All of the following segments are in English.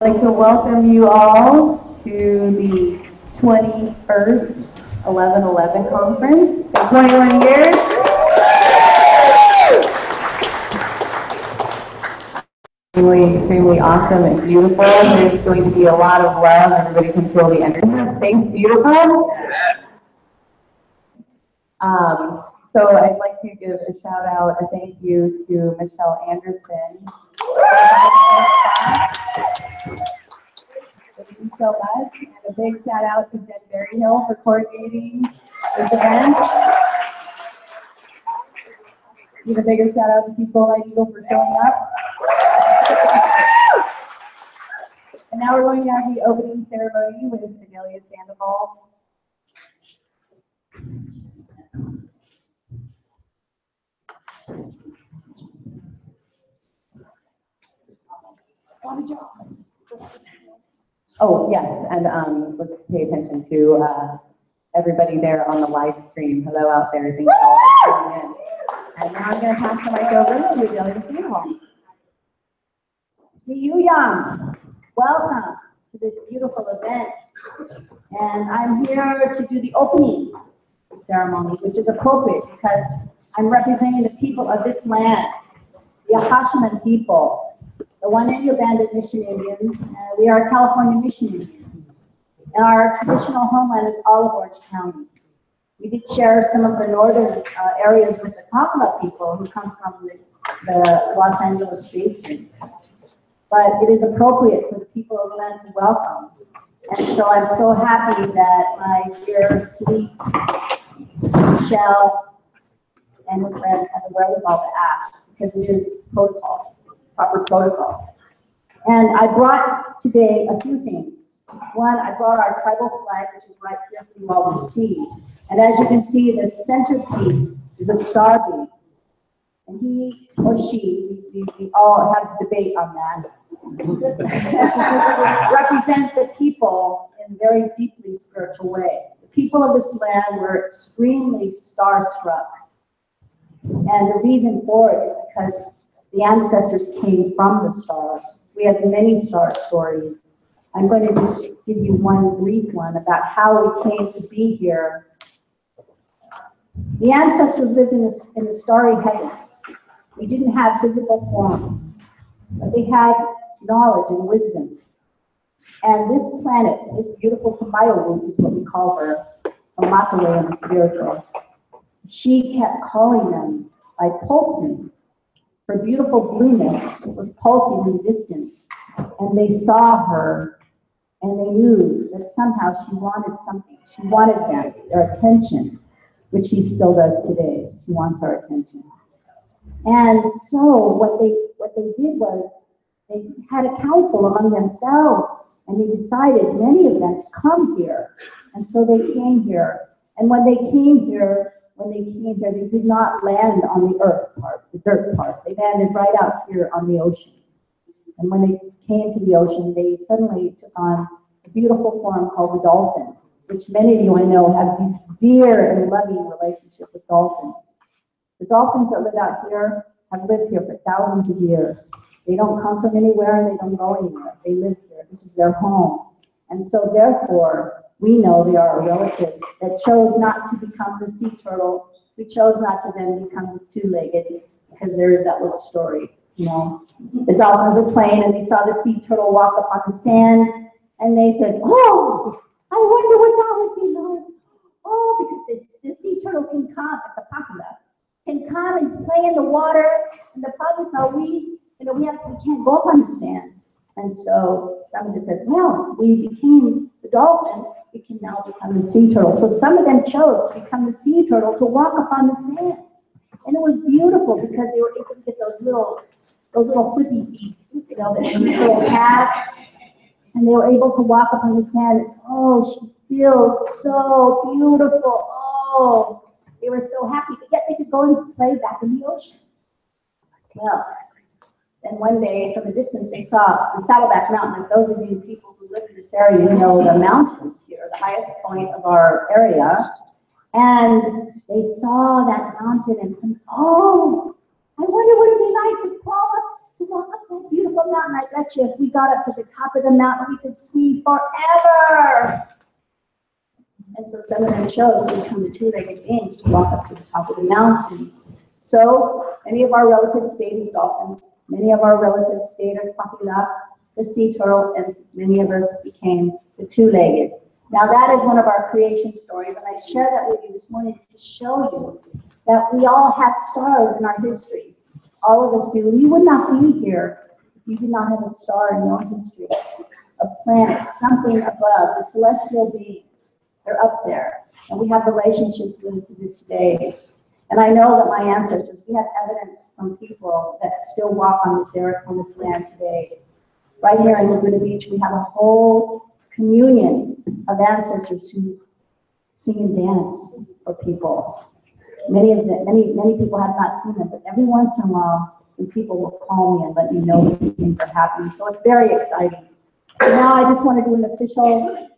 I'd like to welcome you all to the 21st 11/11 conference. In 21 years. Extremely awesome and beautiful. There's going to be a lot of love. Everybody can feel the energy. Is this space beautiful? Yes. So I'd like to give a shout out, a thank you to Michelle Anderson. Thank you so much. And a big shout out to Jen Berryhill for coordinating this event. Even bigger shout out to people like Eagle for showing up. And now we're going to have the opening ceremony with Adelia Sandoval. Bobbie Jo. Oh, yes, and let's pay attention to everybody there on the live stream. Hello out there. Thank you all for tuning in. And now I'm going to pass the mic over to Adelia Sandoval. Young, welcome to this beautiful event. And I'm here to do the opening ceremony, which is appropriate because I'm representing the people of this land, the Ahashiman people, the Wanenu Banded Mission Indians, and we are California Mission Indians. And our traditional homeland is Olive Orange County. We did share some of the northern areas with the Kamala people who come from the Los Angeles basin. But it is appropriate for the people of the land to welcome. And so I'm so happy that my dear, sweet Michelle and her friends have the wherewithal to ask, because it is protocol, proper protocol. And I brought today a few things. One, I brought our tribal flag, which is right here for you all to see. And as you can see, the centerpiece is a star beam. And he or she, we all have a debate on that, represent the people in a very deeply spiritual way. The people of this land were extremely starstruck. And the reason for it is because the ancestors came from the stars. We have many star stories. I'm going to just give you one brief one about how we came to be here. The ancestors lived in the starry heavens. We didn't have physical form, but they had knowledge and wisdom. And this planet, this beautiful Kamayo is what we call her, a Makale in the spiritual. She kept calling them by pulsing. Her beautiful blueness was pulsing in the distance. And they saw her, and they knew that somehow she wanted something. She wanted them, their attention, which she still does today. She wants our attention. And so what they did was they had a council among themselves, and they decided, many of them, to come here. And so they came here. And when they came here, they did not land on the earth part, the dirt part. They landed right out here on the ocean. And when they came to the ocean, they suddenly took on a beautiful form called the dolphin, which many of you I know have this dear and loving relationship with dolphins. The dolphins that live out here have lived here for thousands of years. They don't come from anywhere and they don't go anywhere. They live here. This is their home. And so therefore, we know they are our relatives that chose not to become the sea turtle. We chose not to then become the two-legged, because there is that little story, you know. The dolphins were playing and they saw the sea turtle walk up on the sand, and they said, oh, I wonder what that would be like. Oh, because the sea turtle can come, the papilla, can come and play in the water, and the fathers know we can't go up on the sand. And so somebody said, well, we became the dolphin, we can now become the sea turtle. So some of them chose to become the sea turtle to walk upon the sand. And it was beautiful because they were able to get those little flippy feet, you know, that sea turtles have. And they were able to walk upon the sand. Oh, she feels so beautiful. Oh, they were so happy, but yet they could go and play back in the ocean. Well, then one day from a distance they saw the Saddleback Mountain. And those of you people who live in this area, you know the mountains here, the highest point of our area. And they saw that mountain and said, oh, I wonder what it'd be like to crawl up to walk up that beautiful mountain. I bet you if we got up to the top of the mountain, we could see forever. And so some of them chose to become the two-legged beings to walk up to the top of the mountain. So many of our relatives stayed as dolphins. Many of our relatives stayed as pakila, the sea turtle, and many of us became the two-legged. Now that is one of our creation stories, and I share that with you this morning to show you that we all have stars in our history. All of us do. And you would not be here if you did not have a star in your history. A planet, something above, the celestial beings. They're up there. And we have relationships with them to this day. And I know that my ancestors, we have evidence from people that still walk on this earth, on this land today. Right here in Laguna Beach, we have a whole communion of ancestors who sing and dance for people. Many people have not seen them, but every once in a while, some people will call me and let me know these things are happening. So it's very exciting. And now I just want to do an official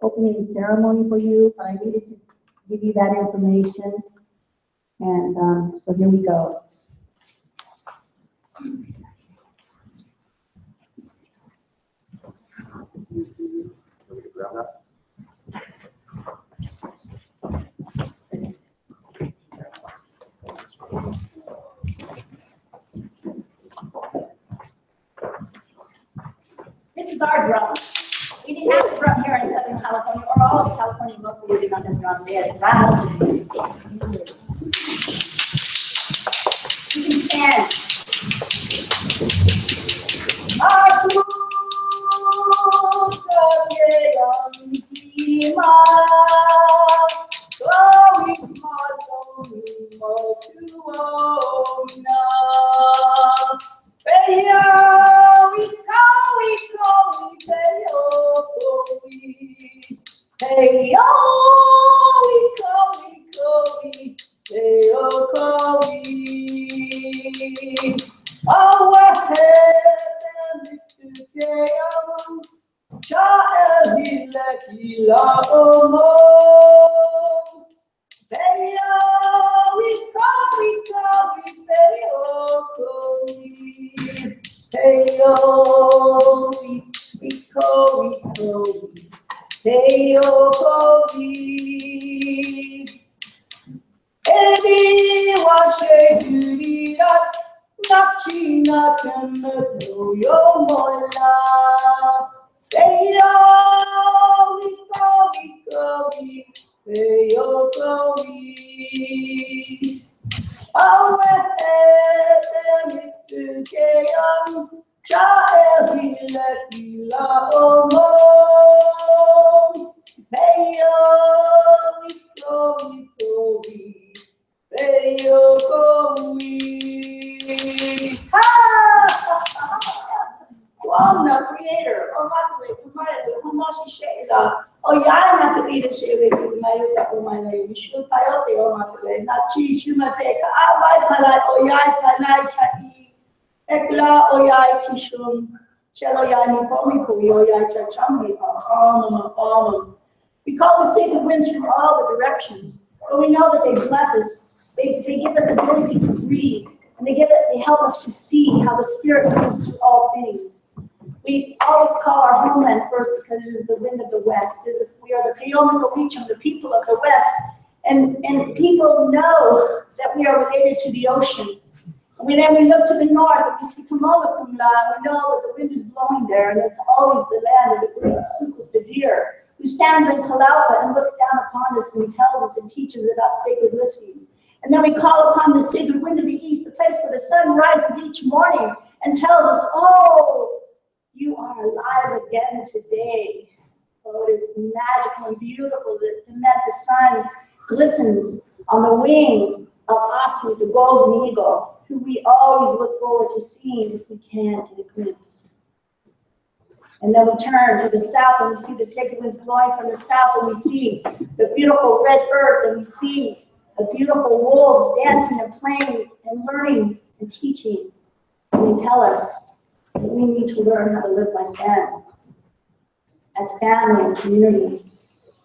opening ceremony for you, but I needed to give you that information. And so here we go. This is our drum. We didn't have a drum here in Southern California, or all of California, mostly we did not have drums. They had rattles and sticks. You can stand. We call the sacred winds from all the directions, but we know that they bless us. They give us ability to breathe, and they help us to see how the spirit moves through all things. We always call our homeland first because it is the wind of the west. We are the Payoma Kowicham, the people of the west, and people know that we are related to the ocean. And then we look to the north and we see Kamola Kumla, and we know that the wind is blowing there, and it's always the land of the great Sukuk, the deer, who stands in Kalaupa and looks down upon us and tells us and teaches about sacred listening. And then we call upon the sacred wind of the east, the place where the sun rises each morning and tells us, oh, you are alive again today. Oh, it is magical and beautiful that the sun glistens on the wings of Asu, the golden eagle, who we always look forward to seeing if we can get a glimpse. And then we turn to the south and we see the sacred winds blowing from the south, and we see the beautiful red earth, and we see the beautiful wolves dancing and playing and learning and teaching. And they tell us that we need to learn how to live like them as family and community,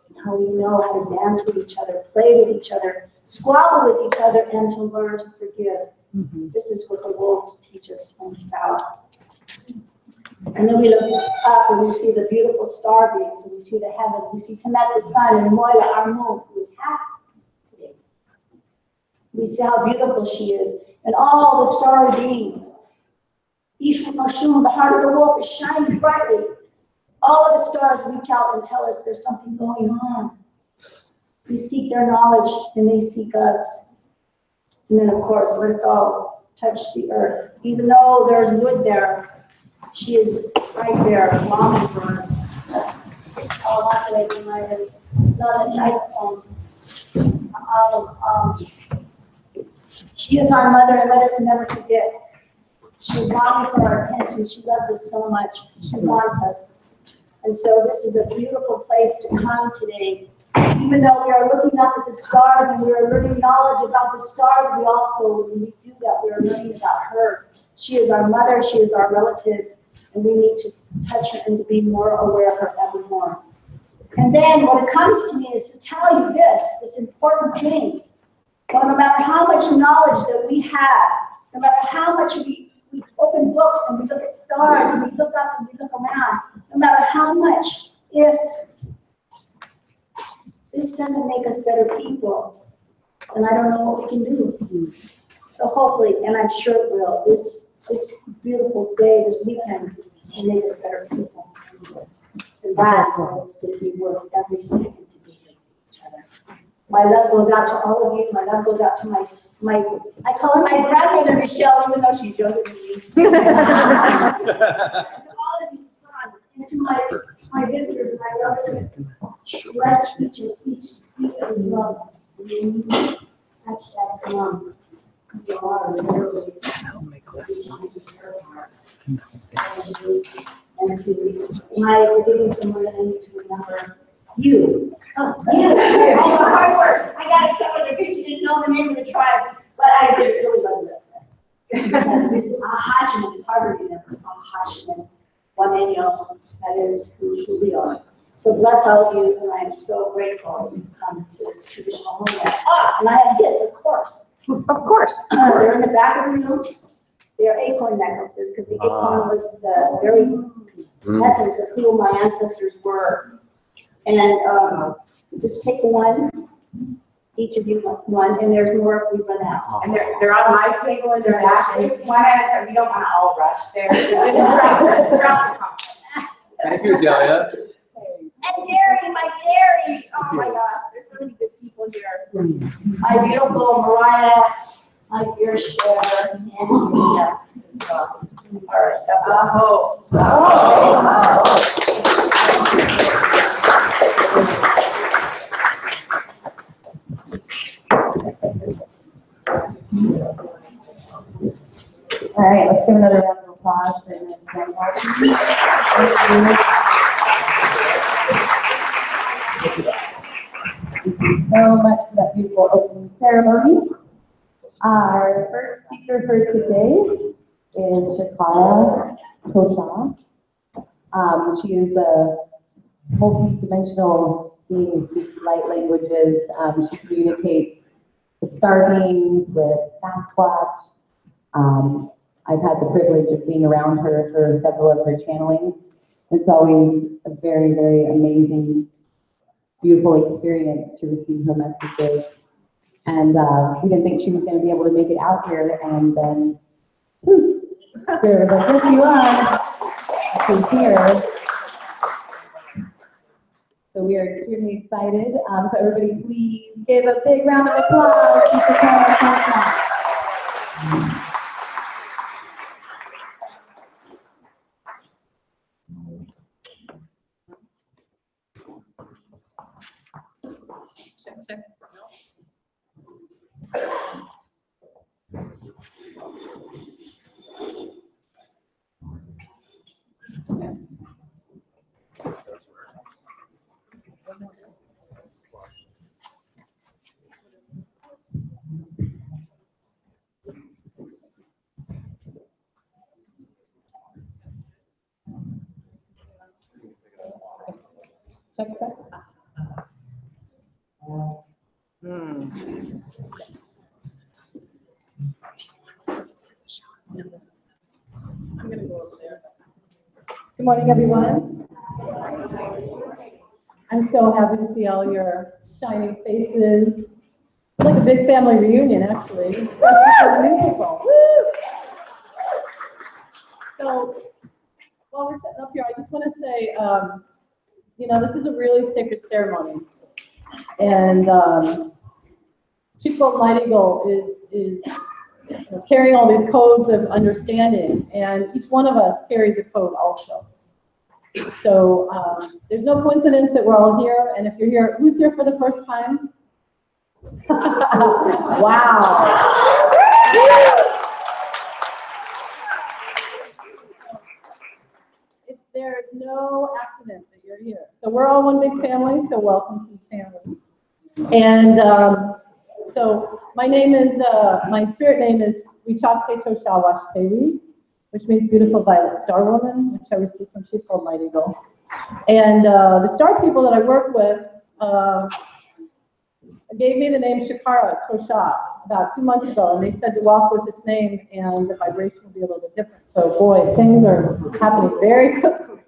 and how we know how to dance with each other, play with each other, squabble with each other, and to learn to forgive. This is what the wolves teach us from the south. And then we look up and we see the beautiful star beams, and we see the heavens. We see Temet, the sun, and Moira, our moon, who is half today. We see how beautiful she is, and all the starry beams. Ishma Mashum, the heart of the wolf, is shining brightly. All of the stars reach out and tell us there's something going on. We seek their knowledge, and they seek us. And then, of course, let us all touch the earth. Even though there's wood there, she is right there, longing for us. She is our mother, and let us never forget. She's longing for our attention. She loves us so much. She wants us. And so this is a beautiful place to come today. Even though we are looking up at the stars and we are learning knowledge about the stars, we also, when we do that, we are learning about her. She is our mother, she is our relative, and we need to touch her and to be more aware of her evermore. And then what it comes to me is to tell you this important thing. Well, no matter how much knowledge that we have, no matter how much we open books and we look at stars and we look up and we look around, no matter how much, if this doesn't make us better people, then I don't know what we can do. So hopefully, and I'm sure it will, this beautiful day, this weekend, will make us better people. And that's what it's going to be worth every second to be here with each other. My love goes out to all of you. My love goes out to my I call her my grandmother, Michelle, even though she's younger than me. To all of you, and to my visitors, my relatives. Bless each of you love. Touch that drum. You are literally and to am I forgiving someone that I need to remember? You. Oh, you. All the hard work. I got it somewhere because she didn't know the name of the tribe, but I really wasn't upset. Hashiman is hard to remember. Hashiman, Wanenyo, that is who we are. So bless all of you, and I'm so grateful to come to this traditional homeland. And I have this, of course. Of course. They're in the back of the room. They are acorn necklaces, because the acorn was the very essence of who my ancestors were. And just take one, each of you one, and there's more if we run out. And they're on my table and they're back. One at a time. We don't want to all rush there. Thank you, Adelia. And Gary, my Gary. Oh my gosh, there's so many good people here. My beautiful Mariah, my dear Cher, and Adelia as well. All right, God bless. All right, let's give another round of applause for Ms. Sandoval. Thank you so much for that beautiful opening ceremony. Our first speaker for today is Shakara Tosha. She is a multi-dimensional being who speaks light languages. She communicates with star beings, with Sasquatch. I've had the privilege of being around her for several of her channelings. It's always a very, very amazing, beautiful experience to receive her messages. And we didn't think she was going to be able to make it out here, and then Spirit was like, yes, you are. She's here. So we are extremely excited. So everybody, please give a big round of applause to Shakara Tosha. Check. Good morning, everyone. I'm so happy to see all your shining faces. It's like a big family reunion, actually, especially for the new people. Woo! So, while we're setting up here, I just want to say, you know, this is a really sacred ceremony. And Chief Gold Mighty Gold is you know, carrying all these codes of understanding, and each one of us carries a code also. So there's no coincidence that we're all here, and if you're here, who's here for the first time? Wow. There is no accident that you're here. So we're all one big family, so welcome to the family. And so my name is, my spirit name is Shakara Tosha, which means beautiful violet star woman, which I received from Chief Gold Mighty Gold. And the star people that I work with gave me the name Shakara Tosha about 2 months ago, and they said to walk with this name and the vibration will be a little bit different. So boy, things are happening very quickly.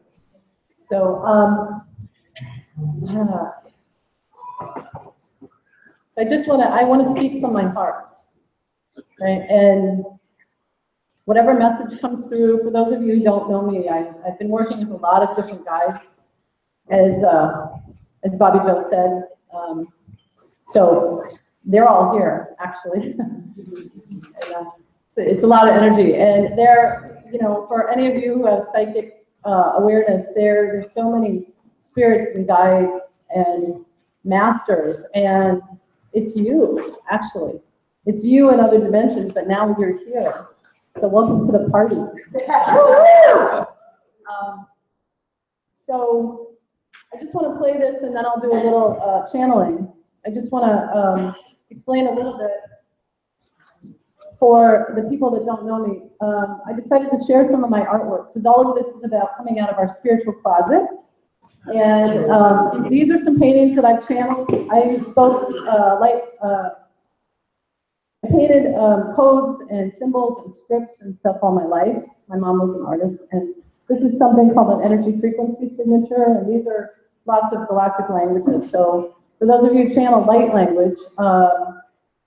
So, so I just want to speak from my heart, right? And whatever message comes through, for those of you who don't know me, I've been working with a lot of different guides, as Bobbie Jo said. So they're all here, actually. And, so it's a lot of energy, and they're, you know, for any of you who have psychic awareness, there's so many spirits and guides and masters, and it's you, actually. It's you in other dimensions, but now you're here. So welcome to the party. So I just want to play this, and then I'll do a little channeling. I just want to explain a little bit for the people that don't know me. I decided to share some of my artwork because all of this is about coming out of our spiritual closet. And these are some paintings that I've channeled. I painted codes and symbols and scripts and stuff all my life. My mom was an artist, and this is something called an energy frequency signature, and these are lots of galactic languages. So for those of you who channel light language,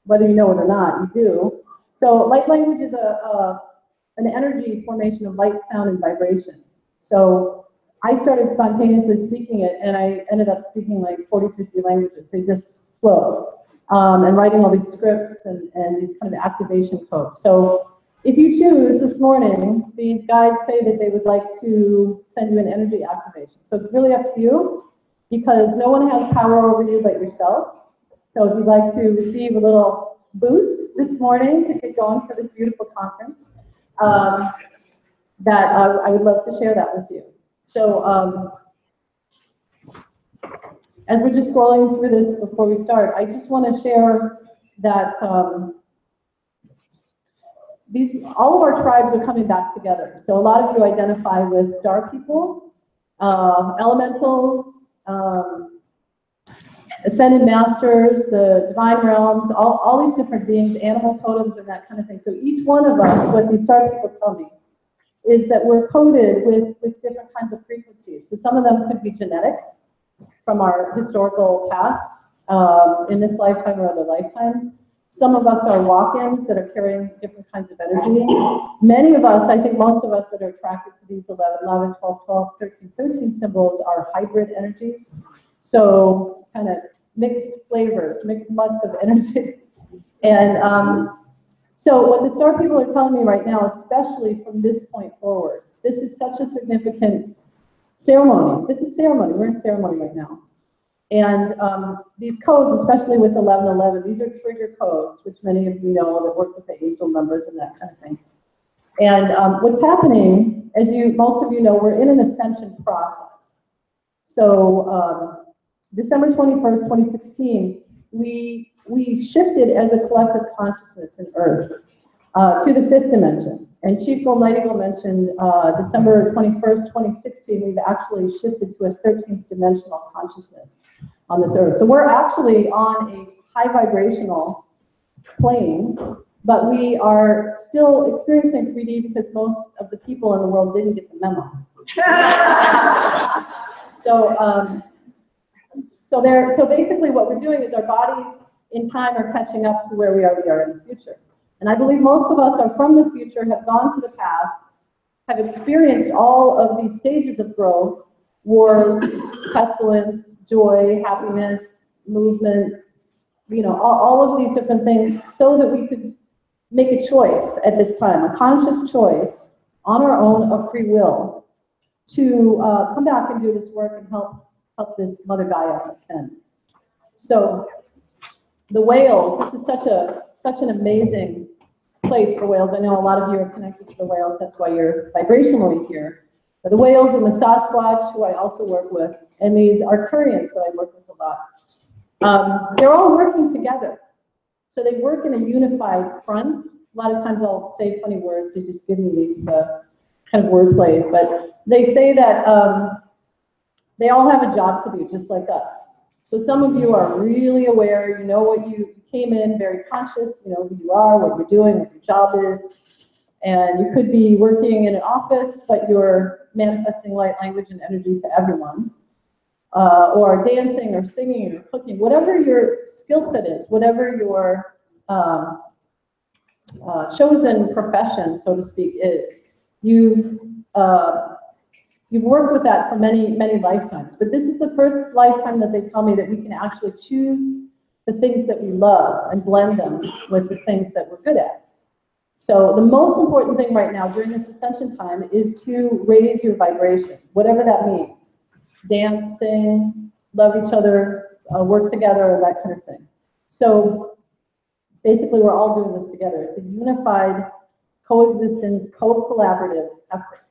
whether you know it or not, you do. So light language is an energy formation of light, sound, and vibration. So I started spontaneously speaking it, and I ended up speaking like 40, 50 languages. They just flow. And writing all these scripts and these kind of activation codes. So if you choose this morning, these guides say that they would like to send you an energy activation. So it's really up to you, because no one has power over you but yourself. So if you'd like to receive a little boost this morning to get going for this beautiful conference, that I would love to share that with you. So as we're just scrolling through this before we start, I just want to share that all of our tribes are coming back together. So a lot of you identify with star people, elementals, ascended masters, the divine realms, all these different beings, animal totems, and that kind of thing. So each one of us, what these star people tell me, is that we're coded with different kinds of frequencies. So some of them could be genetic, from our historical past, in this lifetime or other lifetimes. Some of us are walk-ins that are carrying different kinds of energy. Many of us, I think most of us that are attracted to these 11, 11, 12, 12, 13, 13 symbols are hybrid energies. So kind of mixed flavors, mixed months of energy. And so what the star people are telling me right now, especially from this point forward, this is such a significant ceremony. This is ceremony. We're in ceremony right now. And these codes, especially with 1111, these are trigger codes, which many of you know that work with the angel numbers and that kind of thing. And what's happening, as most of you know, we're in an ascension process. So December 21st, 2016, we shifted as a collective consciousness in Earth to the 5th dimension. And Chief Gold Mighty Gold mentioned December 21st, 2016, we've actually shifted to a 13th dimensional consciousness on this Earth. So we're actually on a high vibrational plane, but we are still experiencing 3D because most of the people in the world didn't get the memo. So basically what we're doing is our bodies in time are catching up to where we are in the future. And I believe most of us are from the future, have gone to the past, have experienced all of these stages of growth, wars, pestilence, joy, happiness, movement, all of these different things, so that we could make a choice at this time, a conscious choice on our own of free will to come back and do this work and help this Mother Gaia ascend. So the whales, this is such an amazing place for whales. I know a lot of you are connected to the whales, that's why you're vibrationally here. But the whales and the Sasquatch, who I also work with, and these Arcturians that I work with a lot, they're all working together. So they work in a unified front. A lot of times I'll say funny words, they just give me these kind of word plays, but they say that they all have a job to do, just like us. So some of you are really aware, you know what you came in, very conscious, you know who you are, what you're doing, what your job is, and you could be working in an office, but you're manifesting light language and energy to everyone, or dancing or singing or cooking, whatever your skill set is, whatever your chosen profession, so to speak, is. You've worked with that for many, many lifetimes, but this is the first lifetime that they tell me that we can actually choose the things that we love and blend them with the things that we're good at. So the most important thing right now during this ascension time is to raise your vibration, whatever that means. Dance, sing, love each other, work together, that kind of thing. So basically we're all doing this together. It's a unified coexistence, co-collaborative effort.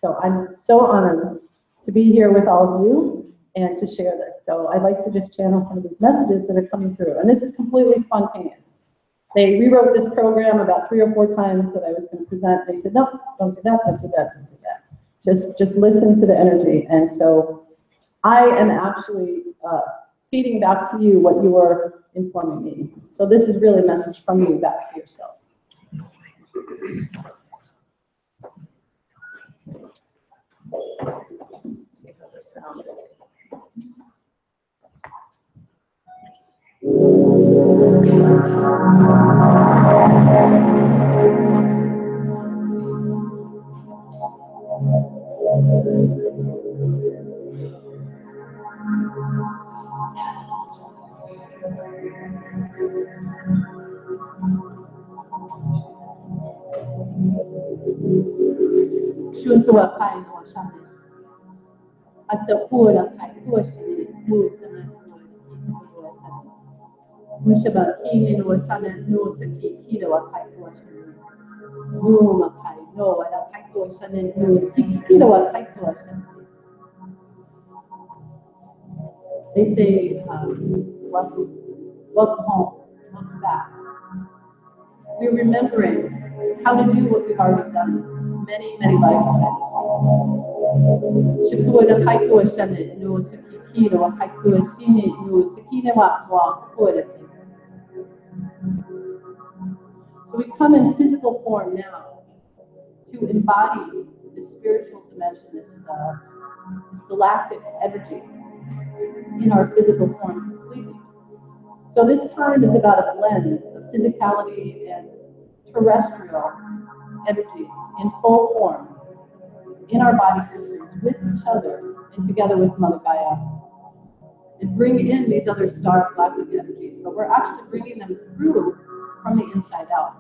So I'm so honored to be here with all of you and to share this. So I'd like to just channel some of these messages that are coming through. And this is completely spontaneous. They rewrote this program about 3 or 4 times that I was going to present. They said, no, don't do that, don't do that, don't do that. Just listen to the energy. And so I am actually feeding back to you what you are informing me. So this is really a message from you back to yourself. Let's see how this sounds. Shuntua Pai no Shani. Asapura Pai Toshi, Musama, Mushaba King no Sana, no Saki, Kido Pai Toshi, Muma Pai, no, and a Pai Toshi, no Siki, Kido Pai Toshi. They say, welcome home, welcome back. We're remembering how to do what we've already done many, many lifetimes. Shakua da Kaito Shane, no Sakikiro, Kaito Shine, no Sakinawa, So we've come in physical form now to embody this spiritual dimension, this galactic energy in our physical form completely. So this time is about a blend of physicality and terrestrial energies in full form in our body systems with each other and together with Mother Gaia, and bring in these other star galactic energies, but we're actually bringing them through from the inside out.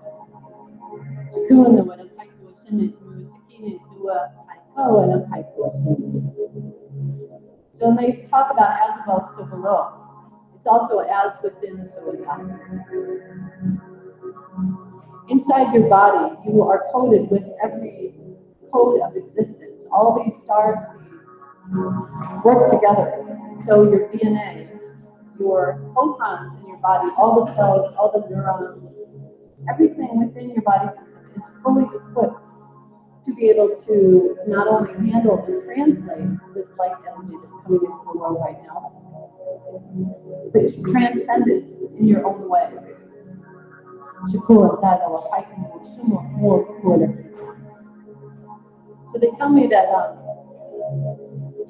So when they talk about as above, so below, it's also as within, so without. Inside your body, you are coded with every code of existence. All these star seeds work together. So your DNA, your photons in your body, all the cells, all the neurons, everything within your body system is fully equipped to be able to not only handle and translate this light energy that's coming into the world right now, but to transcend it in your own way. So they tell me that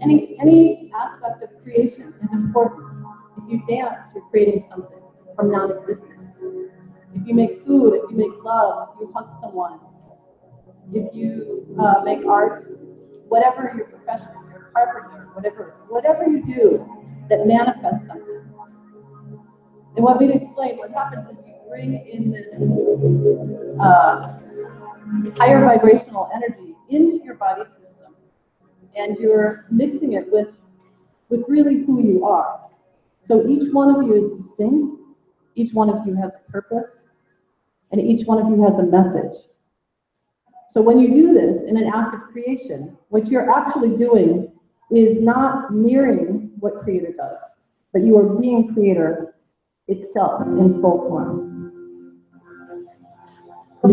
Any aspect of creation is important. If you dance, you're creating something from non-existence. If you make food, if you make love, if you hug someone, if you make art, whatever your profession, if you're a carpenter, whatever you do that manifests something. And what we'd explain, what happens is you bring in this higher vibrational energy into your body system, and you're mixing it with really who you are. So each one of you is distinct, each one of you has a purpose, and each one of you has a message. So when you do this in an act of creation, what you're actually doing is not mirroring what Creator does, but you are being Creator itself in full form. So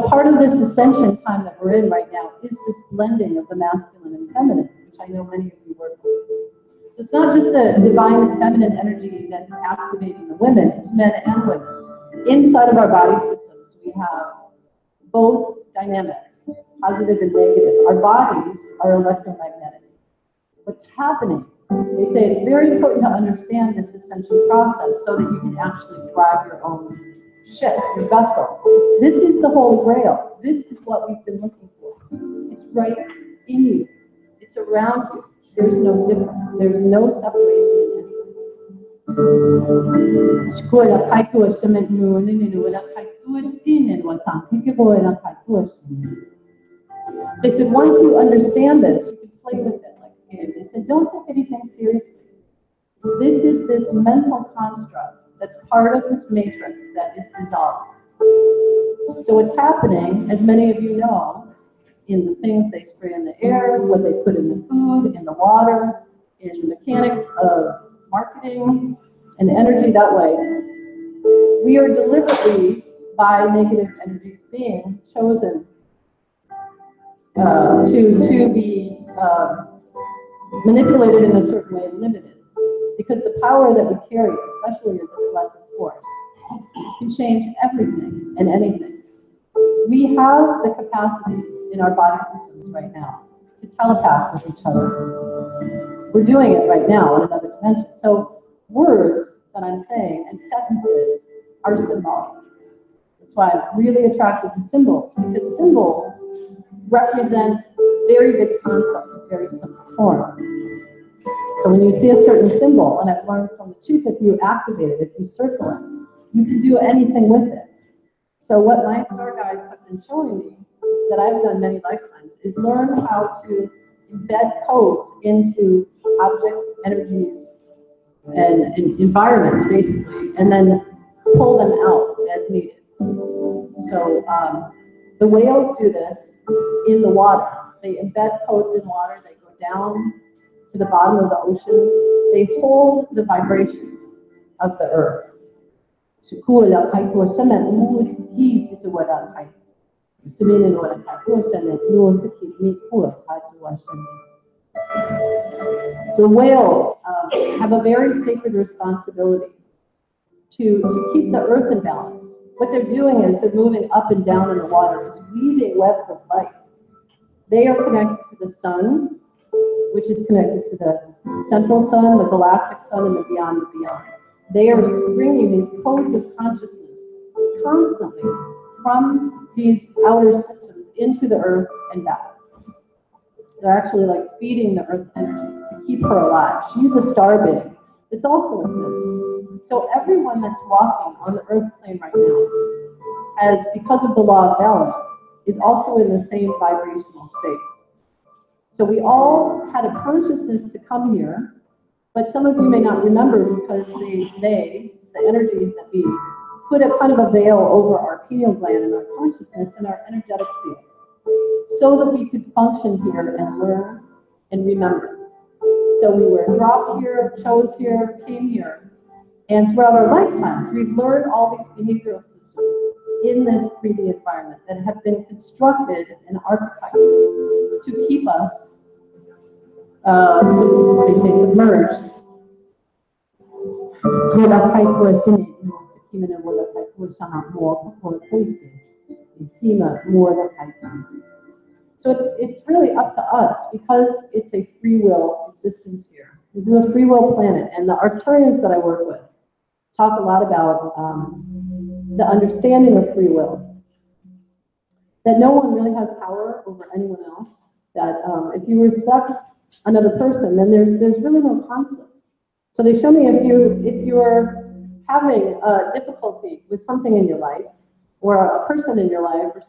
part of this ascension time that we're in right now is this blending of the masculine and feminine, which I know many of you work with. So it's not just a divine feminine energy that's activating the women, it's men and women. Inside of our body systems, we have both dynamics, positive and negative. Our bodies are electromagnetic. What's happening? They say it's very important to understand this ascension process so that you can actually drive your own ship, your vessel. This is the Holy Grail. This is what we've been looking for. It's right in you. It's around you. There's no difference. There's no separation in anything. So they said, once you understand this, you can play with it like a game. They said, don't take anything seriously. This is this mental construct that's part of this matrix that is dissolved. So what's happening, as many of you know, in the things they spray in the air, what they put in the food, in the water, in the mechanics of marketing and energy that way, we are deliberately, by negative energies being chosen to be manipulated in a certain way and limited. Because the power that we carry, especially as a collective force, can change everything and anything. We have the capacity in our body systems right now to telepath with each other. We're doing it right now in another dimension. So words that I'm saying and sentences are symbolic. That's why I'm really attracted to symbols, because symbols represent very big concepts in very simple form. So when you see a certain symbol, and I've learned from the chief, if you activate it, if you circle it, you can do anything with it. So what my star guides have been showing me, that I've done many lifetimes, is learn how to embed codes into objects, energies, and environments, basically, and then pull them out as needed. So the whales do this in the water. They embed codes in water, they go down to the bottom of the ocean, they hold the vibration of the earth. So whales have a very sacred responsibility to keep the earth in balance. What they're doing is they're moving up and down in the water, is weaving webs of light. They are connected to the sun, which is connected to the central sun, the galactic sun, and the beyond the beyond. They are stringing these codes of consciousness constantly from these outer systems into the earth and back. They're actually like feeding the earth energy to keep her alive. She's a star being. It's also a sin. So everyone that's walking on the earth plane right now has, because of the law of balance, is also in the same vibrational state. So we all had a consciousness to come here, but some of you may not remember because the energies that we put a kind of a veil over our pineal gland and our consciousness and our energetic field, so that we could function here and learn and remember. So we were dropped here, chose here, came here, and throughout our lifetimes, we've learned all these behavioral systems in this 3D environment that have been constructed and archetyped to keep us, they say, submerged. So it's really up to us because it's a free will existence here. This is a free will planet, and the Arcturians that I work with talk a lot about the understanding of free will. That no one really has power over anyone else. That if you respect another person, then there's really no conflict. So they show me if you're having difficulty with something in your life, or a person in your life, or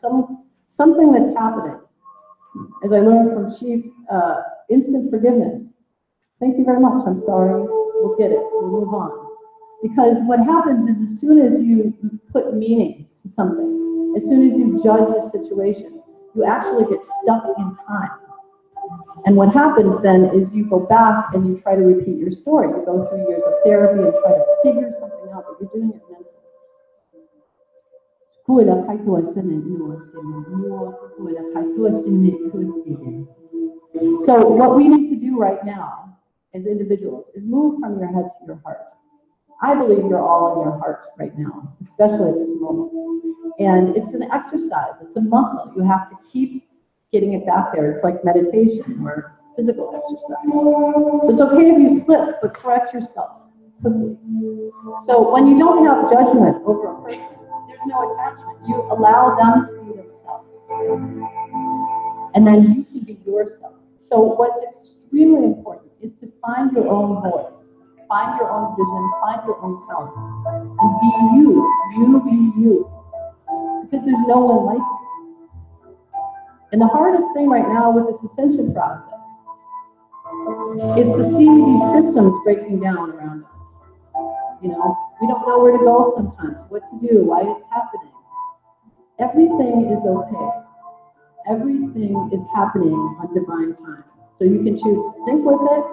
something that's happening. As I learned from Chief, instant forgiveness. Thank you very much. I'm sorry. We'll get it. We'll move on. Because what happens is as soon as you put meaning to something, as soon as you judge a situation, you actually get stuck in time. And what happens then is you go back and you try to repeat your story. You go through years of therapy and try to figure something out, but you're doing it mentally. So what we need to do right now as individuals is move from your head to your heart. I believe you're all in your heart right now, especially at this moment. And it's an exercise, it's a muscle. You have to keep getting it back there. It's like meditation or physical exercise. So it's okay if you slip, but correct yourself quickly. So when you don't have judgment over a person, there's no attachment. You allow them to be themselves. And then you can be yourself. So what's extremely important is to find your own voice, find your own vision, find your own talent, and be you. You be you. Because there's no one like you. And the hardest thing right now with this ascension process is to see these systems breaking down around us. You know, we don't know where to go sometimes, what to do, why it's happening. Everything is okay. Everything is happening on divine time. So you can choose to sync with it,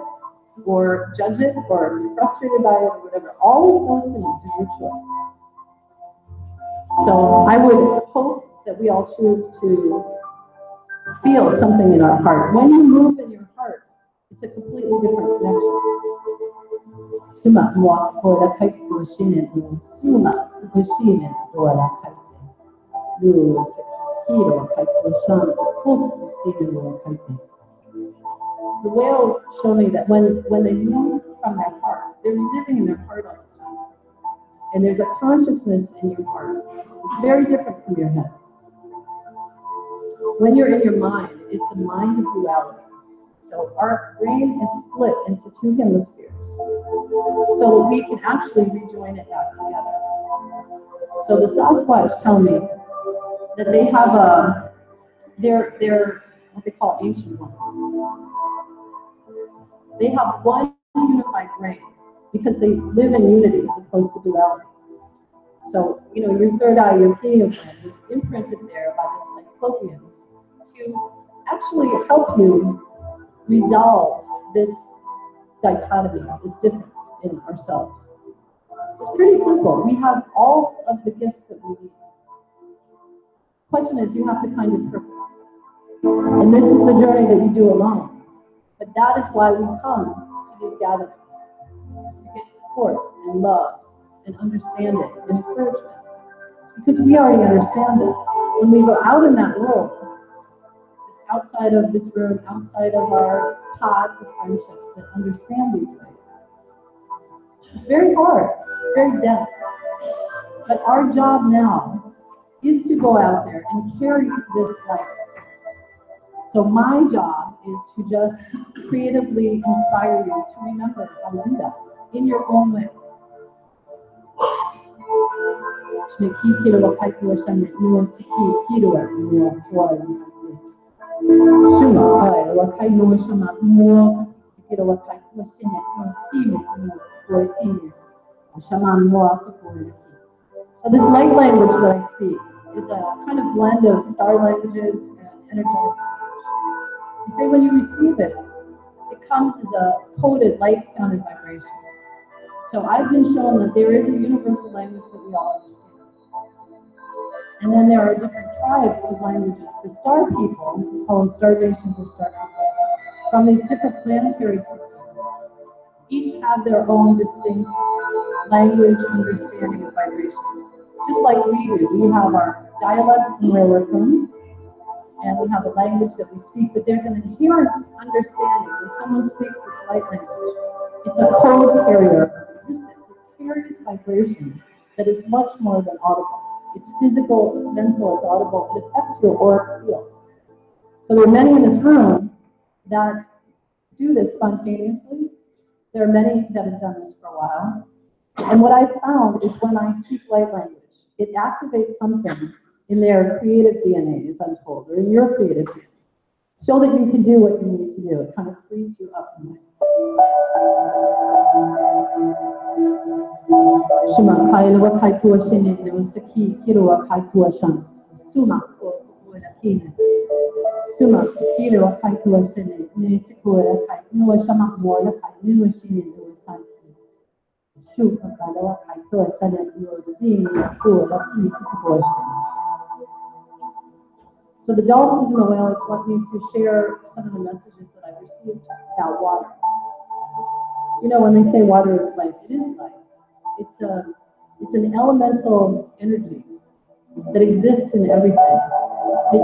or judge it, or be frustrated by it, or whatever. All of those things are your choice. So I would hope that we all choose to feel something in our heart. When you move in your heart, it's a completely different connection. Suma mo kola kaite do shinen suma do shinen do la kaite. Lu sekiro kaite do shan ko shinen do kaite. So the whales show me that when they move from their heart, they're living in their heart all the time. And there's a consciousness in your heart. It's very different from your head. When you're in your mind, it's a mind of duality. So our brain is split into two hemispheres so that we can actually rejoin it back together. So the Sasquatch tell me that they have they're what they call ancient ones. They have one unified brain because they live in unity as opposed to duality. So, you know, your third eye, your pineal gland is imprinted there by the cyclopeans to actually help you resolve this dichotomy, this difference in ourselves. So it's pretty simple. We have all of the gifts that we need. Question is, you have to find a purpose. And this is the journey that you do alone. But that is why we come to these gatherings, to get support and love and understanding and encouragement. Because we already understand this. When we go out in that world, it's outside of this room, outside of our pods of friendships that understand these ways. It's very hard, it's very dense. But our job now is to go out there and carry this light. So my job is to just creatively inspire you to remember how to do that in your own way. So this light language that I speak is a kind of blend of star languages and energetic language. You say when you receive it, it comes as a coded light sound and vibration. So I've been shown that there is a universal language that we all understand. And then there are different tribes of languages. The star people, we call them star nations or star people, from these different planetary systems, each have their own distinct language, understanding, and vibration. Just like we do. We have our dialect from where we're from, and we have a language that we speak, but there's an inherent understanding. When someone speaks this light language, it's a code carrier of existence. It carries vibration that is much more than audible. It's physical, it's mental, it's audible. It affects your auric field. So there are many in this room that do this spontaneously. There are many that have done this for a while. And what I found is when I speak light language, it activates something in their creative DNA, as I'm told, or in your creative DNA, so that you can do what you need to do. It kind of frees you up in life. Shema kaila wa kaitua shene ne saki kilo wa kaitua shan. Suma ko la kine. Suma kilo wa kaitua shene ne sikua kai no shama mo la kai no shine no san. Shu kaila wa kaitua shene no sing ko la ki to So the dolphins and the whales want me to share some of the messages that I've received about water. So, you know, when they say water is life, it is life. It's an elemental energy that exists in everything. They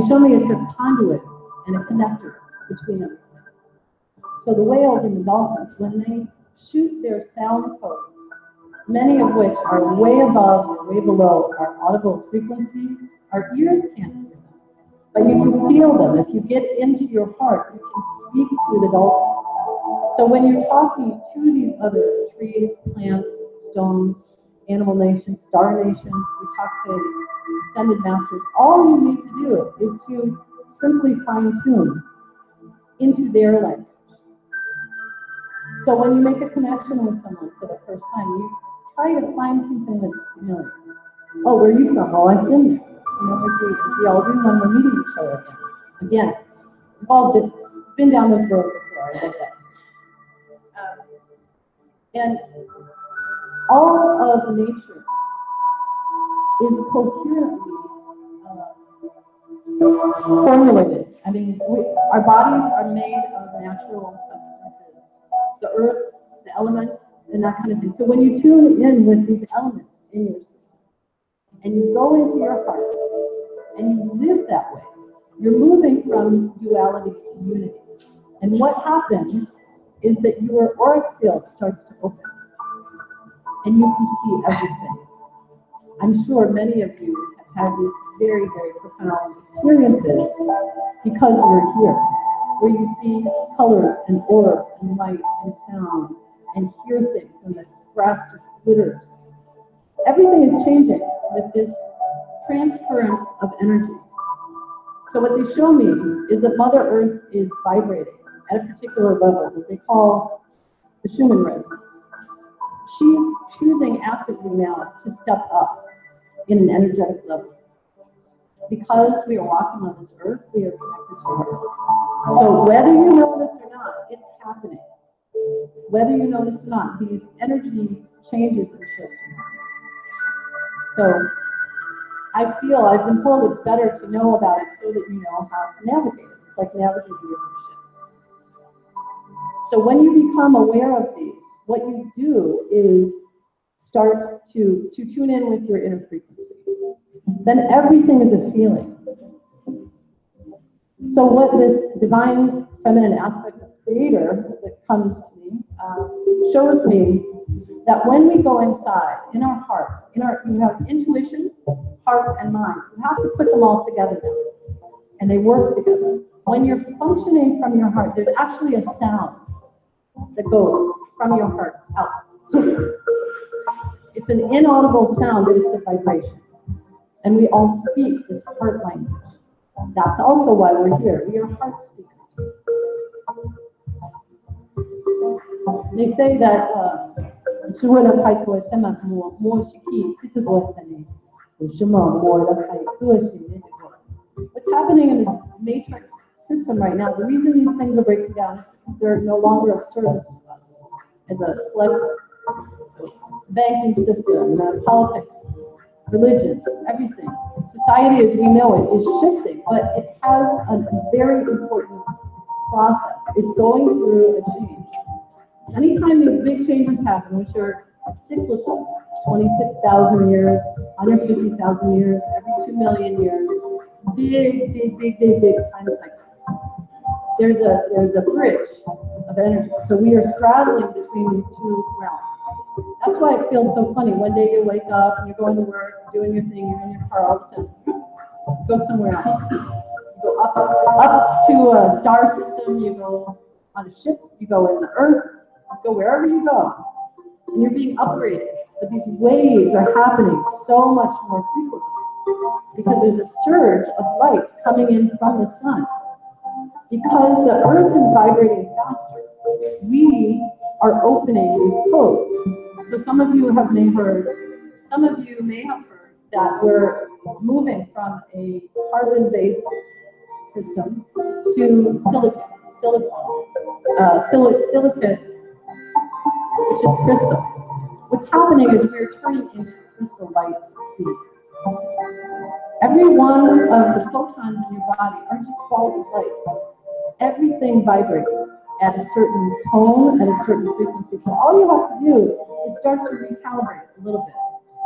show me it's a conduit and a connector between everything. So the whales and the dolphins, when they shoot their sound codes, many of which are way above or way below our audible frequencies, our ears can't hear them, but you can feel them. If you get into your heart, you can speak to the dolphins. So when you're talking to these other trees, plants, stones, animal nations, star nations, we talk to ascended masters, all you need to do is to simply fine-tune into their language. So when you make a connection with someone for the first time, you try to find something that's familiar. Oh, where are you from? Oh, I've been there. You know, as we all do when we're meeting each other again. We've all been down this road before. I get that. And all of nature is coherently formulated. I mean, our bodies are made of natural substances, the earth, the elements, and that kind of thing. So when you tune in with these elements in your system, and you go into your heart, and you live that way, you're moving from duality to unity. And what happens is that your auric field starts to open, and you can see everything. I'm sure many of you have had these very, very profound experiences because you're here, where you see colors and orbs and light and sound and hear things, and the grass just glitters. Everything is changing with this transference of energy. So what they show me is that Mother Earth is vibrating at a particular level that they call the Schumann resonance. She's choosing actively now to step up in an energetic level. Because we are walking on this earth, we are connected to her. So whether you know this or not, it's happening. Whether you know this or not, these energy changes and shifts are happening. So I've been told it's better to know about it so that you know how to navigate it. It's like navigating your own ship. So when you become aware of these, what you do is start to tune in with your inner frequency. Then everything is a feeling. So what this divine feminine aspect of creator that comes to me shows me that when we go inside, in our heart, you have intuition, heart, and mind. You have to put them all together now, and they work together. When you're functioning from your heart, there's actually a sound that goes from your heart out. It's an inaudible sound, but it's a vibration. And we all speak this heart language. That's also why we're here. We are heart speakers. They say that what's happening in this matrix system right now, the reason these things are breaking down is because they're no longer of service to us as a collective. So the banking system, the politics, religion, everything. Society as we know it is shifting, but it has a very important process. It's going through a change. Anytime these big changes happen, which are cyclical, 26,000 years, 150,000 years, every 2 million years, big time cycles. There's a bridge of energy. So we are straddling between these two realms. That's why it feels so funny. One day you wake up and you're going to work, you're doing your thing, you're in your car, all of a sudden, you go somewhere else. You go up to a star system, you go on a ship, you go in the earth, you go wherever you go. And you're being upgraded. But these waves are happening so much more frequently because there's a surge of light coming in from the sun. Because the earth is vibrating faster, we are opening these codes. So some of you may have heard that we're moving from a carbon-based system to silicon, which is crystal. What's happening is we're turning into crystal light being. Every one of the photons in your body are just balls of light. Everything vibrates at a certain tone, at a certain frequency. So all you have to do is start to recalibrate a little bit.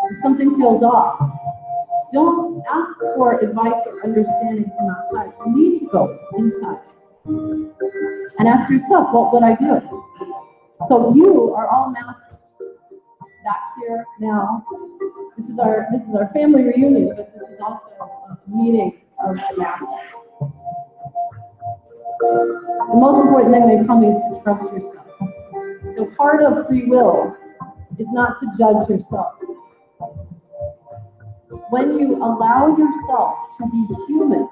If something feels off, don't ask for advice or understanding from outside. You need to go inside and ask yourself, what would I do? So you are all masters. Back here now. This is our family reunion, but this is also a meeting of the masters. The most important thing they tell me is to trust yourself. So part of free will is not to judge yourself. When you allow yourself to be human,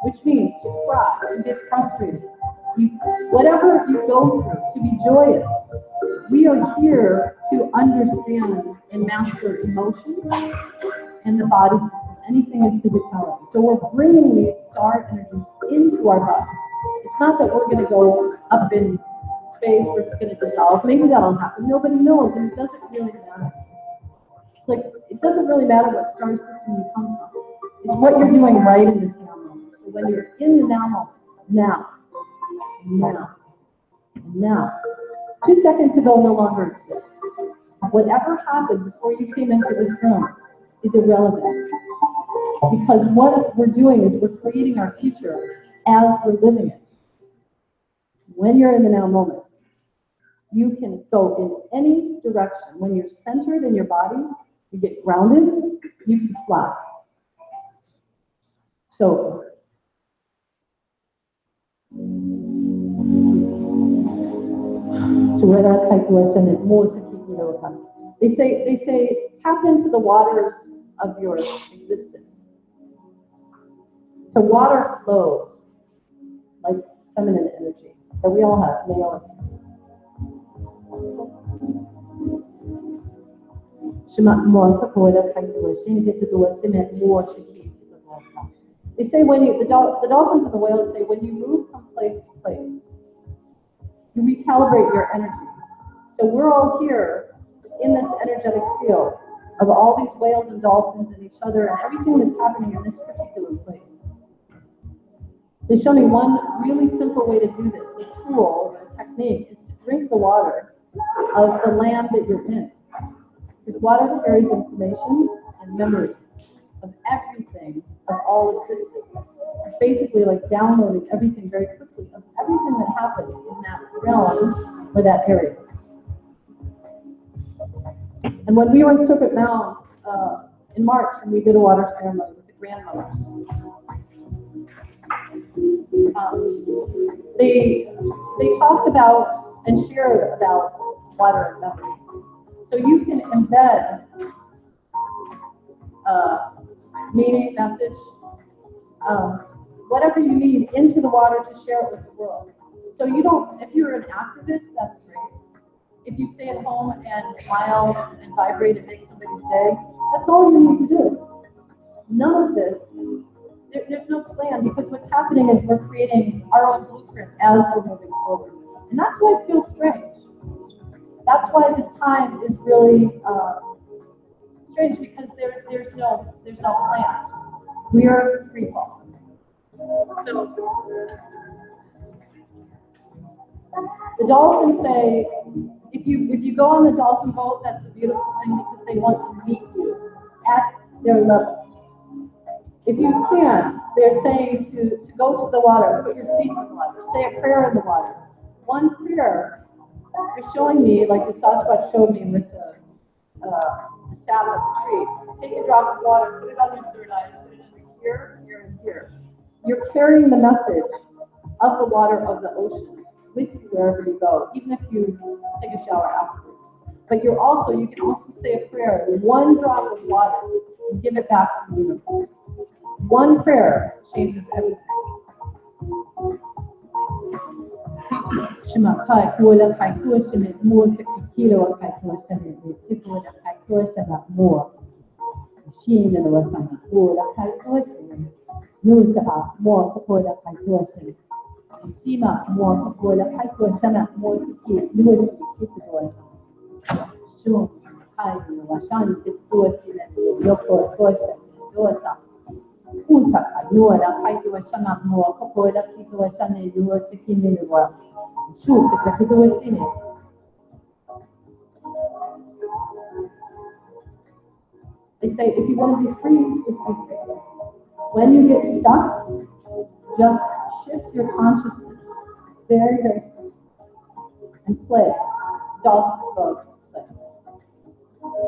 which means to cry, to get frustrated, whatever you go through, to be joyous, we are here to understand and master emotion and the body system, anything in physicality. So we're bringing these star energies into our body. It's not that we're going to go up in space, we're going to dissolve. Maybe that'll happen. Nobody knows, and it doesn't really matter. It's like, it doesn't really matter what star system you come from. It's what you're doing right in this now moment. So when you're in the now moment, now, 2 seconds ago no longer exists. Whatever happened before you came into this room is irrelevant. Because what we're doing is we're creating our future as we're living it. When you're in the now moment, you can go in any direction. When you're centered in your body, you get grounded, you can fly. So, they say tap into the waters of your existence. So water flows like feminine energy that we all have, male and They say when the dolphins and the whales say when you move from place to place, you recalibrate your energy. So we're all here in this energetic field of all these whales and dolphins and each other and everything that's happening in this particular place. They show me one really simple way to do this, a tool, a technique, is to drink the water of the land that you're in. Because water carries information and memory of everything, of all existence. It's basically like downloading everything very quickly, of everything that happened in that realm or that area. And when we were in Serpent Mound in March, and we did a water ceremony with the grandmothers, they talked about and shared about water and memory. So you can embed meaning, message, whatever you need into the water to share it with the world. So you don't, if you're an activist, that's great. If you stay at home and smile and vibrate and make somebody's day, that's all you need to do. None of this, there's no plan, because what's happening is we're creating our own blueprint as we're moving forward. And that's why it feels strange. That's why this time is really strange because there's no plant. We are free fall. So the dolphins say, if you go on the dolphin boat, that's a beautiful thing because they want to meet you at their level. If you can't, they're saying to go to the water, put your feet in the water, say a prayer in the water. One prayer, you're showing me, like the Sasquatch showed me with the sap of the tree. Take a drop of water, put it on your third eye, put it in here, here, and here. You're carrying the message of the water of the oceans with you wherever you go, even if you take a shower afterwards. But you can also say a prayer, one drop of water, and give it back to the universe. One prayer changes everything. Shema kai kuala kai tua sheme mua sakikilo kai tua sheme de sipuala kai tua shema mua. Shina no wasama kuala kai tua sheme nusa mua kuala kai tua sheme. Sima mua kuala kai tua shema mua siki lua shiki kitu wasama. Shum kai no washan tua sheme yoko tua sheme dosa. Usaka nuala kai tua shema mua kuala kai tua sheme lua siki lua. Shoot, they say if you want to be free, just be free. When you get stuck, just shift your consciousness. It's very, very simple. And play. Dolphins love to play.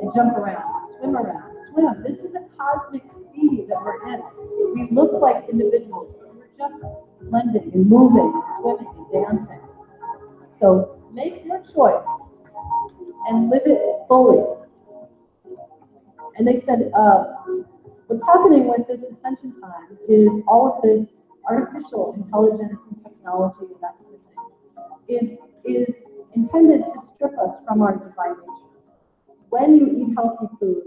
They jump around, swim around, swim. This is a cosmic sea that we're in. We look like individuals, but we're just blending and moving and swimming and dancing. So make your choice and live it fully. And they said, what's happening with this ascension time is all of this artificial intelligence and technology and that kind of thing is intended to strip us from our divine nature. When you eat healthy food,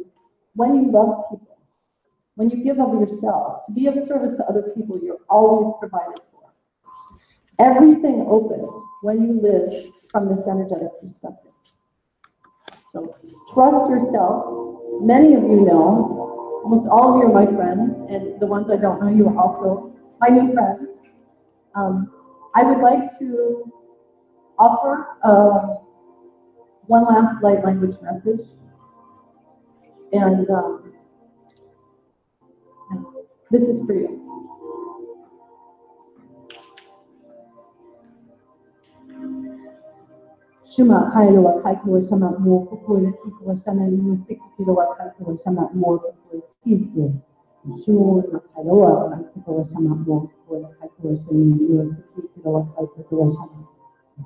when you love people, when you give of yourself, to be of service to other people, you're always provided for. Everything opens when you live from this energetic perspective. So trust yourself. Many of you know, almost all of you are my friends, and the ones I don't know, you are also my new friends. I would like to offer one last light language message. And this is for you. Shema Kailoa Kaitoa Shama Mo Kupola Kikoa Shana Music Kiloa Kaitoa Shama Mo Kupola Tuesday. Shuma Kailoa Kaitoa Shama Mo Kupola Kaitoa Shama Music Kiloa Kaitoa Shama.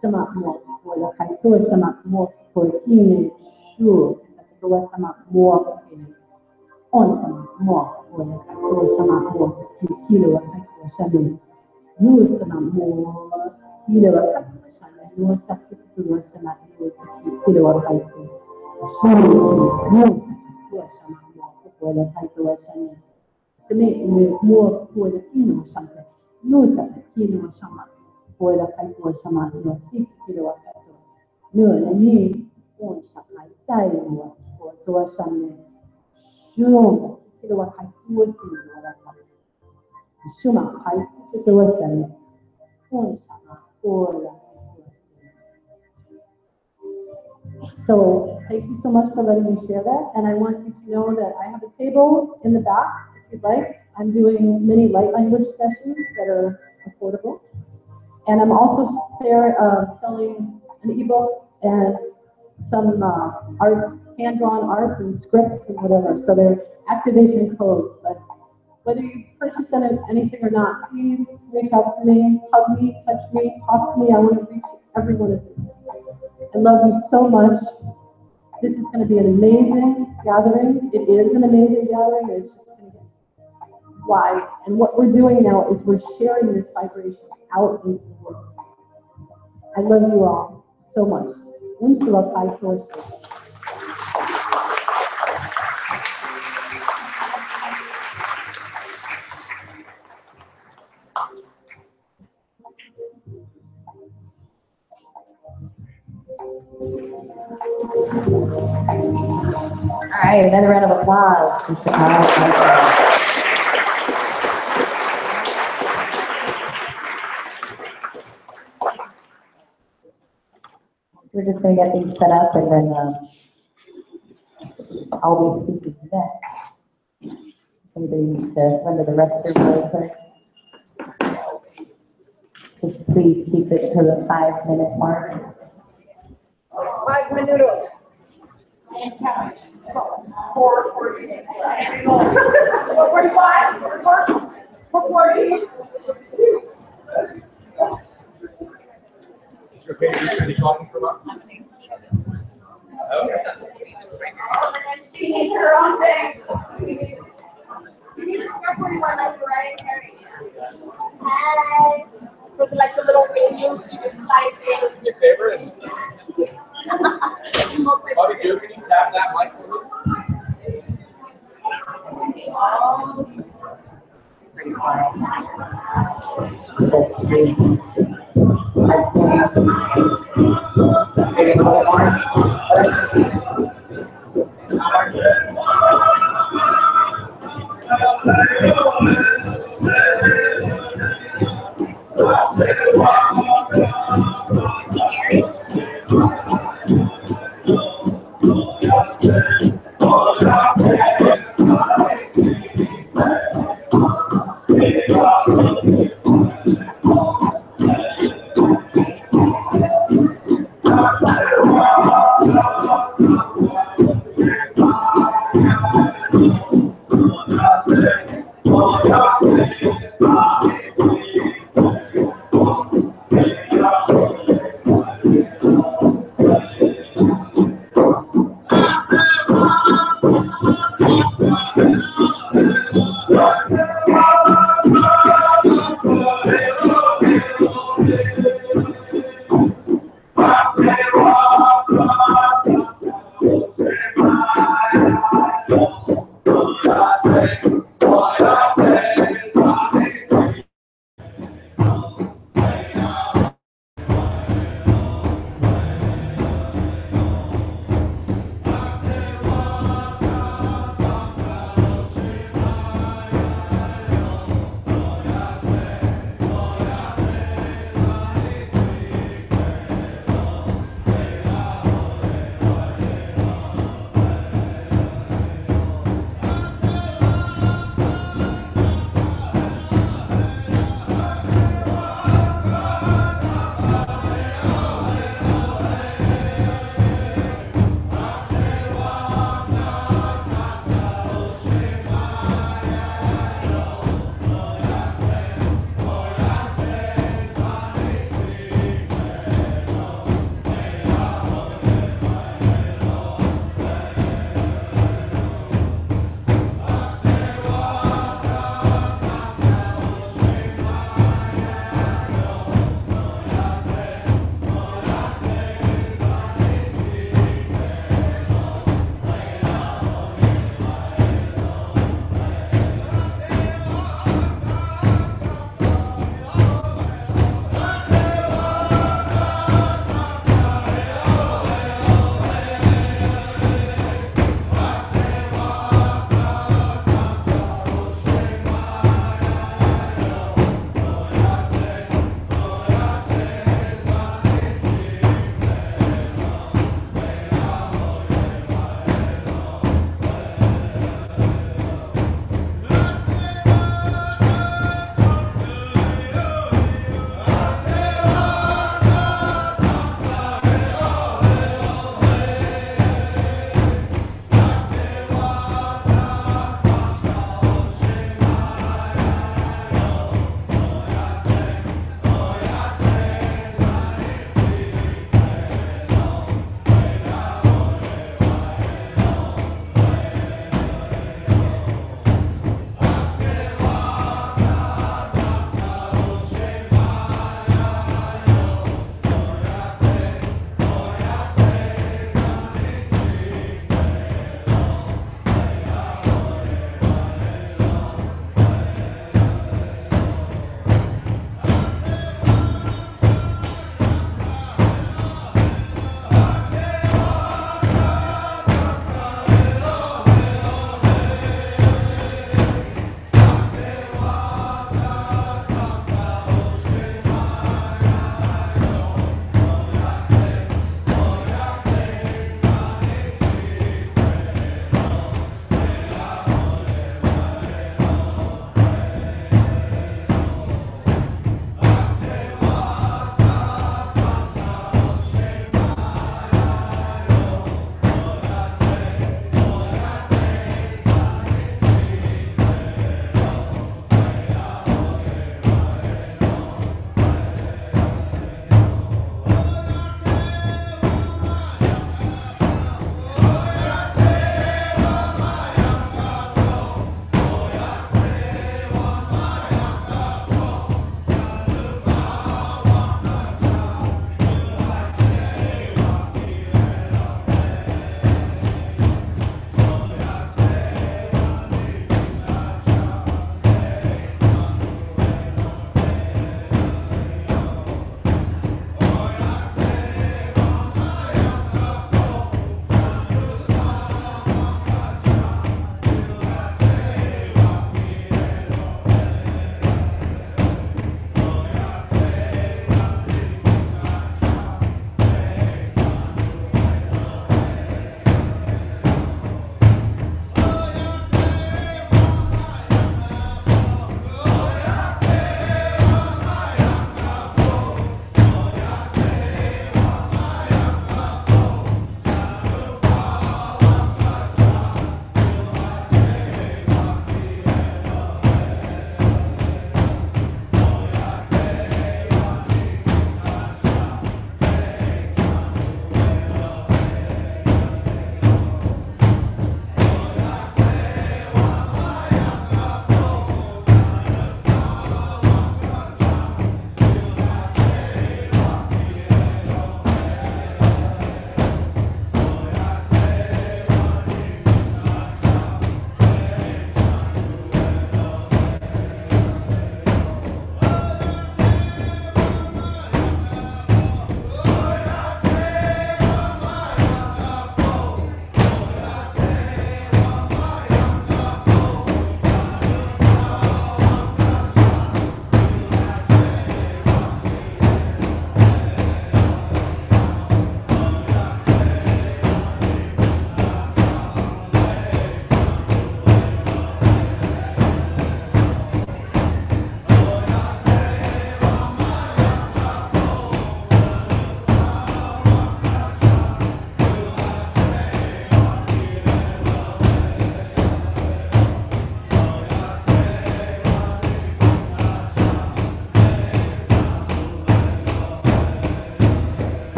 Shama Mo Kupola Kaitoa Shama Mo Kupola Kine Shu Kaitoa Shama Mo Kine. On Shama Mo Kupola Kaitoa Shama Mo Kiloa Kaitoa Shama. You Shama Mo Kiloa Kaitoa. No sakit tu sama no sakit tu lewat itu. Syukur no sakit tu sama no lewat itu sama. Semi no kuat kino sama. No sakit kino sama. Lewat itu sama no sakit lewat itu. No ni on sakit tai no kuat sama. Syukur lewat itu sama. Syukur itu sama. On sama kuat. So thank you so much for letting me share that. And I want you to know that I have a table in the back, if you'd like. I'm doing mini light language sessions that are affordable. And I'm also selling an ebook and some art, hand-drawn art and scripts and whatever. So they're activation codes. But whether you purchase anything or not, please reach out to me, hug me, touch me, talk to me. I want to reach every one of you. I love you so much. This is going to be an amazing gathering. It is an amazing gathering. It's just going to get wide. And what we're doing now is we're sharing this vibration out into the world. I love you all so much. Untitled Chapter. All right, another round of applause for Shakara Tosha. We're just gonna get things set up and then I'll be speaking next. Anybody needs to run to the restroom really quick? Just please keep it to the 5-minute mark. 5 minutos. And count. 4:40. 4:45. 4:40. Okay, you're ready talking for about? Okay. She needs her own thing. You need to start putting one like you're right here. Hi. With like the little baby, she just slide in. Your favorite? Bobbie Jo, can you tap that mic for me? Pretty quiet. This too. Let's see. Maybe a little bit more.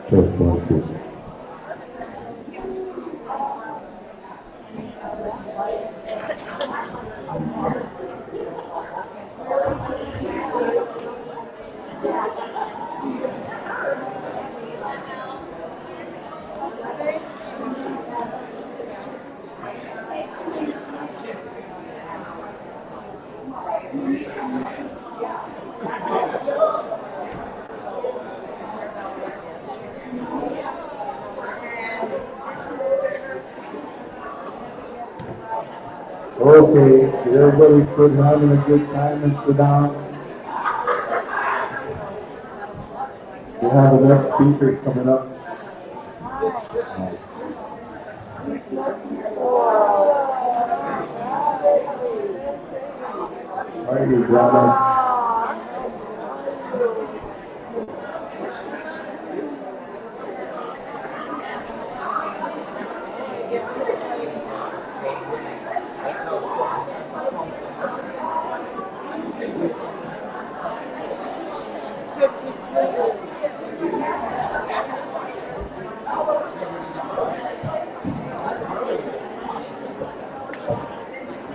Just like this. Okay, is everybody good, having a good time and sit down? We have the next speaker coming up. All right, you gentlemen.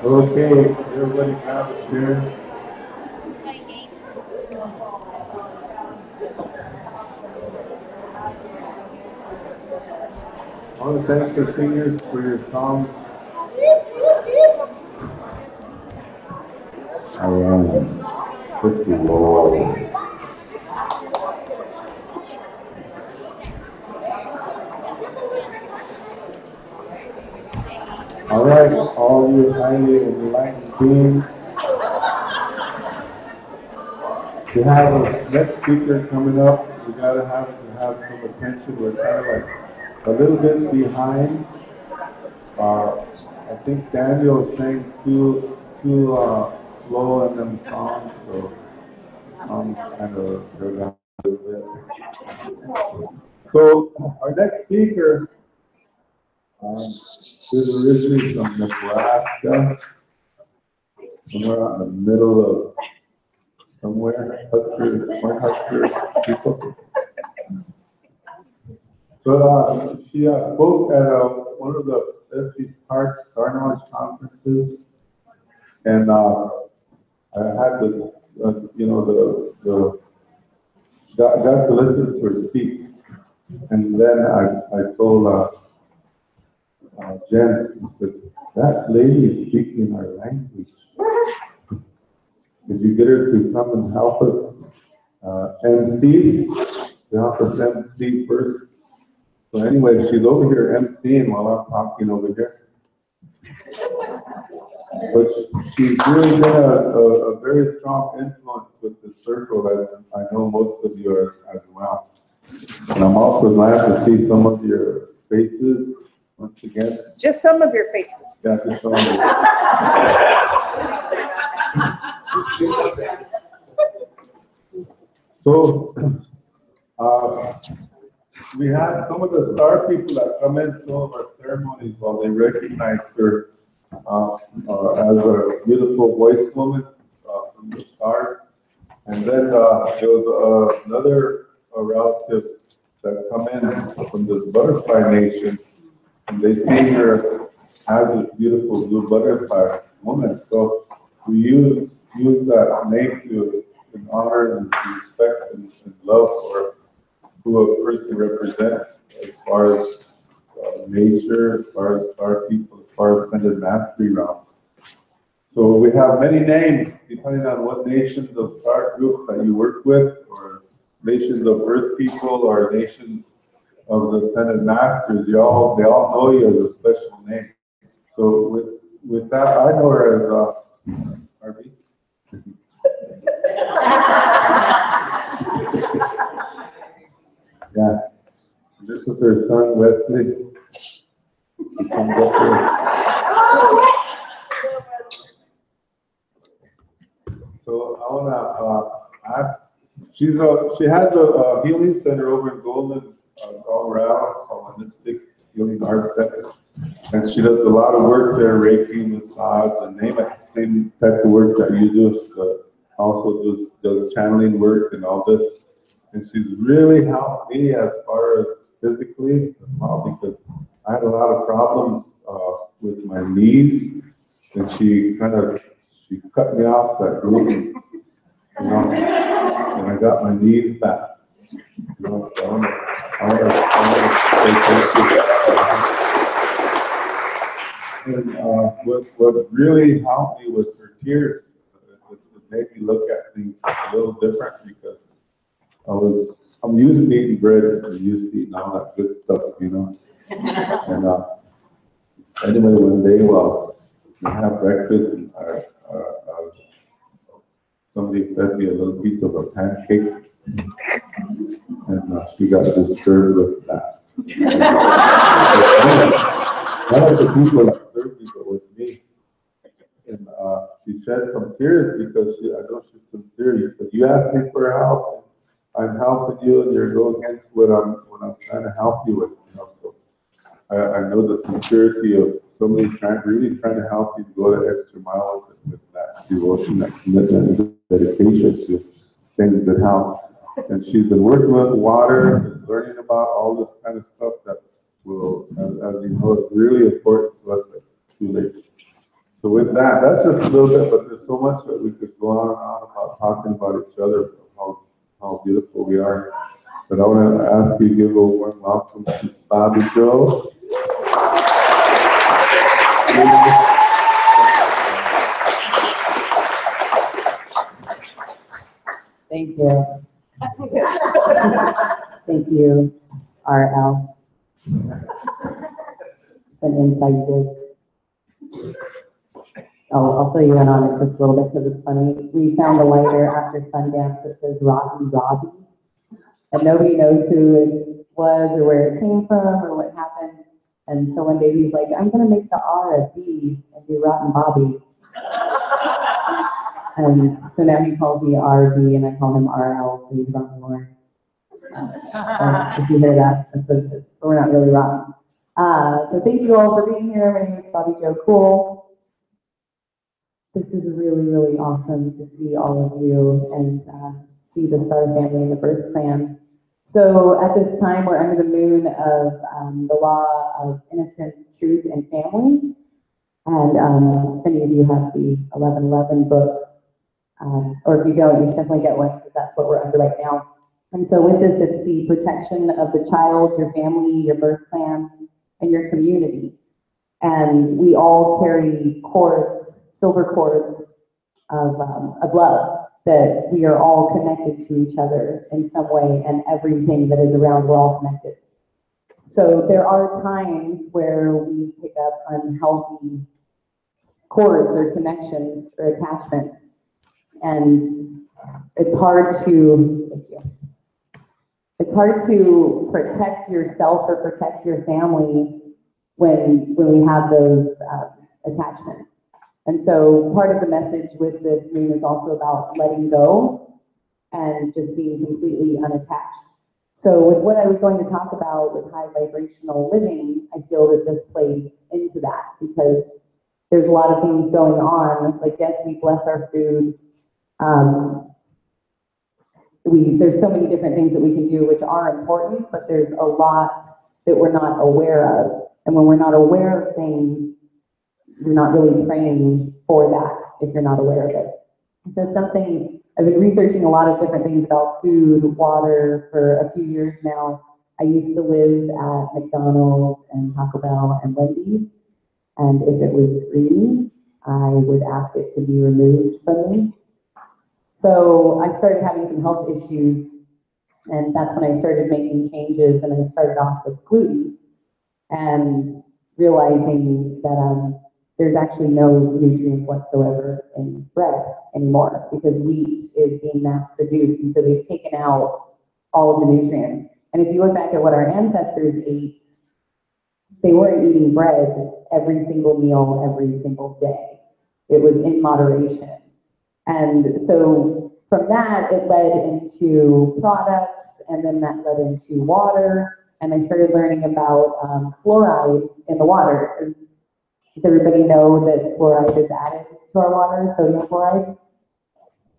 Okay, everybody grab a chair. I want to thank the singers for your songs. I am 50 Lord. All right, all you highly enlightened beings. We have a next speaker coming up. We gotta have some attention. We're kind of like a little bit behind. I think Daniel sang too slow in them songs, so I'm kind of drug out a little bit. So our next speaker is originally from Nebraska, somewhere out in the middle of somewhere, Husker people. But she spoke at one of the SB Park Star Knowledge conferences, and I had the got to listen to her speak, and then I told Jen, I said, that lady is speaking our language. Did you get her to come and help us MC? To help us MC first. So anyway, she's over here MCing while I'm talking over here. But she's really been a very strong influence with the circle, as I know most of you are as well. And I'm also glad to see some of your faces once again. Just some of your faces. Yeah, just some of you. So, we have some of the star people that come in some of our ceremonies while they recognize her as a beautiful voice woman from the start. And then there was another relative that come in from this butterfly nation, and they see her as this beautiful blue butterfly woman. So we use that name to in honor and respect and love for who a person represents as far as nature, as far as star people, as far as ascended mastery realm. So we have many names depending on what nations of star group that you work with, or nations of earth people, or nations of the ascended masters. They all know you as a special name. So with that, I know her as Harvey. Yeah, this is her son Wesley. He comes up here. So I want to ask. She has a healing center over in Golden, Colorado, called Mystic Healing Arts Center, and she does a lot of work there, Reiki, massage, and name it. Same type of work that you do. Also does channeling work and all this. and she's really helped me as far as physically as well, because I had a lot of problems with my knees, and she cut me off that groove, you know, and I got my knees back. You know, so I wanna say thank you. And what really helped me was her tears. It made me look at things a little different, because I'm used to eating bread, I'm used to eating all that good stuff, you know. And anyway, one day, we had breakfast, and somebody fed me a little piece of a pancake, and she got disturbed with that. One of the people that served me was me, and she shed some tears because I know she's sincere. She said, "You asked me for help, and I'm helping you, and you're going against what I'm trying to help you with." You know, so I know the sincerity of somebody really trying to help you go the extra mile with that devotion, that commitment, and dedication to staying in good health. And she's been working with water and learning about all this kind of stuff that will, as you know, it's really important to us as too late. So with that, that's just a little bit, but there's so much that we could go on and on about talking about each other, how beautiful we are. But I want to ask you to give a warm welcome to Bobbie Jo. Thank you. Thank you, RL. It's an inside joke. I'll fill you in on it just a little bit because it's funny. We found a lighter after Sundance that says Rotten Robbie, and nobody knows who it was or where it came from or what happened. And so one day he's like, "I'm going to make the R a B and do Rotten Bobbie." And so now he calls me RB and I call him RL, so he's Rotten more. If you hear that, that's what it is. But we're not really rotten. So thank you all for being here. My name is Bobbie Jo Kuhl. This is really, really awesome to see all of you and see the Star family and the birth plan. So at this time, we're under the moon of the law of innocence, truth, and family. And if any of you have the 1111 books, or if you don't, you should definitely get one because that's what we're under right now. And so with this, it's the protection of the child, your family, your birth plan, and your community. And we all carry cords, silver cords of love, that we are all connected to each other in some way, and everything that is around, we're all connected. So there are times where we pick up unhealthy cords or connections or attachments, and it's hard to, thank you. It's hard to protect yourself or protect your family when we have those attachments. And so part of the message with this moon is also about letting go and just being completely unattached. So with what I was going to talk about with high vibrational living, I feel that this plays into that because there's a lot of things going on. Like, yes, we bless our food. There's so many different things that we can do which are important, but there's a lot that we're not aware of. And when we're not aware of things, you're not really praying for that if you're not aware of it. So I've been researching a lot of different things about food, water for a few years now. I used to live at McDonald's and Taco Bell and Wendy's. And if it was green, I would ask it to be removed from me. So I started having some health issues, and that's when I started making changes, and I started off with gluten and realizing that there's actually no nutrients whatsoever in bread anymore because wheat is being mass produced, and so they've taken out all of the nutrients. And if you look back at what our ancestors ate, they weren't eating bread every single meal, every single day. It was in moderation. And so from that, it led into products, and then that led into water. And I started learning about fluoride in the water. Does everybody know that fluoride is added to our water, sodium fluoride?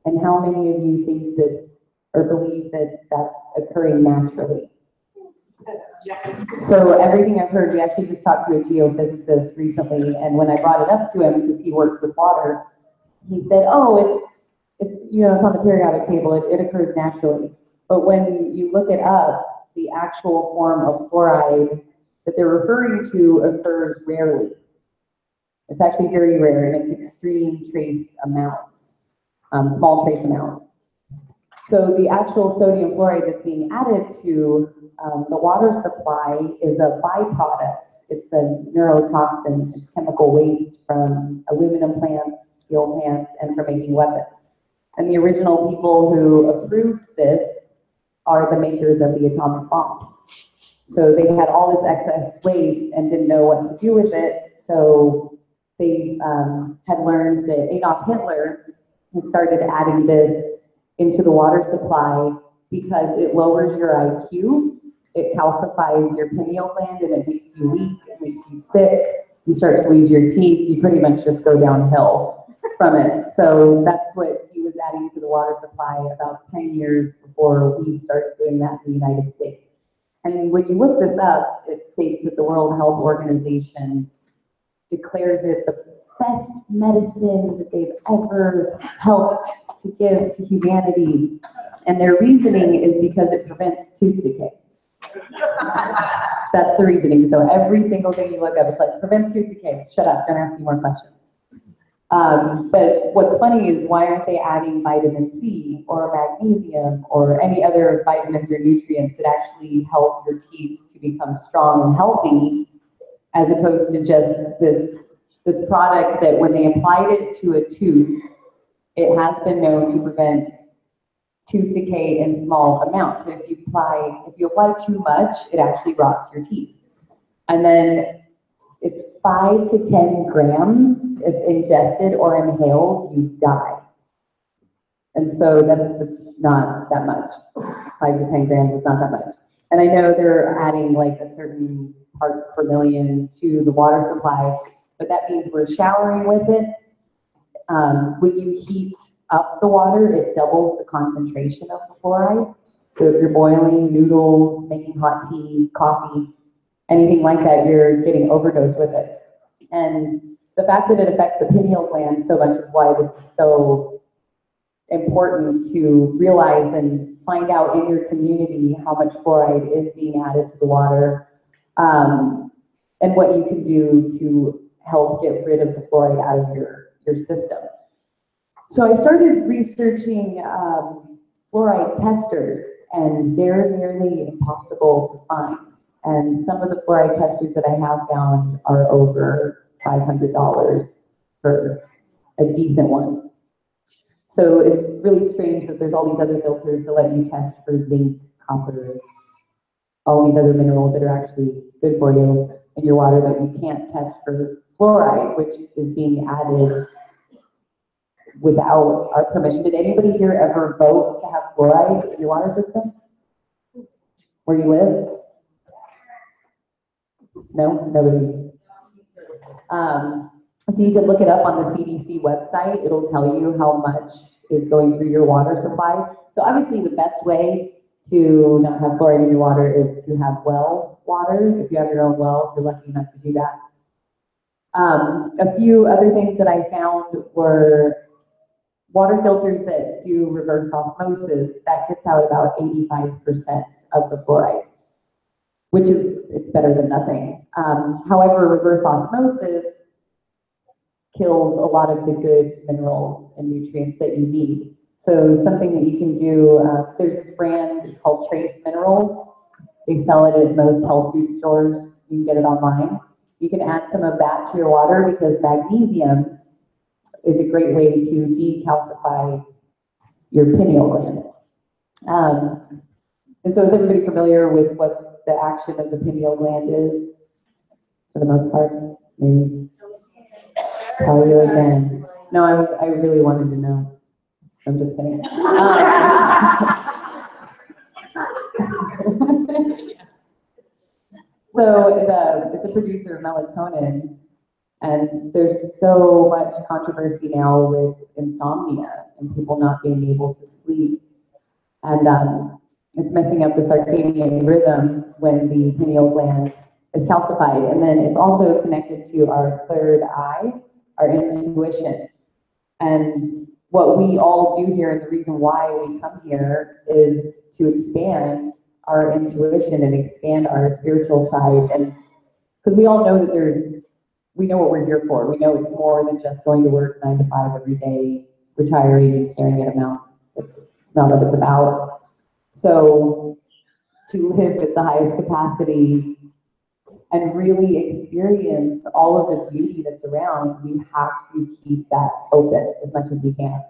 And how many of you think that or believe that that's occurring naturally. So everything I've heard, we actually just talked to a geophysicist recently, and when I brought it up to him, because he works with water, he said, oh, it's it's on the periodic table, it occurs naturally. But when you look it up, the actual form of fluoride that they're referring to occurs rarely. It's actually very rare, and it's extreme trace amounts, small trace amounts. So the actual sodium fluoride that's being added to the water supply is a byproduct. It's a neurotoxin. It's chemical waste from aluminum plants, steel plants, and from making weapons. And the original people who approved this are the makers of the atomic bomb. So they had all this excess waste and didn't know what to do with it. So they had learned that Adolf Hitler had started adding this into the water supply because it lowers your IQ, it calcifies your pineal gland, and it makes you weak, it makes you sick, you start to lose your teeth, you pretty much just go downhill from it. So that's what he was adding to the water supply about 10 years before we started doing that in the United States. And when you look this up, it states that the World Health Organization declares it the best medicine that they've ever helped to give to humanity. And their reasoning is because it prevents tooth decay. That's the reasoning. So every single thing you look up, it's like, prevents tooth decay. Shut up, don't ask me more questions. But what's funny is, why aren't they adding vitamin C or magnesium or any other vitamins or nutrients that actually help your teeth to become strong and healthy, as opposed to just this product that when they applied it to a tooth, it has been known to prevent tooth decay in small amounts. But if you apply too much, it actually rots your teeth. And then it's 5 to 10 grams. If ingested or inhaled, you die. And so that's not that much. 5 to 10 grams is not that much. And I know they're adding like a certain parts per million to the water supply, but that means we're showering with it. When you heat up the water, it doubles the concentration of the fluoride. So if you're boiling noodles, making hot tea, coffee, anything like that, you're getting overdosed with it. And the fact that it affects the pineal gland so much is why this is so important to realize and find out in your community how much fluoride is being added to the water, and what you can do to help get rid of the fluoride out of your system. So I started researching fluoride testers, and they're nearly impossible to find. And some of the fluoride testers that I have found are over $500 for a decent one. So it's really strange that there's all these other filters that let you test for zinc, copper, all these other minerals that are actually good for you in your water, but you can't test for fluoride, which is being added without our permission. Did anybody here ever vote to have fluoride in your water system where you live? No, nobody. So you can look it up on the CDC website. It'll tell you how much is going through your water supply. So obviously the best way to not have fluoride in your water is to have well water. If you have your own well, if you're lucky enough to do that. A few other things that I found were water filters that do reverse osmosis. That gets out about 85% of the fluoride, which is, it's better than nothing. However, reverse osmosis kills a lot of the good minerals and nutrients that you need. So something that you can do, there's this brand, it's called Trace Minerals. They sell it at most health food stores. You can get it online. You can add some of that to your water because magnesium is a great way to decalcify your pineal gland. And so is everybody familiar with what the action of the pineal gland is? For the most part, maybe. Tell you again. No, I really wanted to know. I'm just kidding. So it's a producer of melatonin, and there's so much controversy now with insomnia and people not being able to sleep. And it's messing up the circadian rhythm when the pineal gland is calcified. And then it's also connected to our third eye, our intuition. And what we all do here, and the reason why we come here, is to expand our intuition and expand our spiritual side. And because we all know that we know what we're here for. We know it's more than just going to work 9 to 5 every day, retiring and staring at a mountain. It's not what it's about. So to live with the highest capacity and really experience all of the beauty that's around, we have to keep that open as much as we can.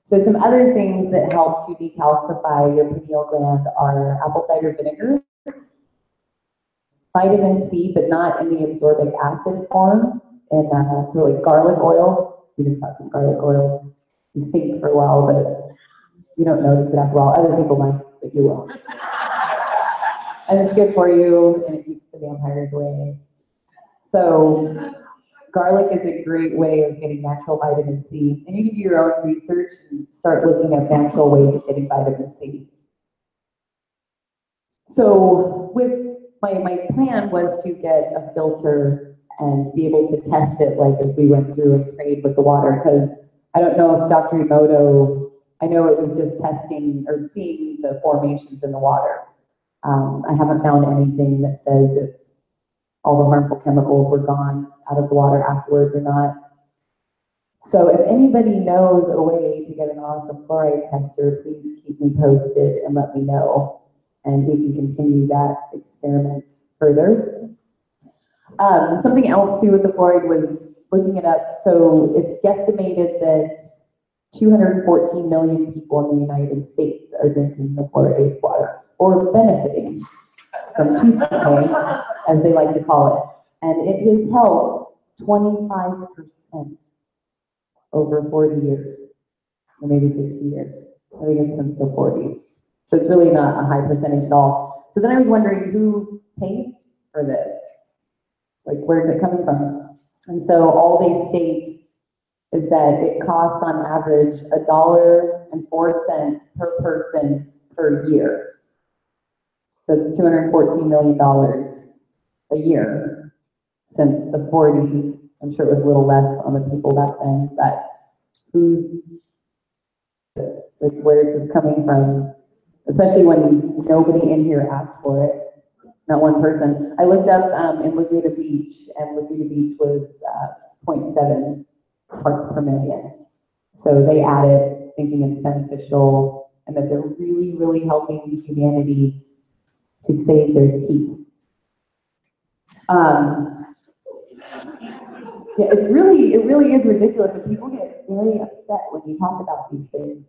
So some other things that help to decalcify your pineal gland are apple cider vinegar, vitamin C, but not in the absorbic acid form, and so like garlic oil. We just got some garlic oil. You stink for a while, but you don't notice it after a while. Other people might, but you will. And it's good for you, and it keeps the vampires away. So garlic is a great way of getting natural vitamin C. And you can do your own research and start looking at natural ways of getting vitamin C. So with my plan was to get a filter and be able to test it like as we went through and prayed with the water, because I don't know if Dr. Emoto, I know it was just testing or seeing the formations in the water. I haven't found anything that says if all the harmful chemicals were gone out of the water afterwards or not. So if anybody knows a way to get an awesome fluoride tester, please keep me posted and let me know, and we can continue that experiment further. Something else too with the fluoride was looking it up. So it's guesstimated that 214 million people in the United States are drinking the fluoridated water or benefiting from tooth decay, as they like to call it. And it has helped 25% over 40 years, or maybe 60 years. I think it's since the 40s. So it's really not a high percentage at all. So then I was wondering who pays for this? Like, where's it coming from? And so all they state is that it costs on average $1.04 per person per year. That's $214 million a year since the 40s. I'm sure it was a little less on the people back then, but who's this? Like, where is this coming from? Especially when nobody in here asked for it, not one person. I looked up in Laguna Beach, and Laguna Beach was 0.7 parts per million. So they added, thinking it's beneficial, and that they're really, really helping humanity to save their teeth. Yeah, it really is ridiculous, and people get very upset when you talk about these things.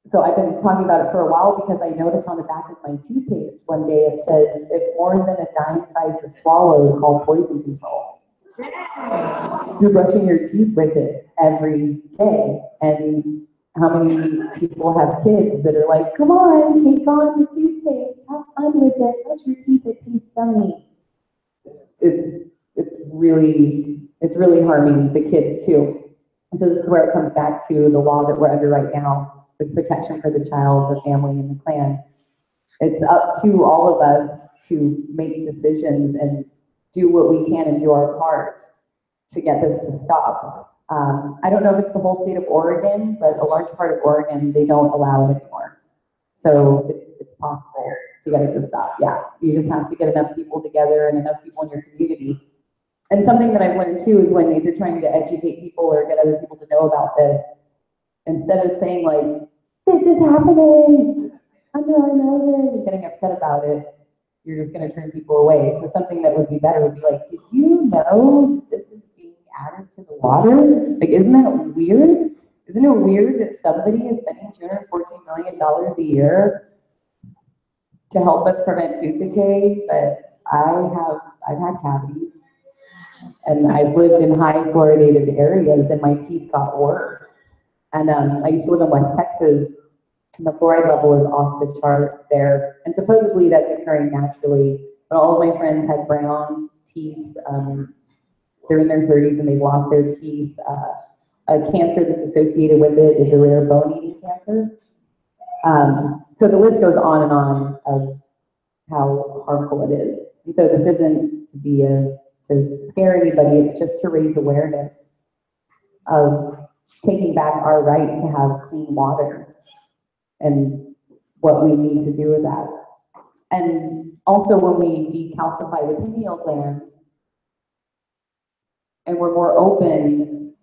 So I've been talking about it for a while because I noticed on the back of my toothpaste one day it says, if more than a dime size is swallowed, call poison control. You're brushing your teeth with it every day, and how many people have kids that are like, come on, take on the toothpaste, have fun with it, brush your teeth, it tastes yummy. It's really harming the kids too. And so this is where it comes back to the law that we're under right now, with protection for the child, the family, and the clan. It's up to all of us to make decisions and do what we can and do our part to get this to stop. I don't know if it's the whole state of Oregon, but a large part of Oregon, they don't allow it anymore. So it's possible to get it to stop. Yeah, you just have to get enough people together and enough people in your community. And something that I've learned too is when if you're trying to educate people or get other people to know about this, instead of saying like, this is happening under our noses and getting upset about it, you're just going to turn people away. So something that would be better would be like, did you know this is being added to the water? Like, isn't that weird? Isn't it weird that somebody is spending $214 million a year to help us prevent tooth decay? But I've had cavities, and I've lived in high fluoridated areas, and my teeth got worse. And I used to live in West Texas, and the fluoride level is off the chart there. And supposedly that's occurring naturally, but all of my friends had brown teeth. They're in their 30s and they've lost their teeth. A cancer that's associated with it is a rare bone-eating cancer. So the list goes on and on of how harmful it is. And so this isn't to scare anybody, it's just to raise awareness of taking back our right to have clean water and what we need to do with that. And also when we decalcify the pineal gland and we're more open,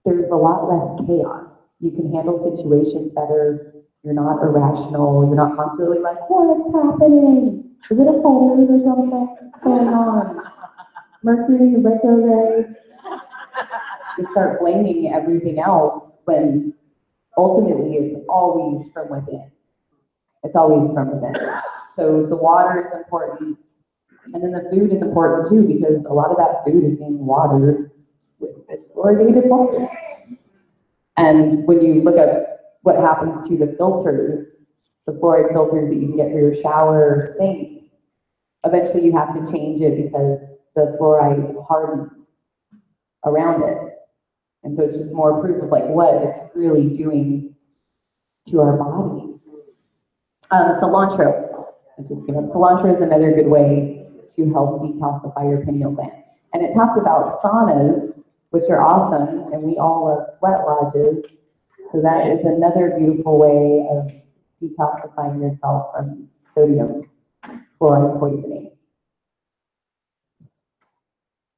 there's a lot less chaos. You can handle situations better. You're not irrational. You're not constantly like, what's happening? Is it a full moon or something? What's going on? Mercury retrograde? You start blaming everything else when ultimately it's always from within. It's always from within. So the water is important, and then the food is important too, because a lot of that food is being watered with this fluoridated water. And when you look at what happens to the filters, the fluoride filters that you can get for your shower or sinks, eventually you have to change it because the fluoride hardens around it. And so it's just more proof of like what it's really doing to our bodies. Cilantro, I just came up. Cilantro is another good way to help decalcify your pineal gland. And it talked about saunas, which are awesome, and we all love sweat lodges. So that is another beautiful way of detoxifying yourself from sodium fluoride poisoning.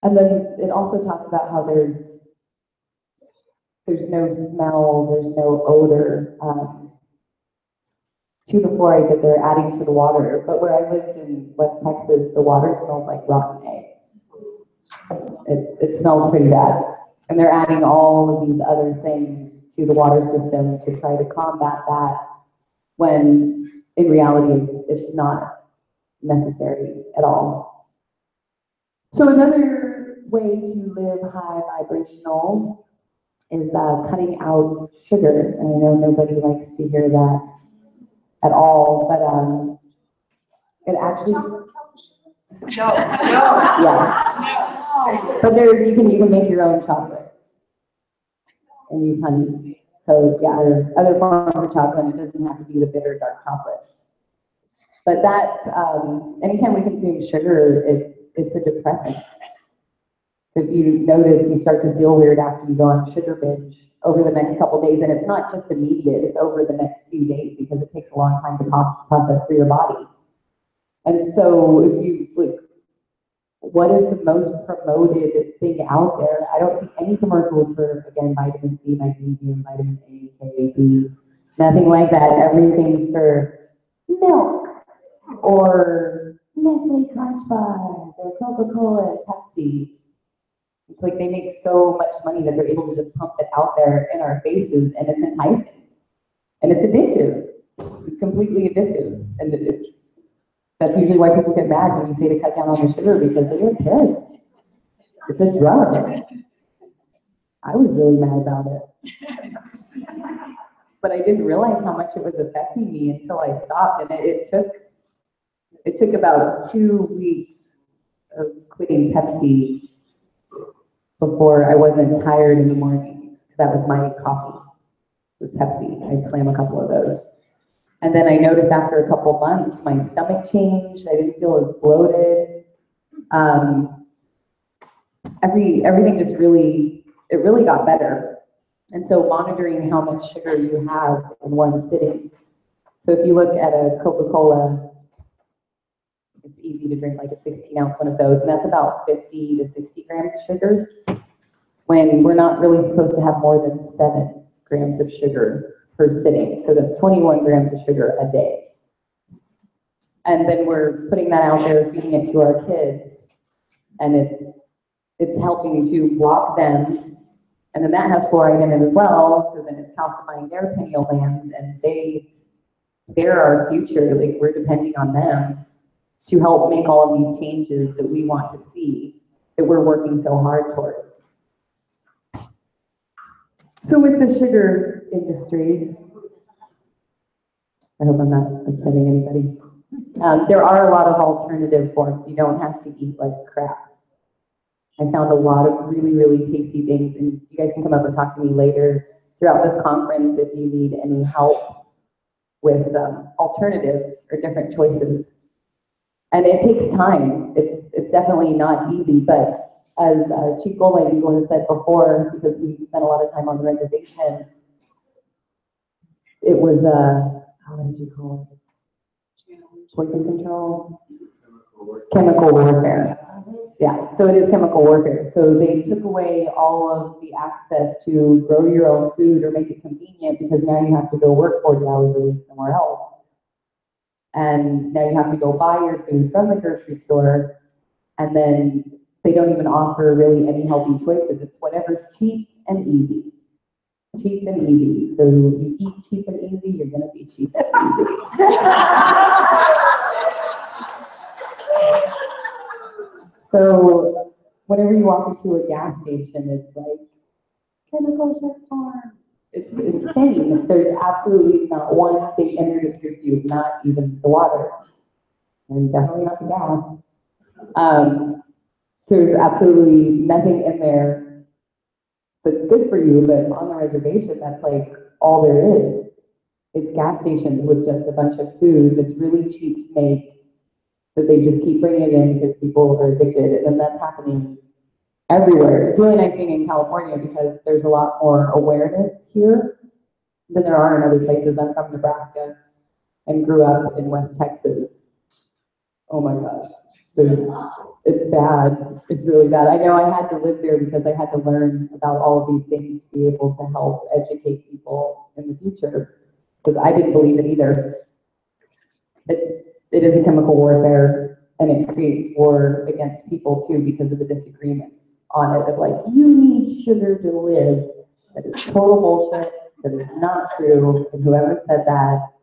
And then it also talks about how there's no smell, there's no odor to the fluoride that they're adding to the water. But where I lived in West Texas, the water smells like rotten eggs. It smells pretty bad. And they're adding all of these other things to the water system to try to combat that, when in reality it's not necessary at all. So another way to live high vibrational is cutting out sugar. And I know nobody likes to hear that at all, but it actually... Yes. But you can make your own chocolate and use honey. So yeah, there are other forms of chocolate, and it doesn't have to be the bitter dark chocolate. But that, anytime we consume sugar, it's a depressant. So if you notice, you start to feel weird after you go on a sugar binge over the next couple days, and it's not just immediate, it's over the next few days because it takes a long time to process through your body. And so if you, like, what is the most promoted thing out there? I don't see any commercials for, again, vitamin C, magnesium, vitamin A, K, D, nothing like that. Everything's for milk or Nestle Crunch Bars or Coca-Cola and Pepsi. It's like they make so much money that they're able to just pump it out there in our faces, and it's enticing. And it's addictive. It's completely addictive. And that's usually why people get mad when you say to cut down on the sugar, because they get pissed. It's a drug. I was really mad about it. But I didn't realize how much it was affecting me until I stopped. And it took about 2 weeks of quitting Pepsi before I wasn't tired in the mornings, because that was my coffee. It was Pepsi. I'd slam a couple of those. And then I noticed after a couple months, my stomach changed. I didn't feel as bloated. Everything just really got better. And so monitoring how much sugar you have in one sitting. So if you look at a Coca-Cola, it's easy to drink like a 16-ounce one of those, and that's about 50 to 60 grams of sugar, when we're not really supposed to have more than 7 grams of sugar per sitting. So that's 21 grams of sugar a day. And then we're putting that out there, feeding it to our kids, and it's helping to block them. And then that has fluoride in it as well, so then it's calcifying their pineal glands, and they're our future. Like, we're depending on them to help make all of these changes that we want to see, that we're working so hard towards. So with the sugar industry, I hope I'm not upsetting anybody. There are a lot of alternative forms. You don't have to eat like crap. I found a lot of really, really tasty things, and you guys can come up and talk to me later throughout this conference if you need any help with alternatives or different choices. And it takes time. It's definitely not easy, but as Chief Goldlight Eagle has said before, because we've spent a lot of time on the reservation, it was, how did you call it? Poison control? Chemical warfare. Yeah, so it is chemical warfare. So they took away all of the access to grow your own food or make it convenient, because now you have to go work 40 hours a week somewhere else. And now you have to go buy your food from the grocery store, and then they don't even offer really any healthy choices. It's whatever's cheap and easy. Cheap and easy. So you eat cheap and easy, you're gonna be cheap and easy. So whenever you walk into a gas station, it's like, chemical sex farm. It's insane. There's absolutely not one thing in there that's good for you, not even the water, and definitely not the gas. So there's absolutely nothing in there that's good for you, but on the reservation, that's like all there is. It's gas stations with just a bunch of food that's really cheap to make, that they just keep bringing it in because people are addicted, and that's happening everywhere. It's really nice being in California because there's a lot more awareness here than there are in other places. I'm from Nebraska and grew up in West Texas. Oh my gosh, it's bad. It's really bad. I know I had to live there because I had to learn about all of these things to be able to help educate people in the future, because I didn't believe it either. It is a chemical warfare, and it creates war against people too because of the disagreements on it of like, you need sugar to live. That is total bullshit. That is not true. And whoever said that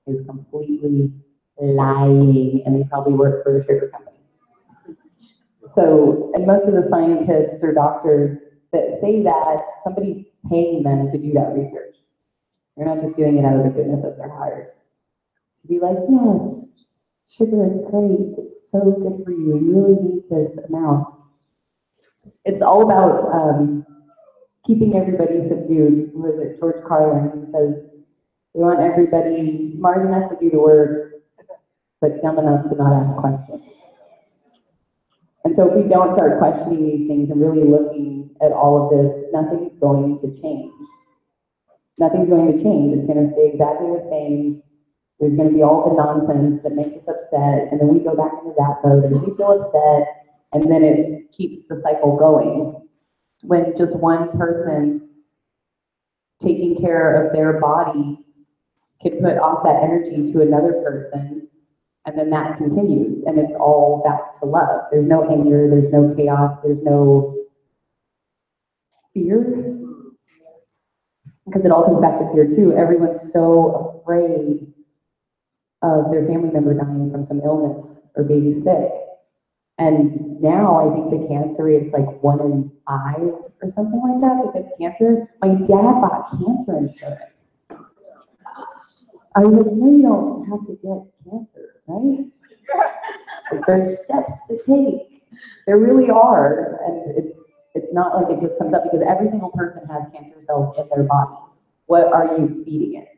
is completely lying, and they probably work for a sugar company. So, and most of the scientists or doctors that say that, somebody's paying them to do that research. They're not just doing it out of the goodness of their heart. To be like, yes, sugar is great. It's so good for you. You really need this amount. It's all about keeping everybody subdued. Was it George Carlin who says, we want everybody smart enough to do the work, but dumb enough to not ask questions. And so if we don't start questioning these things and really looking at all of this, nothing's going to change. Nothing's going to change. It's going to stay exactly the same. There's going to be all the nonsense that makes us upset, and then we go back into that mode, and we feel upset, and then it keeps the cycle going. When just one person taking care of their body can put off that energy to another person, and then that continues, and it's all back to love. There's no anger, there's no chaos, there's no fear, because it all comes back to fear too. Everyone's so afraid of their family member dying from some illness or being sick. And now I think the cancer rate's like 1 in 5 or something like that that gets cancer. My dad bought cancer insurance. I was like, no, you don't have to get cancer, right? Like, there's steps to take. There really are. And it's not like it just comes up, because every single person has cancer cells in their body. What are you feeding it?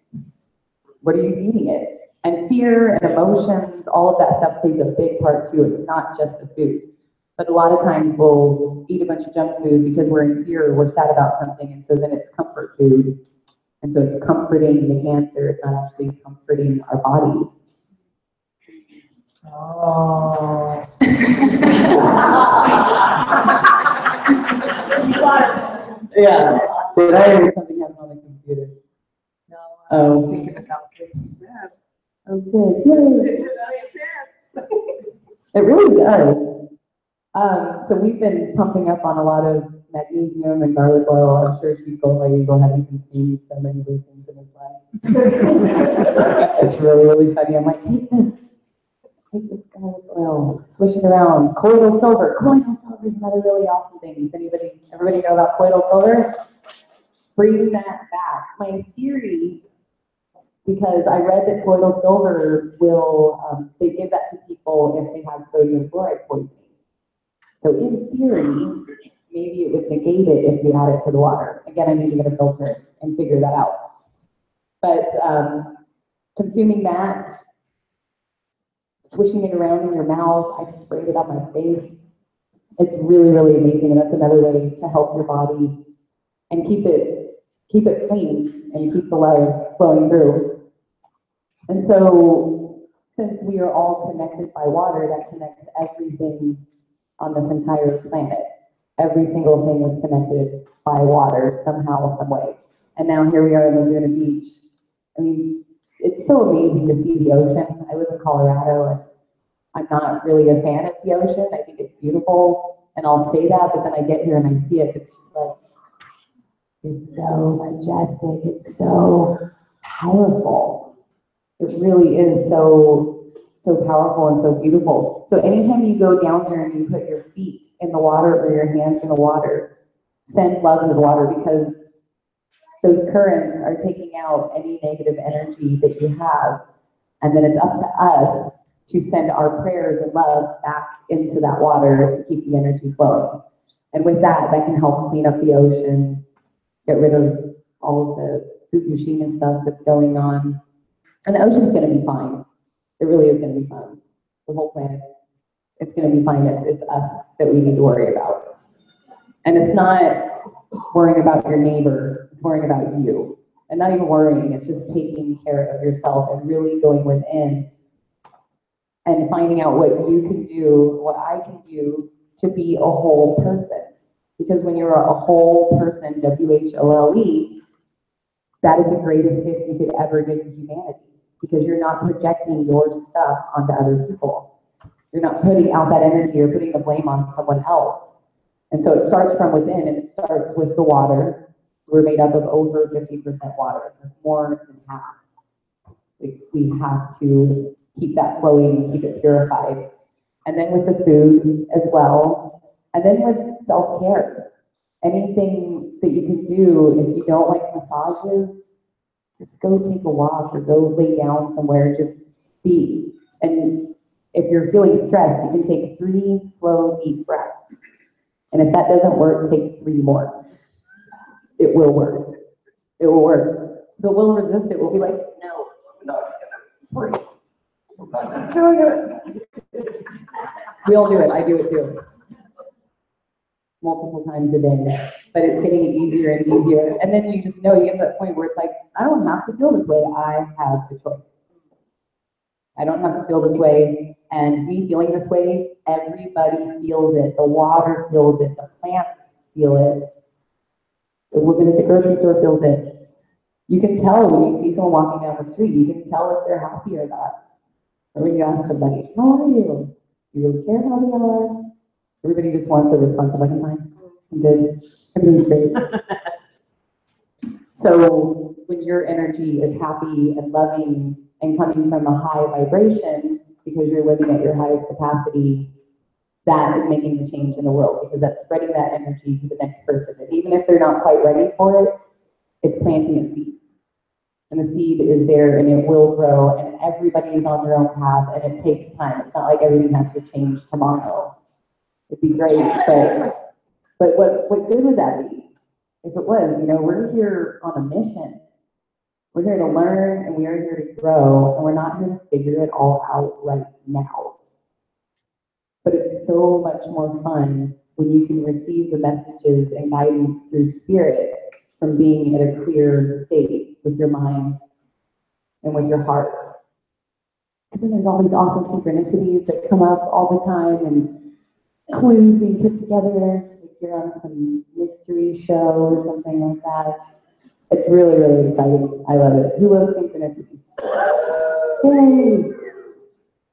What are you feeding it? And fear and emotions, all of that stuff plays a big part too. It's not just the food. But a lot of times we'll eat a bunch of junk food because we're in fear, we're sad about something, and so then it's comfort food. And so it's comforting the cancer, it's not actually comforting our bodies. Oh. Yeah. Did I hear something happen on the computer? No, I was thinking about what you said. Okay. It just makes sense. It really does. So we've been pumping up on a lot of magnesium and garlic oil. I'm sure Chief Goldlight Eagle hasn't consumed so many good things in his life. It's really, really funny. I'm like, take this garlic oil, swish it around. Colloidal silver. Colloidal silver is another really awesome thing. Does everybody know about colloidal silver? Bring that back. My theory, because I read that colloidal silver will, they give that to people if they have sodium fluoride poisoning. So in theory, maybe it would negate it if you add it to the water. Again, I need to get a filter and figure that out. But consuming that, swishing it around in your mouth. I've sprayed it on my face. It's really, really amazing, and that's another way to help your body and keep it clean and keep the love flowing through. And so, since we are all connected by water, that connects everything on this entire planet. Every single thing is connected by water somehow, some way. And now here we are in Laguna Beach. I mean, it's so amazing to see the ocean. I live in Colorado, and I'm not really a fan of the ocean. I think it's beautiful, and I'll say that, but then I get here and I see it. It's just like, it's so majestic. It's so powerful. It really is so powerful and so beautiful. So anytime you go down there and you put your feet in the water or your hands in the water, send love into the water, because those currents are taking out any negative energy that you have. And then it's up to us to send our prayers and love back into that water to keep the energy flowing. And with that, that can help clean up the ocean, get rid of all of the Fukushima stuff that's going on. And the ocean's gonna be fine. It really is gonna be fine. The whole planet, it's gonna be fine. It's us that we need to worry about. And it's not worrying about your neighbor, it's worrying about you. And not even worrying, it's just taking care of yourself and really going within and finding out what you can do, what I can do to be a whole person. Because when you're a whole person, WHOLE, that is the greatest gift you could ever give to humanity. Because you're not projecting your stuff onto other people. You're not putting out that energy or putting the blame on someone else. And so it starts from within, and it starts with the water. We're made up of over 50% water, so it's more than half. We have to keep that flowing and keep it purified. And then with the food as well. And then with self-care. Anything that you can do, if you don't like massages, just go take a walk or go lay down somewhere, just be. And if you're feeling stressed, you can take 3 slow, deep breaths. And if that doesn't work, take 3 more. It will work. It will work. But we'll resist it. We'll be like, no, I'm not gonna breathe. I'm not doing it. We all do it. I do it too. Multiple times a day. But it's getting easier and easier. And then you just know, you get to that point where it's like, I don't have to feel this way. I have the choice. I don't have to feel this way. And me feeling this way, everybody feels it. The water feels it. The plants feel it. The woman at the grocery store feels it. You can tell when you see someone walking down the street. You can tell if they're happy or not. Or when you ask somebody, how are you? Do you really care how they are? Everybody just wants a response of like, I'm fine. I'm good. Everything's great. So when your energy is happy and loving and coming from a high vibration, because you're living at your highest capacity, that is making the change in the world, because that's spreading that energy to the next person. And even if they're not quite ready for it, it's planting a seed. And the seed is there and it will grow, and everybody is on their own path, and it takes time. It's not like everything has to change tomorrow. It'd be great, but what good would that be? If it was, we're here on a mission. We're here to learn, and we are here to grow, and we're not here to figure it all out right now. But it's so much more fun when you can receive the messages and guidance through spirit from being at a clear state with your mind and with your heart. Because then there's all these awesome synchronicities that come up all the time, and clues being put together. If you're on some mystery show or something like that. It's really, really exciting. I love it. Who loves synchronicity? Yay!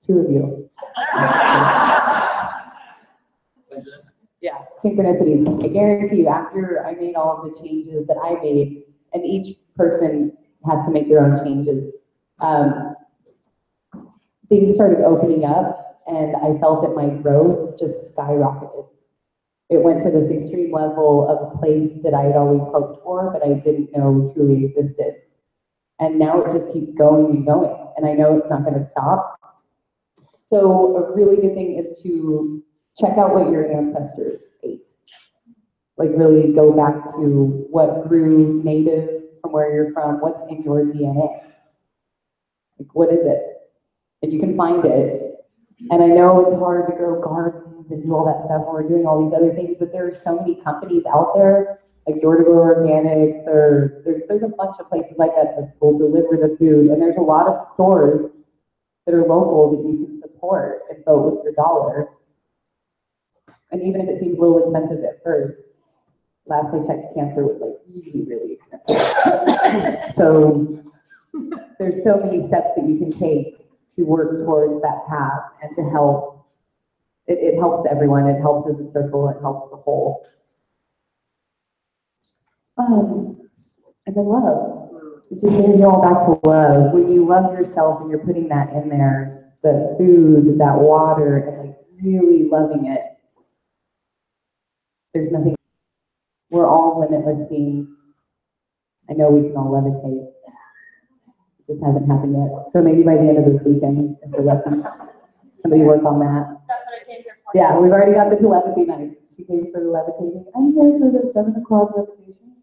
2 of you. Yeah, synchronicities. I guarantee you, after I made all of the changes that I made, and each person has to make their own changes, things started opening up, and I felt that my growth just skyrocketed. It went to this extreme level of a place that I had always hoped for, but I didn't know truly existed. And now it just keeps going and going, and I know it's not going to stop. So a really good thing is to check out what your ancestors ate. Like really go back to what grew native from where you're from, what's in your DNA. Like, what is it? And you can find it. And I know it's hard to grow gardens and do all that stuff, and we're doing all these other things, but there are so many companies out there, like Door to Door Organics, or there's a bunch of places like that will deliver the food, and there's a lot of stores that are local that you can support and vote with your dollar. And even if it seems a little expensive at first, last I checked, cancer was like really, really expensive. So there's so many steps that you can take to work towards that path and to help. It helps everyone. It helps as a circle. It helps the whole. And then love. It just brings you all back to love. When you love yourself and you're putting that in there, the food, that water, and like really loving it, there's nothing. We're all limitless beings. I know we can all levitate. It just hasn't happened yet. So maybe by the end of this weekend, if we're lucky, somebody work on that. That's what I came here for. Yeah, we've already got the telepathy night. She came for the levitating. I'm here for the 7 o'clock levitation.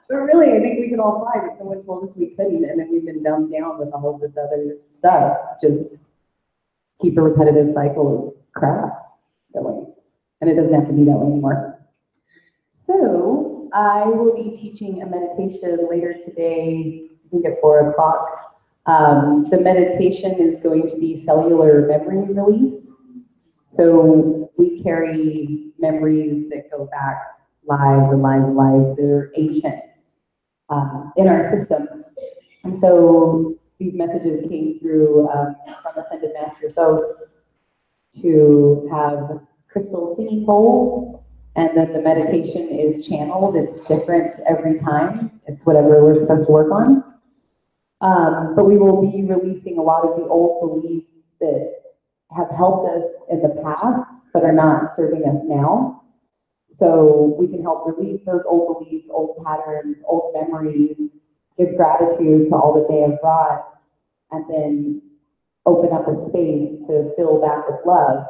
But really, I think we could all fly, but someone told us we couldn't, and then we've been dumbed down with all of this other stuff. Just keep a repetitive cycle of crap going. And it doesn't have to be that way anymore. So I will be teaching a meditation later today, I think at 4 o'clock. The meditation is going to be cellular memory release. So we carry memories that go back lives and lives and lives that are ancient in our system. And so these messages came through from Ascended Master Thoth to have crystal singing bowls, and then the meditation is channeled. It's different every time. It's whatever we're supposed to work on. But we will be releasing a lot of the old beliefs that have helped us in the past, but are not serving us now. So we can help release those old beliefs, old patterns, old memories, give gratitude to all that they have brought, and then open up a space to fill back with love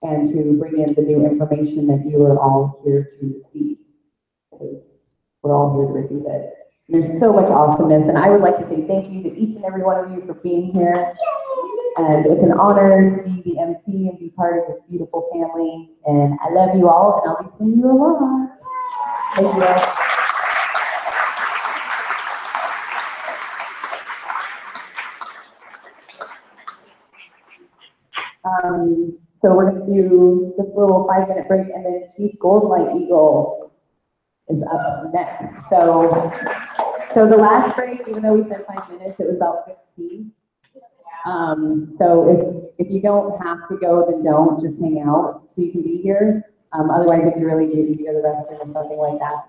and to bring in the new information that you are all here to receive, because we're all here to receive it. And there's so much awesomeness, and I would like to say thank you to each and every one of you for being here. And it's an honor to be the MC and be part of this beautiful family. And I love you all, and I'll be seeing you a lot. Thank you. So we're going to do this little 5-minute break, and then Chief Goldlight Eagle is up next. So the last break, even though we said 5 minutes, it was about 15. So if you don't have to go, then don't, just hang out so you can be here. Otherwise, if you really need to go to the restroom or something like that,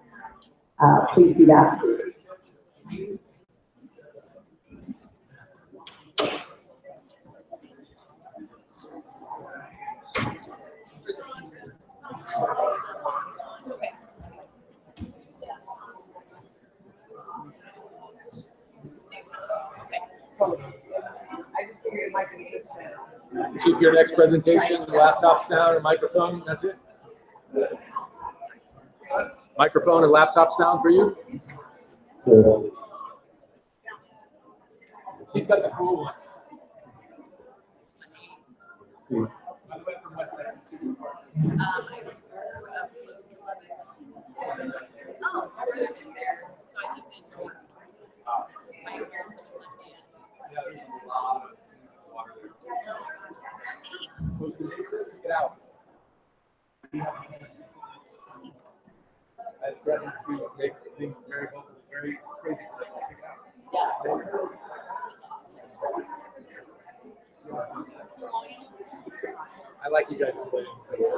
please do that. I just figured it might be good to. Keep your next presentation, laptop down, or microphone, that's it? Microphone and laptop down for you? Sure. She's got the cool one. I grew up close to Lubbock. Oh, my brother lives there, so I lived in New York. My parents live in Lebanon. Who's the Mesa? Check it out. I threatened to make things very vocal, very crazy. I like you guys playing. It was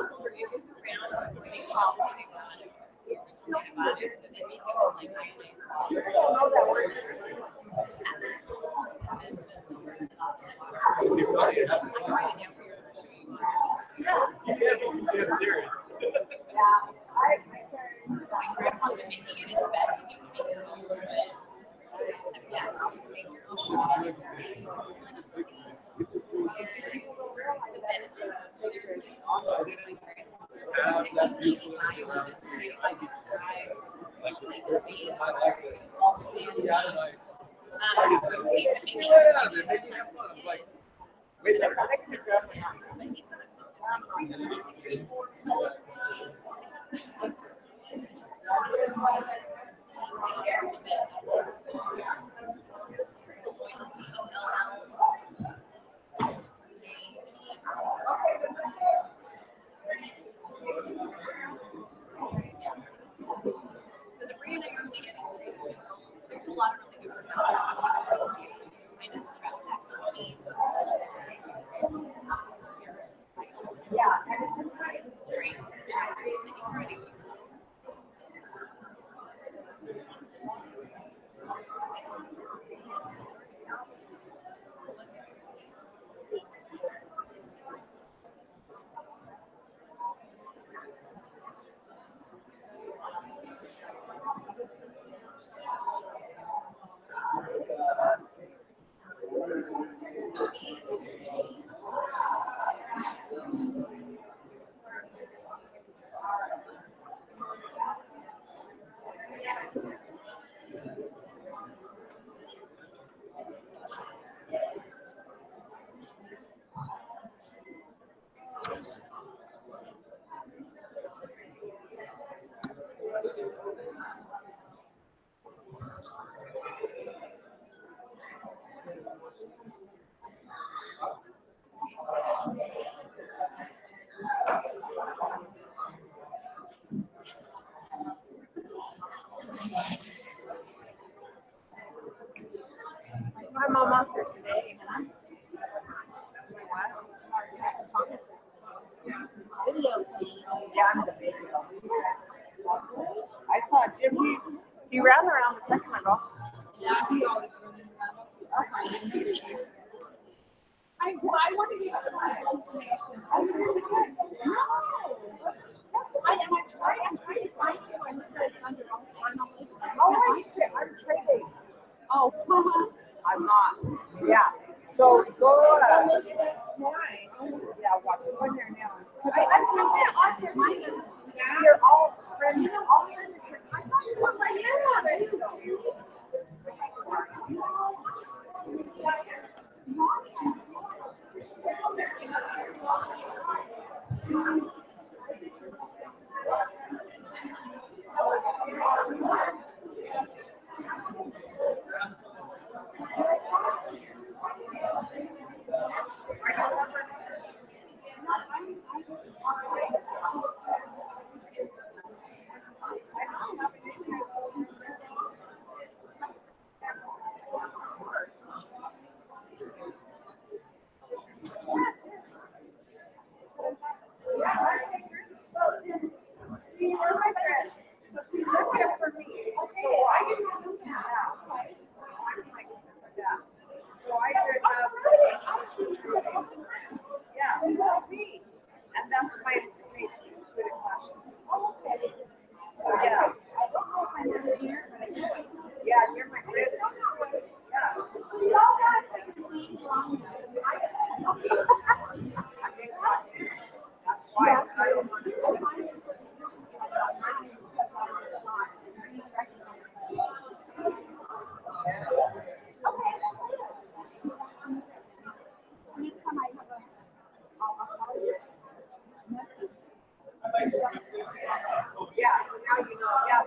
around before they called antibiotics. It was the original antibiotics, and then they came like ionized water. And then the silver and my grandpa's been making it his best if you can make your own, but yeah, you can make your own. The benefits, there's all over my grandpa. He's 95, I was surprised. So the brand I usually get is Grace. There's a lot of really good ones out there. I just trust that company. Yeah, and it's Grace. Yeah, I think they're really good. my mama. For today, huh? Video thing. Yeah, I'm the baby. I saw Jim. He ran around a second ago. Yeah, he always running around. I'll find him. I want to give you information. I'm trying to find you. I looked at under Oh, wait, shit, I'm trading. Oh, I'm not. Yeah. So go. Yeah, watch it. Go there now. I'm thinking mine doesn't see that. You're all friends. All friends. I thought you put my hair on it. See, you're my friend. So see, look here for me. So I can do that. I'm like, yeah. So I could have, yeah, that's me. And that's my information to the classes. So yeah. I don't know if I'm in here, but I know it's, yeah, you're my friend. Yeah. We all got things to be wrong. That's why I don't want to. Yeah, now you know. Yeah,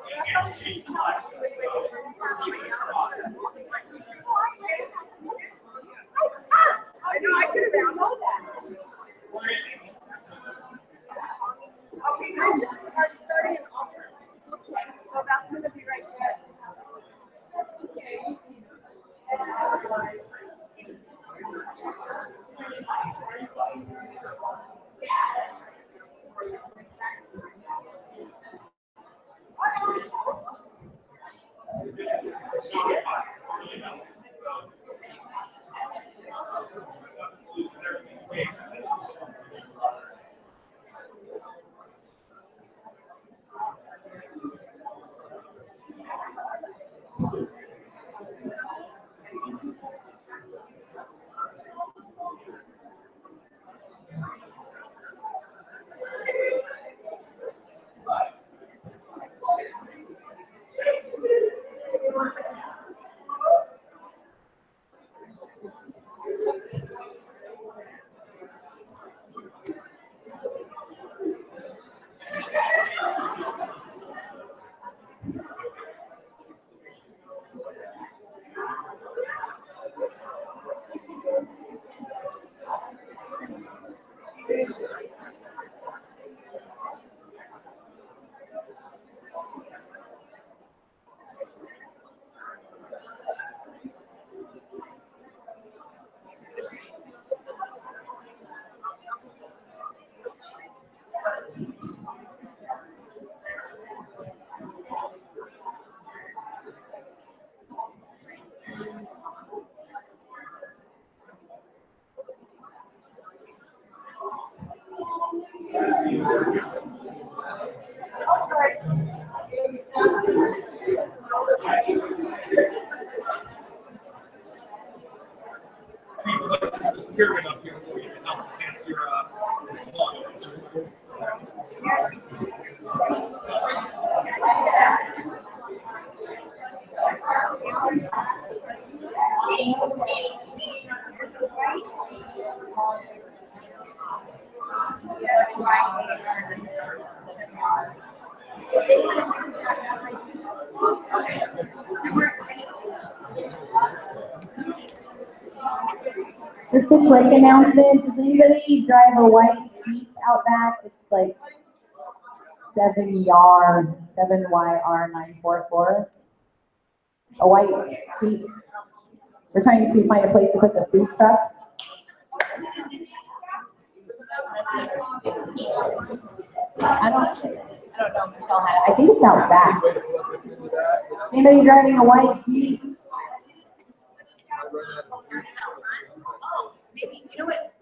I know, I could have known that. Okay, I just are starting an altar. So that's going to be right there. This pyramid up here where you can help enhance your lung. Just a quick announcement, does anybody drive a white Jeep out back? It's like 7YR944. A white Jeep. We're trying to find a place to put the food trucks. I don't know if Michelle had it. I think it's out back. Anybody driving a white Jeep? Maybe, you know what?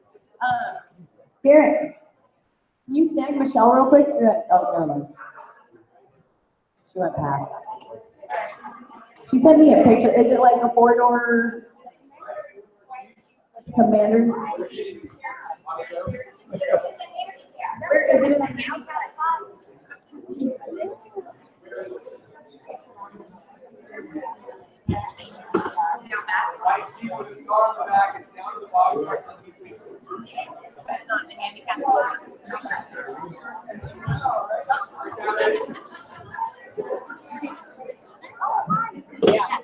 Garrett, can you snag Michelle real quick? Oh, no. She went past. She sent me a picture. Is it like a 4-door Commander? Where is it in the handicap spot? That's not the handicap spot. Yeah.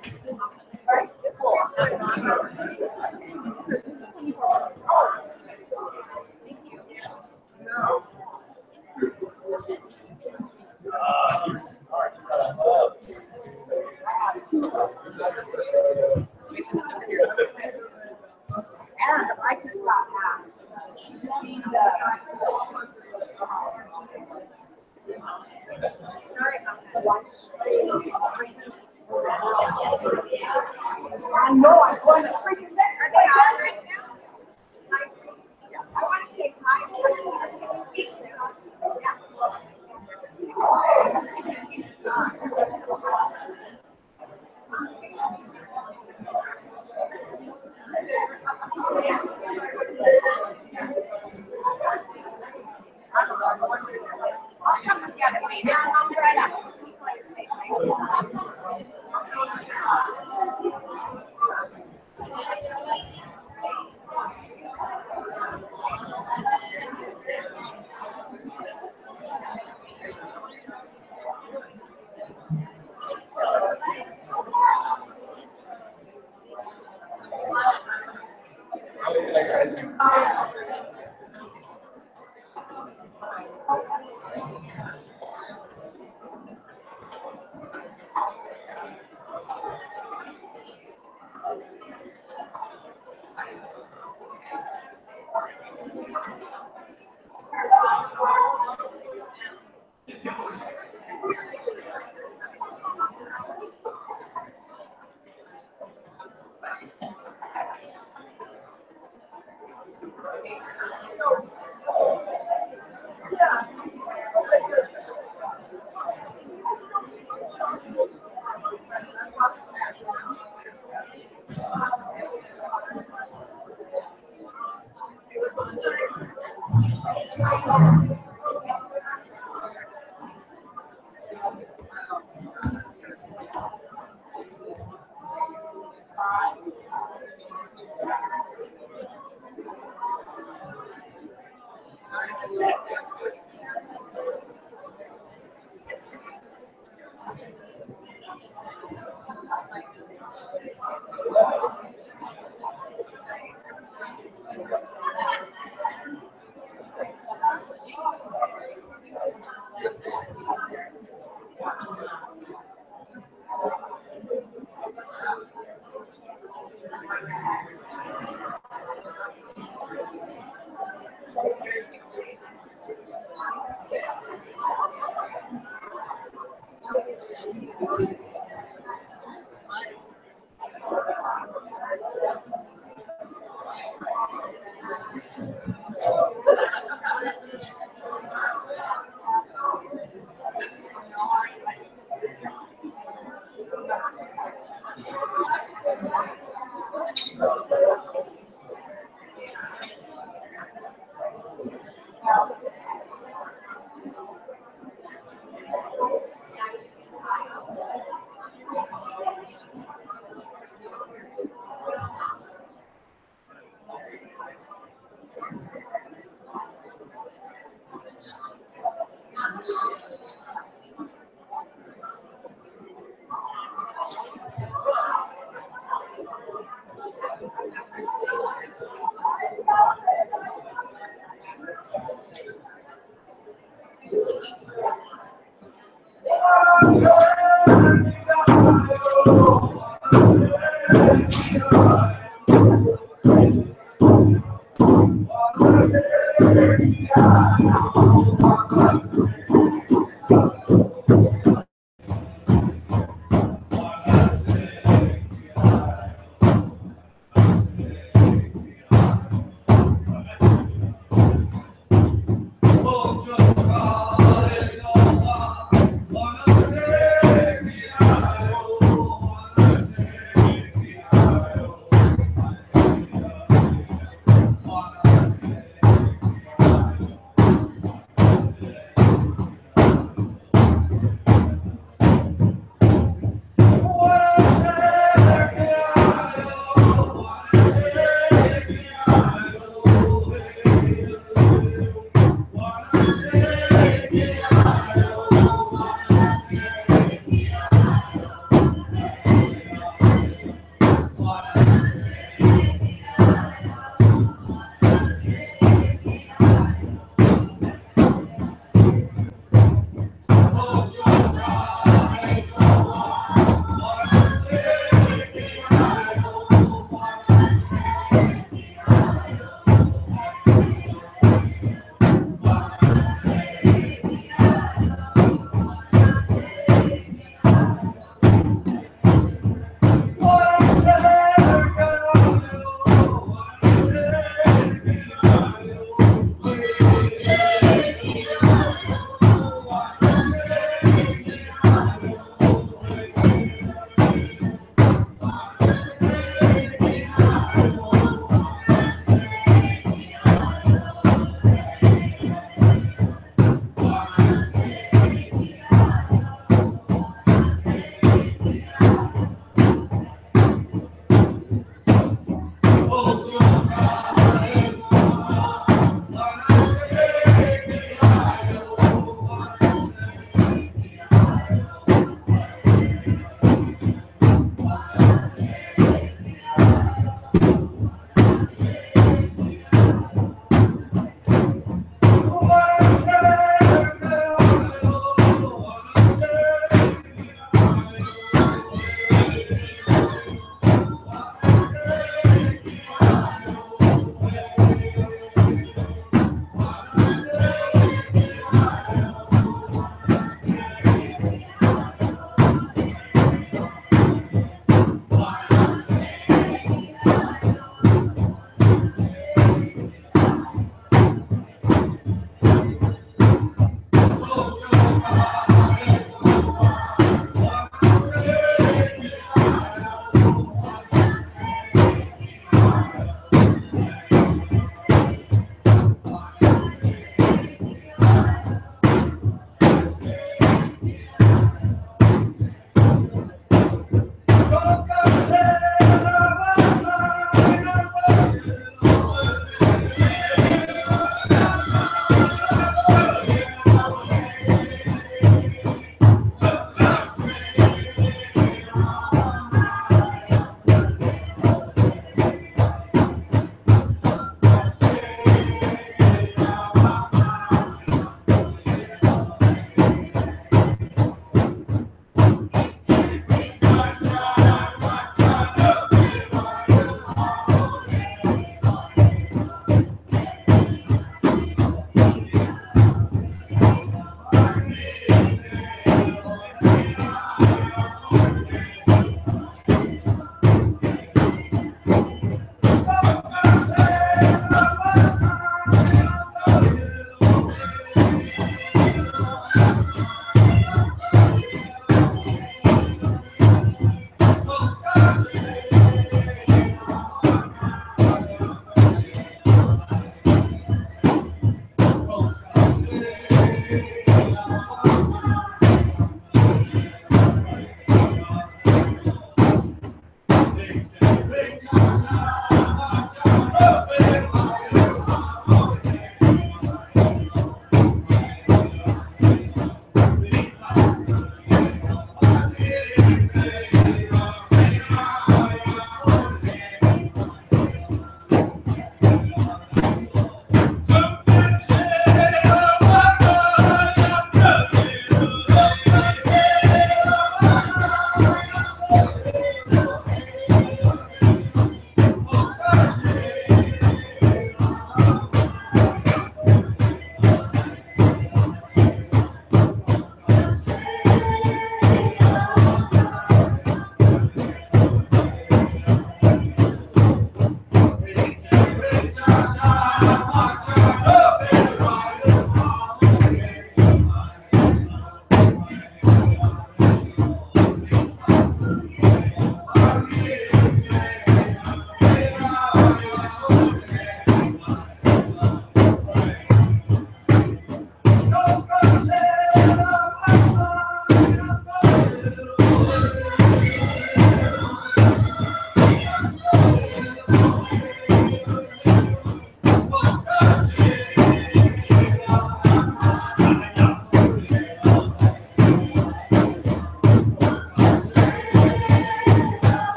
You're smart. And I just got asked. I know I'm going to freaking bed. Are they on right now? I want to take my.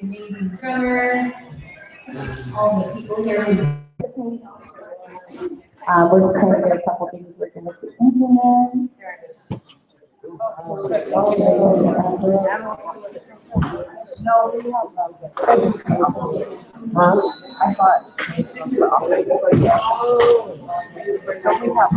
the amazing drummers, all the people here who participate. We're just trying to get a couple things working with the internet. No, we have I thought. So we have.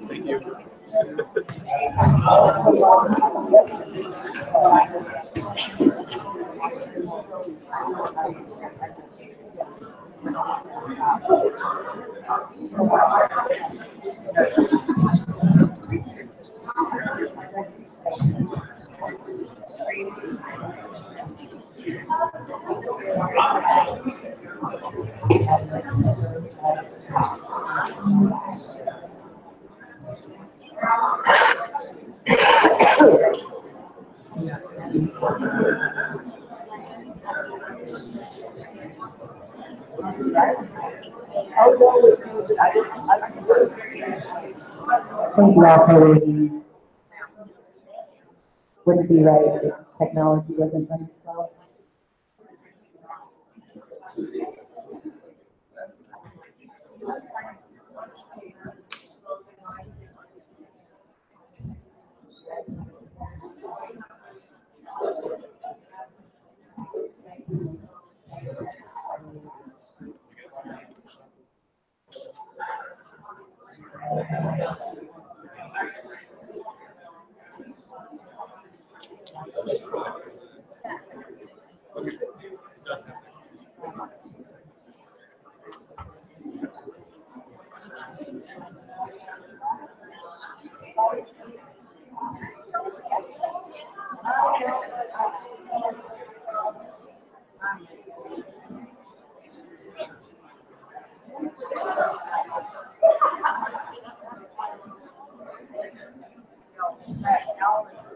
Thank you. Thank you all for waiting. Wouldn't be right if technology wasn't running slow.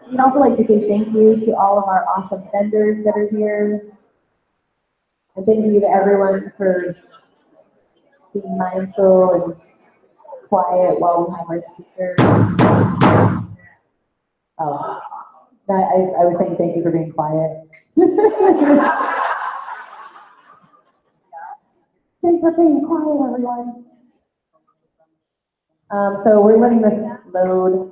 We'd also like to say thank you to all of our awesome vendors that are here. And thank you to everyone for being mindful and quiet while we have our speakers. Oh, no, I was saying thank you for being quiet. Thanks for being quiet, everyone. So we're letting this load.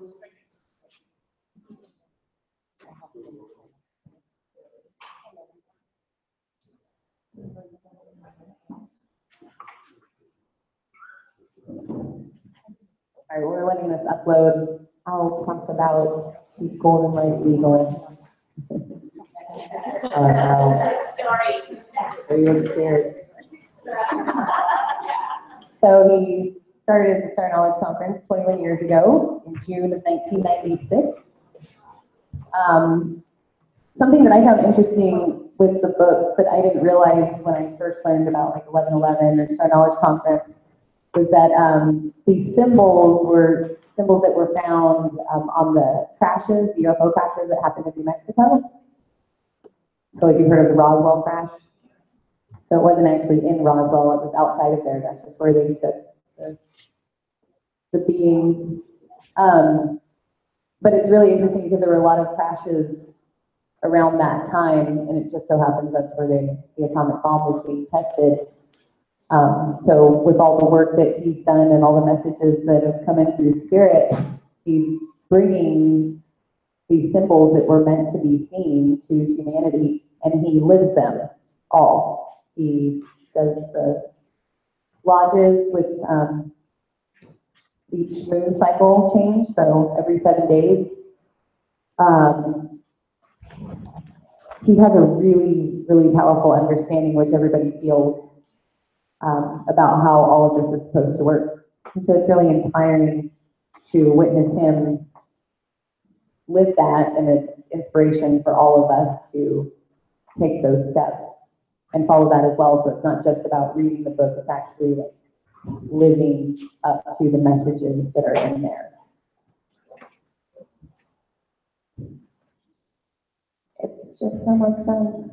All right, we're letting this upload. I'll talk about Chief Golden Light Eagle. Are you scared? So he started the Star Knowledge Conference 21 years ago in June of 1996. Something that I found interesting with the books that I didn't realize when I first learned about like 1111 or Star Knowledge Conference was that these symbols were symbols that were found on the crashes, the UFO crashes that happened in New Mexico. So like you've heard of the Roswell crash. So it wasn't actually in Roswell, it was outside of there. That's just where they took the beings. But it's really interesting because there were a lot of crashes around that time, and it just so happens that's where the atomic bomb was being tested. So with all the work that he's done and all the messages that have come in through Spirit, he's bringing these symbols that were meant to be seen to humanity, and he lives them all. He does the lodges with each moon cycle change, so every 7 days. He has a really, really powerful understanding, which everybody feels, about how all of this is supposed to work. And so it's really inspiring to witness him live that, and it's inspiration for all of us to take those steps and follow that as well. So it's not just about reading the book, it's actually like living up to the messages that are in there. It's just so much fun.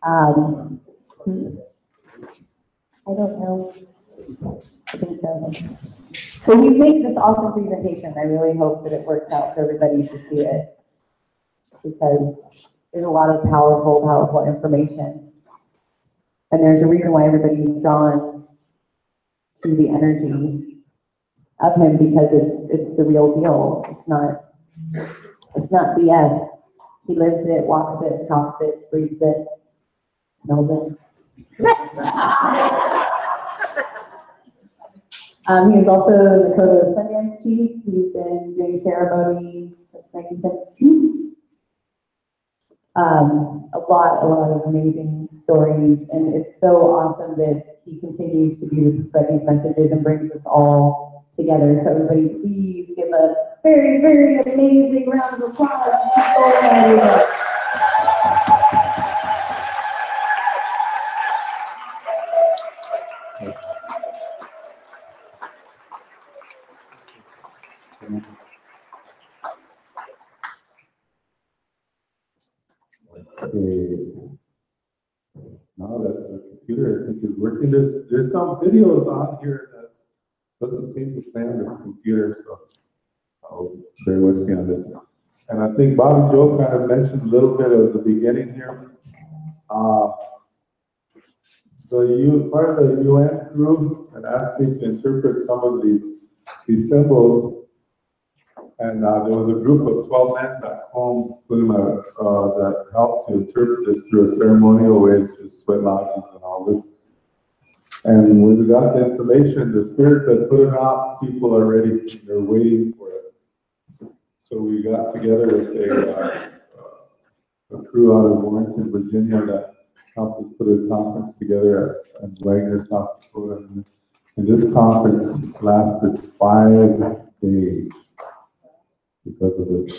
I don't know. I think so. So he's made this awesome presentation. I really hope that it works out for everybody to see it, because there's a lot of powerful, powerful information. And there's a reason why everybody's drawn to the energy of him, because it's the real deal. It's not BS. He lives it, walks it, talks it, breathes it, smells it. He is also the Dakota Sundance Chief. He's been doing ceremony since 1972. A lot of amazing stories, and it's so awesome that he continues to do this and spread these messages and brings us all together. So everybody, please give a very, very amazing round of applause to Now that the computer, I think, is working, there's some videos on here that doesn't seem to play on this computer, so I'll bear with me on this one. And I think Bobbie Jo kind of mentioned a little bit at the beginning here. Part of the UN group had asked me to interpret some of these symbols. And there was a group of 12 men back home that helped to interpret this through a ceremonial way, just sweat lodges and all this. And when we got the information, the spirits had put it out, people are ready, they're waiting for it. So we got together with a crew out of Warrenton, Virginia, that helped us put a conference together at Wagner, South Dakota. And this conference lasted 5 days. Because of this.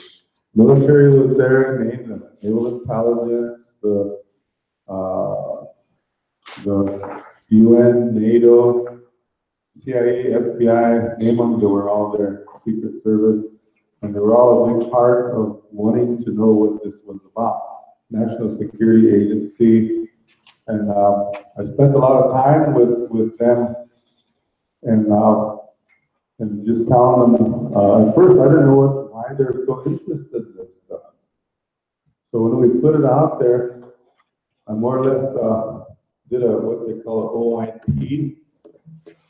Military was there, naval intelligence, the UN, NATO, CIA, FBI, name them, they were all there, Secret Service, and they were all a big part of wanting to know what this was about. National Security Agency, and I spent a lot of time with them, and just telling them, at first I didn't know why they were so interested in this stuff. So when we put it out there, I more or less did what they call an OIT,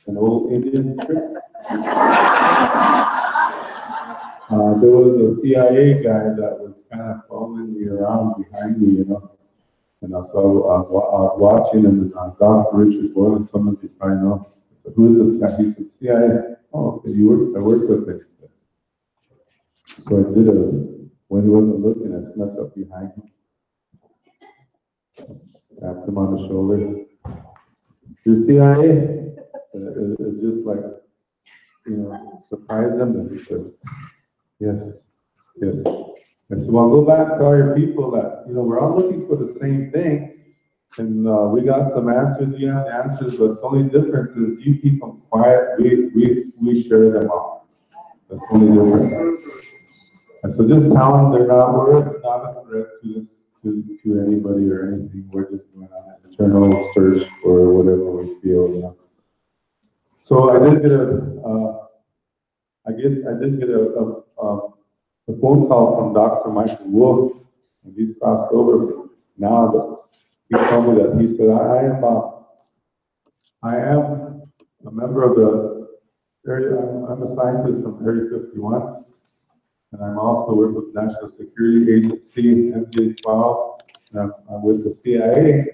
an old Indian trick. There was a CIA guy that was kind of following me around behind me, and so I was watching, and Dr. Richard Boyle, some of you probably know, I said, who is this guy? He said, CIA. Oh, okay, I work with him. So I did when he wasn't looking, I snuck up behind him, tapped him on the shoulder. You're CIA? It just like, surprised him, and he said, yes. I said, well, go back to all your people that, we're all looking for the same thing. And we got some answers, you have the answers, but the only difference is you keep them quiet, we share them all. That's the only difference. And so just tell them we're not a threat to anybody or anything. We're just doing an internal search for whatever we feel. So I did get a phone call from Dr. Michael Wolf, and he's crossed over now. But he told me that he said, I am a member of I'm a scientist from Area 51, and I'm also work with National Security Agency, MJ-12, and I'm with the CIA.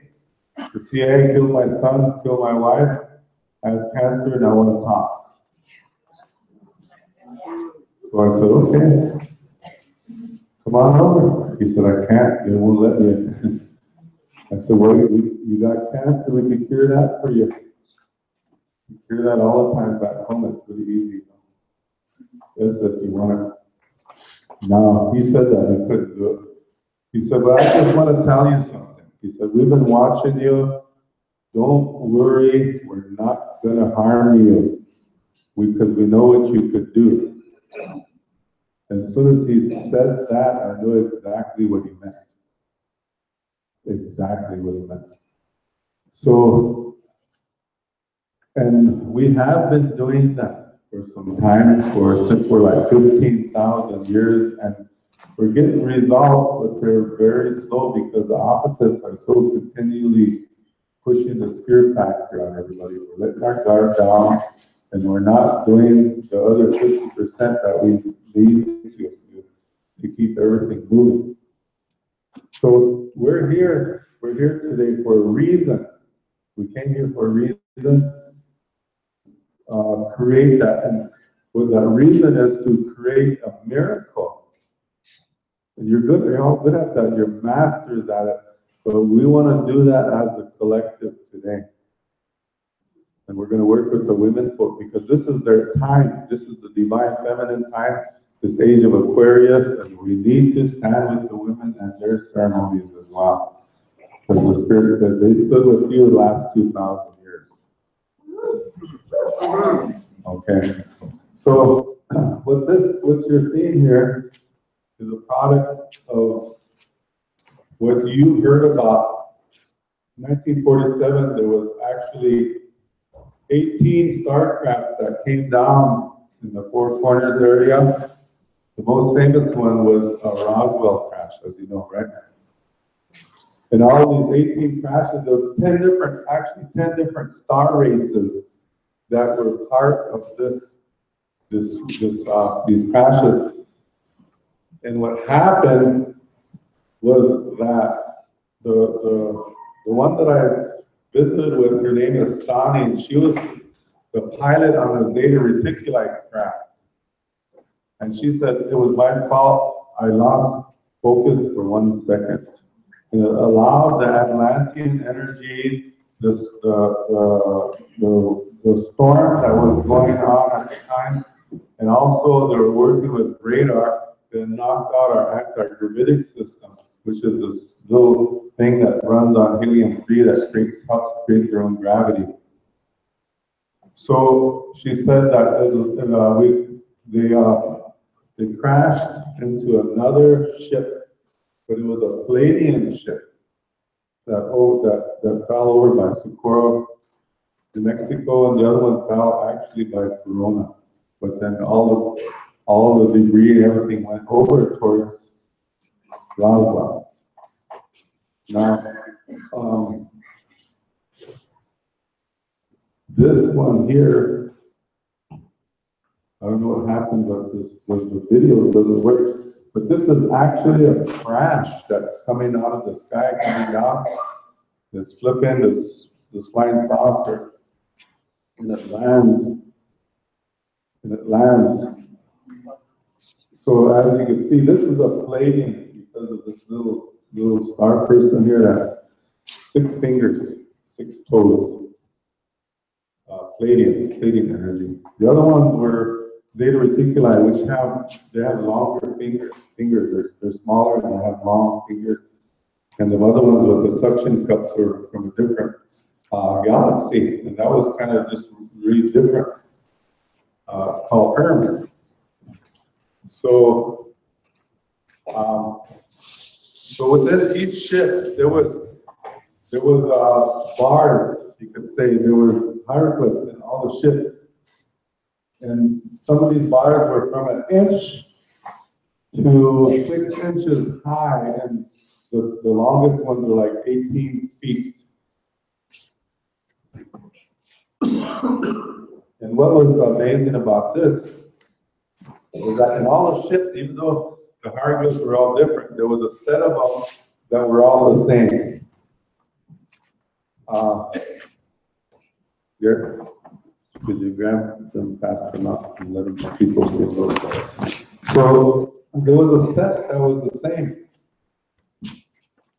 The CIA killed my son, killed my wife, I have cancer, and I want to talk. So I said, okay, come on over. He said, I can't, they won't let me. I said, well, you got cancer, we can cure that for you. We cure that all the time back home, it's really easy. Yes, if you want it. No, he said that he couldn't do it. He said, but I just want to tell you something. He said, we've been watching you. Don't worry, we're not going to harm you because we know what you could do. And as soon as he said that, I knew exactly what he meant. Exactly what he meant. So, and we have been doing that for some time, since we're like 15,000 years, and we're getting results, but they're very slow because the opposites are so continually pushing the fear factor on everybody. We're letting our guard down, and we're not doing the other 50% that we need to keep everything moving. So we're here today for a reason. We came here for a reason. Create that, and what that reason is to create a miracle. And you're all good at that, you're masters at it, but we want to do that as a collective today. And we're going to work with the women folk because this is their time. This is the divine feminine time, this age of Aquarius, and we need to stand with the women and their ceremonies as well. Because the Spirit said they stood with you the last 2,000 years. Okay. So what you're seeing here is a product of what you heard about. In 1947, there was actually 18 starcraft that came down in the Four Corners area. The most famous one was a Roswell crash, as you know, right? And all these 18 crashes, there were 10 different star races that were part of these crashes. And what happened was that the one that I visited with, her name is Sani, and she was the pilot on the Zeta Reticuli craft. And she said, it was my fault, I lost focus for 1 second. And it allowed the Atlantean energy, the storm that was going on at the time, and also they were working with radar that knocked out our anti-gravitic system, which is this little thing that runs on helium-3 that helps create their own gravity. So she said that they crashed into another ship, but it was a Palladian ship that fell over by Socorro, New Mexico, and the other one fell actually by Corona. But then all the debris and everything went over towards Roswell. Now, this one here, I don't know what happened, but the video doesn't work. But this is actually a crash that's coming out of the sky, coming down. It's flipping this flying saucer, and it lands. So as you can see, this is a Palladian because of this little star person here that has 6 fingers, 6 toes. Palladian energy. The other ones were Zeta Reticuli, which have longer fingers. They're smaller and they have long fingers. And the other ones with the suction cups were from a different galaxy, and that was kind of just really different, called Herman. So within each ship there was bars, you could say. There was hieroglyphs in all the ships, and some of these bars were from 1 inch to 6 inches high, and the longest ones were like 18 feet. And what was amazing about this was that in all the ships, even though the hard goods were all different, there was a set of them that were all the same. Here, could you grab them fast enough and let them people see those? So there was a set that was the same.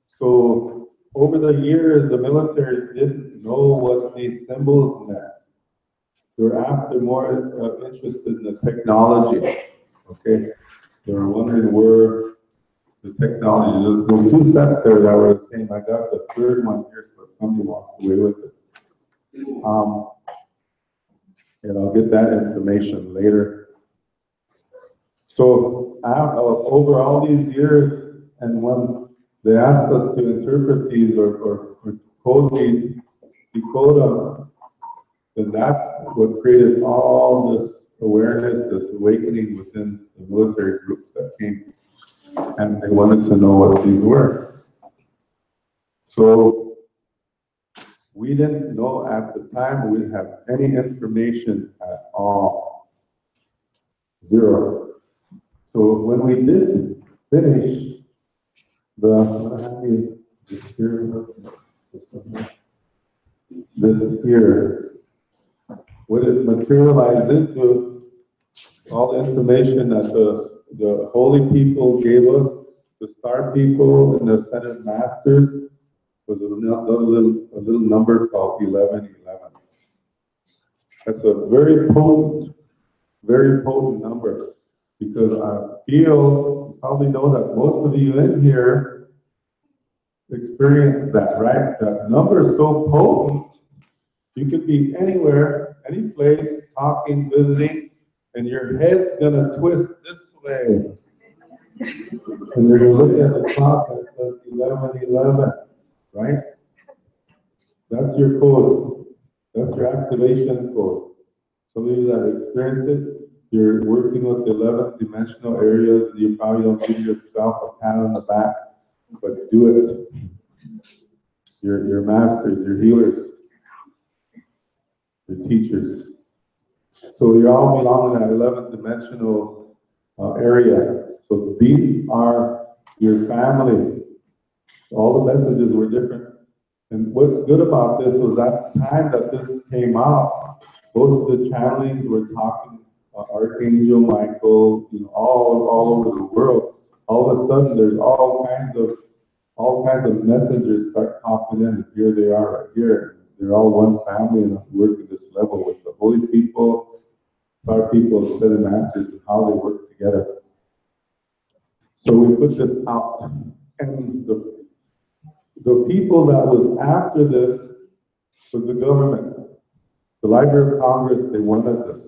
So over the years, the military didn't know what these symbols meant. They were after more interested in the technology. Okay, they were wondering where the technology. There's two sets there that were the same. I got the third one here, so somebody walked away with it. And I'll get that information later. So over all these years, and when they asked us to interpret these or code these, decode them, then that's what created all this awareness, this awakening within the military groups that came, and they wanted to know what these were. So we didn't know at the time, we didn't have any information at all. Zero. So when we did finish this here, what it materialized into, all the information that the holy people gave us, the star people and the ascended masters, was a little number called 1111. That's a very potent number, because I feel, you probably know that most of you in here experienced that, right? That number is so potent, you could be anywhere, any place, talking, visiting, and your head's gonna twist this way. And you're gonna look at the clock and it says 1111, right? That's your code. That's your activation code. Some of you that experience it, you're working with the 11th dimensional areas, and you probably don't give yourself a pat on the back, but do it. Your masters, your healers, your teachers. So you all belong in that 11th dimensional area. So these are your family. All the messages were different. And what's good about this was that time that this came out, most of the channelings were talking Archangel Michael, all over the world. All of a sudden, there's all kinds of messengers start popping in. And here they are, right here. They're all one family and work at this level with the holy people, our people, ascended masters, and how they work together. So we put this out, and the people that was after this was the government. The Library of Congress, they wanted this.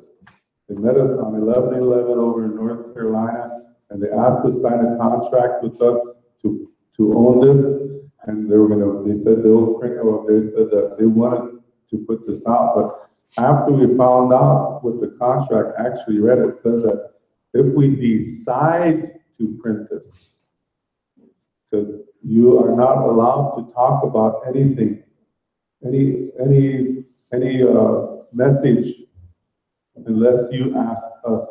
They met us on 11/11 over in North Carolina, and they asked us to sign a contract with us to own this. And they said that they wanted to put this out. But after we found out what the contract actually read, it says that if we decide to print this, so you are not allowed to talk about anything, any message, unless you ask us.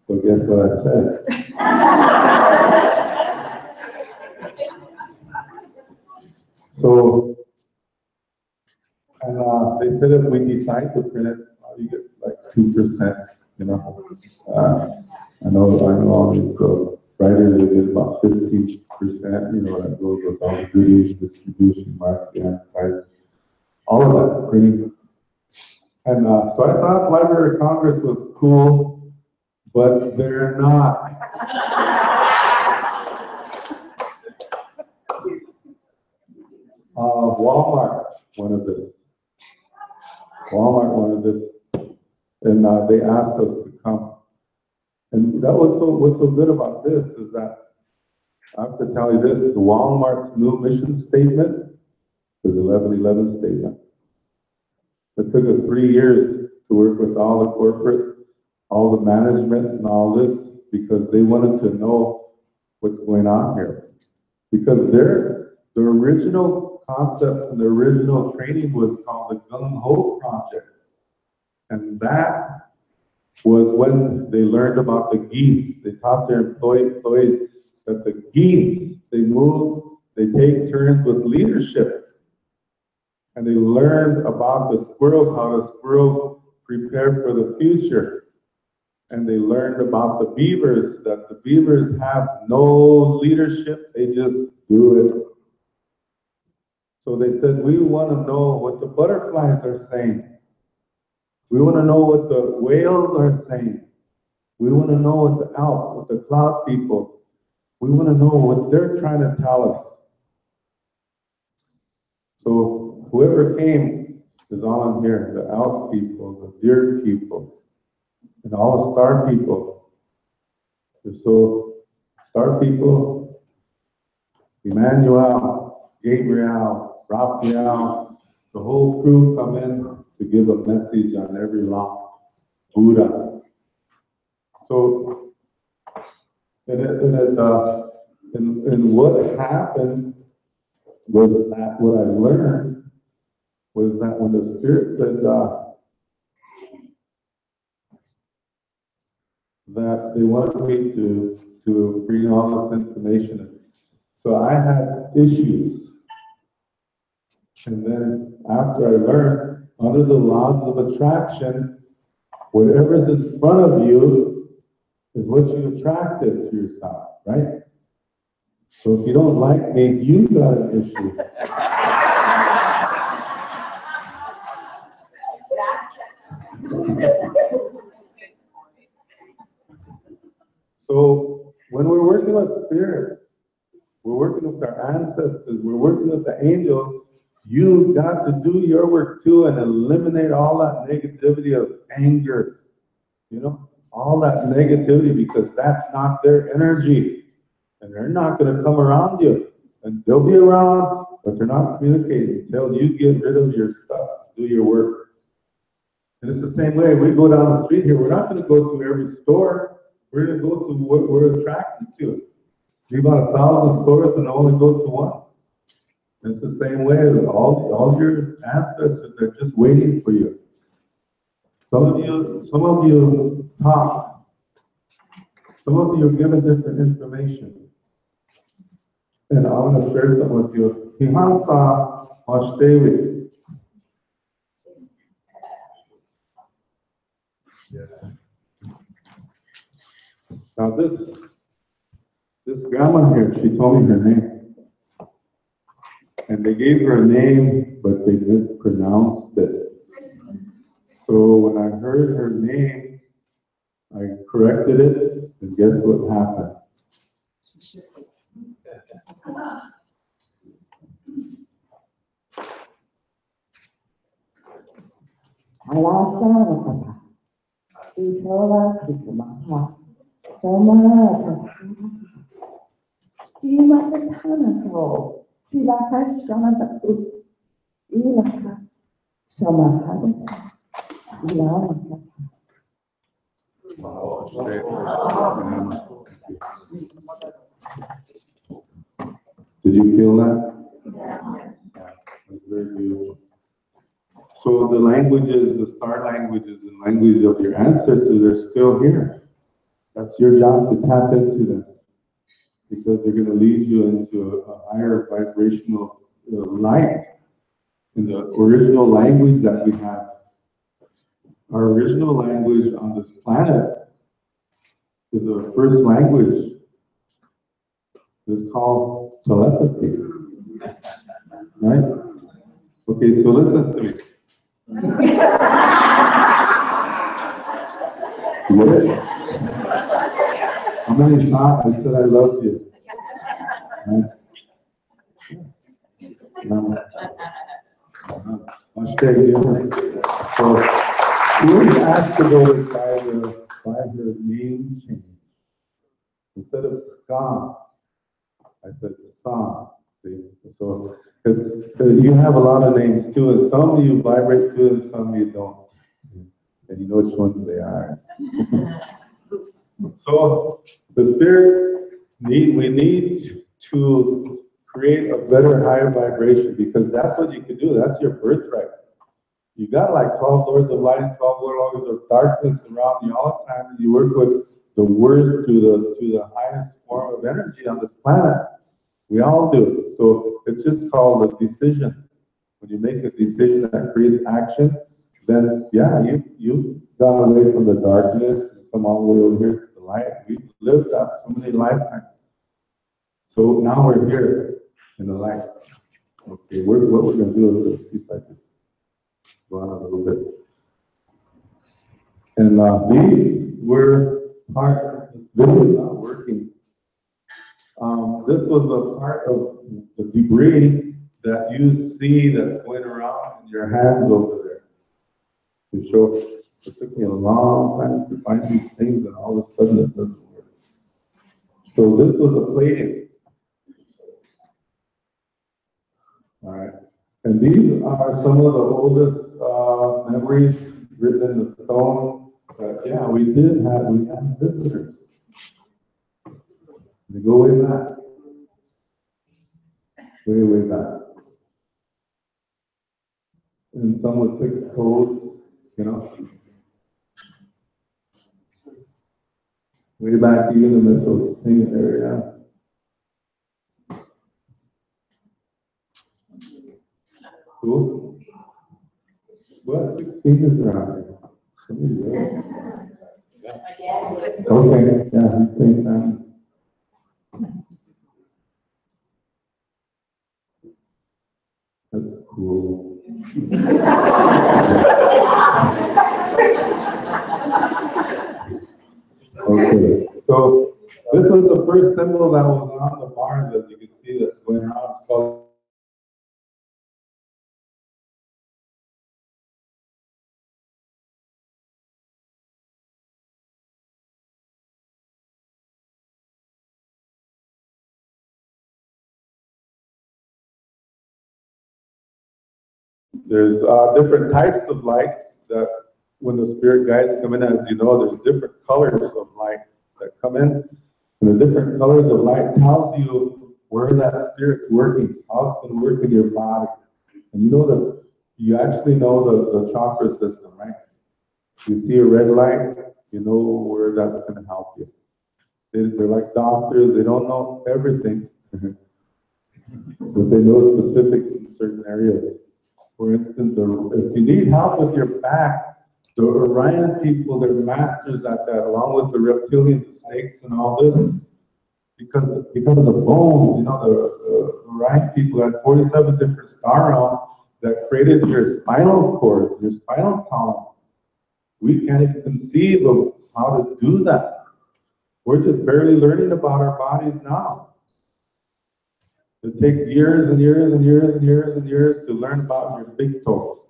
So guess what I said? So, and they said if we decide to print it, you get like 2%, I know all these writers, they get about 15%, that goes with all the duties, distribution, marketing, advertising, all of that, printing. And so I thought Library of Congress was cool, but they're not. Walmart wanted this. And they asked us to come. And that was what's so good about this is that I have to tell you this: the Walmart's new mission statement is 1111 statement. It took us 3 years to work with all the corporate, all the management, and all this, because they wanted to know what's going on here. Because the original concepts in the original training was called the Gung Ho Project. And that was when they learned about the geese. They taught their employees that the geese, they move, they take turns with leadership. And they learned about the squirrels, how the squirrels prepare for the future. And they learned about the beavers, that the beavers have no leadership, they just do it. So they said, we want to know what the butterflies are saying. We want to know what the whales are saying. We want to know what the Alps, what the cloud people, we want to know what they're trying to tell us. So whoever came is all in here, the Alp people, the deer people, and all the star people. So star people, Emmanuel, Gabriel, Raphael, the whole crew come in to give a message on every law, Buddha. So, and what happened was that what I learned was that when the Spirit said that they wanted me to bring all this information, so I had issues. And then after I learned, under the laws of attraction, whatever's in front of you is what you attracted to yourself, right? So if you don't like me, you got an issue. So when we're working with spirits, we're working with our ancestors, we're working with the angels, you got to do your work too and eliminate all that negativity of anger, all that negativity, because that's not their energy. And they're not going to come around you. And they'll be around, but they're not communicating until you get rid of your stuff, do your work. And it's the same way. We go down the street here, we're not going to go to every store. We're going to go to what we're attracted to. Leave about 1,000 stores and only go to one. It's the same way. All your ancestors are just waiting for you. Some of you talk. Some of you are given different information. And I want to share something with you. Hihansa Washtewi. Now this grandma here, she told me her name. And they gave her a name, but they mispronounced it. So when I heard her name, I corrected it, and guess what happened? Did you feel that? Yeah. That's very beautiful. So the languages, the star languages and languages of your ancestors are still here. That's your job to tap into them, because they're going to lead you into a higher vibrational light in the original language that we have. Our original language on this planet is our first language. It's called telepathy. Right? Okay, so listen to me. Yeah. How many times I said I loved you? Right? So she was activated by her name change. Instead of Ska, I said Sa. So, because you have a lot of names too, and some of you vibrate to and some of you don't. And you know which ones they are. So the spirit we need to create create a better, higher vibration, because that's what you can do. That's your birthright. You got like 12 doors of light and 12 doors of darkness around you all the time, and you work with the worst to the highest form of energy on this planet. We all do. So it's just called a decision. When you make a decision that creates action, then yeah, you've gone away from the darkness and come all the way over here to the light. We've lived that so many lifetimes. So now we're here in the light. Okay, what we're going to do is see if I can go on a little bit. And these were part, this is not working. This was a part of the debris that you see that's going around in your hands over there. To show, it took me a long time to find these things, and all of a sudden it doesn't work. So this was a plating. All right, and these are some of the oldest memories written in the stone. But yeah, we had visitors. They go way back. Way back. And some with 6 toes, you know. Way back even in the Mesopotamia area. Cool. What 16 is around here? Somebody there. Okay, yeah, he's saying that. That's cool. Okay, so this was the first symbol that was on the bars that you can see that's going around. It's called there's different types of lights that when the spirit guides come in, as you know, there's different colors of light that come in. And the different colors of light tells you where that spirit's working, how it's going to work in your body. And you know that you actually know the chakra system, right? You see a red light, you know where that's going to help you. They're like doctors, they don't know everything, but they know specifics in certain areas. For instance, if you need help with your back, the Orion people, they're masters at that, along with the reptilian, the snakes and all this, because of the bones, you know, the Orion people had 47 different star realms that created your spinal cord, your spinal column. We can't even conceive of how to do that. We're just barely learning about our bodies now. It takes years and years and years and years and years to learn about your big toe.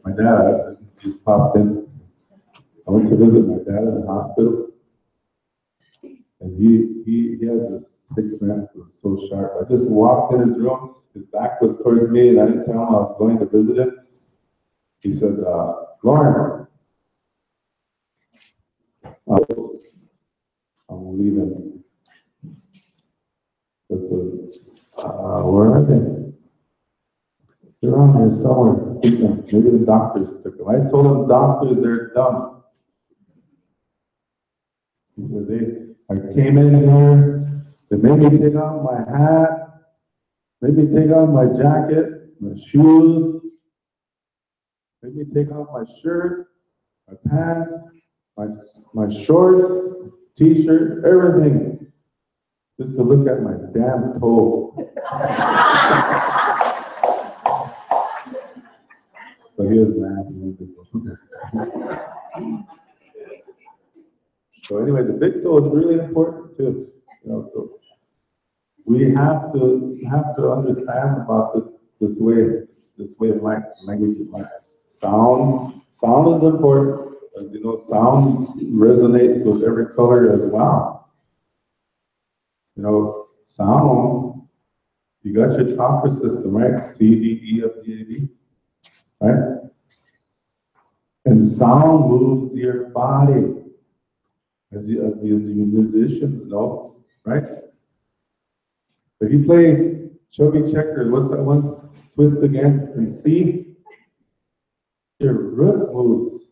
My dad just popped in. I went to visit my dad in the hospital, and he has this sixth sense that's so sharp. I just walked in his room, his back was towards me, and I didn't tell him I was going to visit him. He said, Lauren, I'm leaving. I said, where are they? They're around here somewhere. Maybe the doctors took them. I told them doctors, they're dumb. He said, I came in here, they made me take off my hat, made me take off my jacket, my shoes, made me take off my shirt, my pants, my shorts, t-shirt, everything, just to look at my damn toe. So he was mad. So anyway, the big toe is really important too. You know, so we have to understand about this way of life, language of life. Sound is important. As you know, sound resonates with every color as well. You know, sound, you got your chakra system, right? C, D, E, F, G, A, B, right? And sound moves your body, as you musicians know, right? If you play chubby checkers, what's that one? Twist again and see your root moves.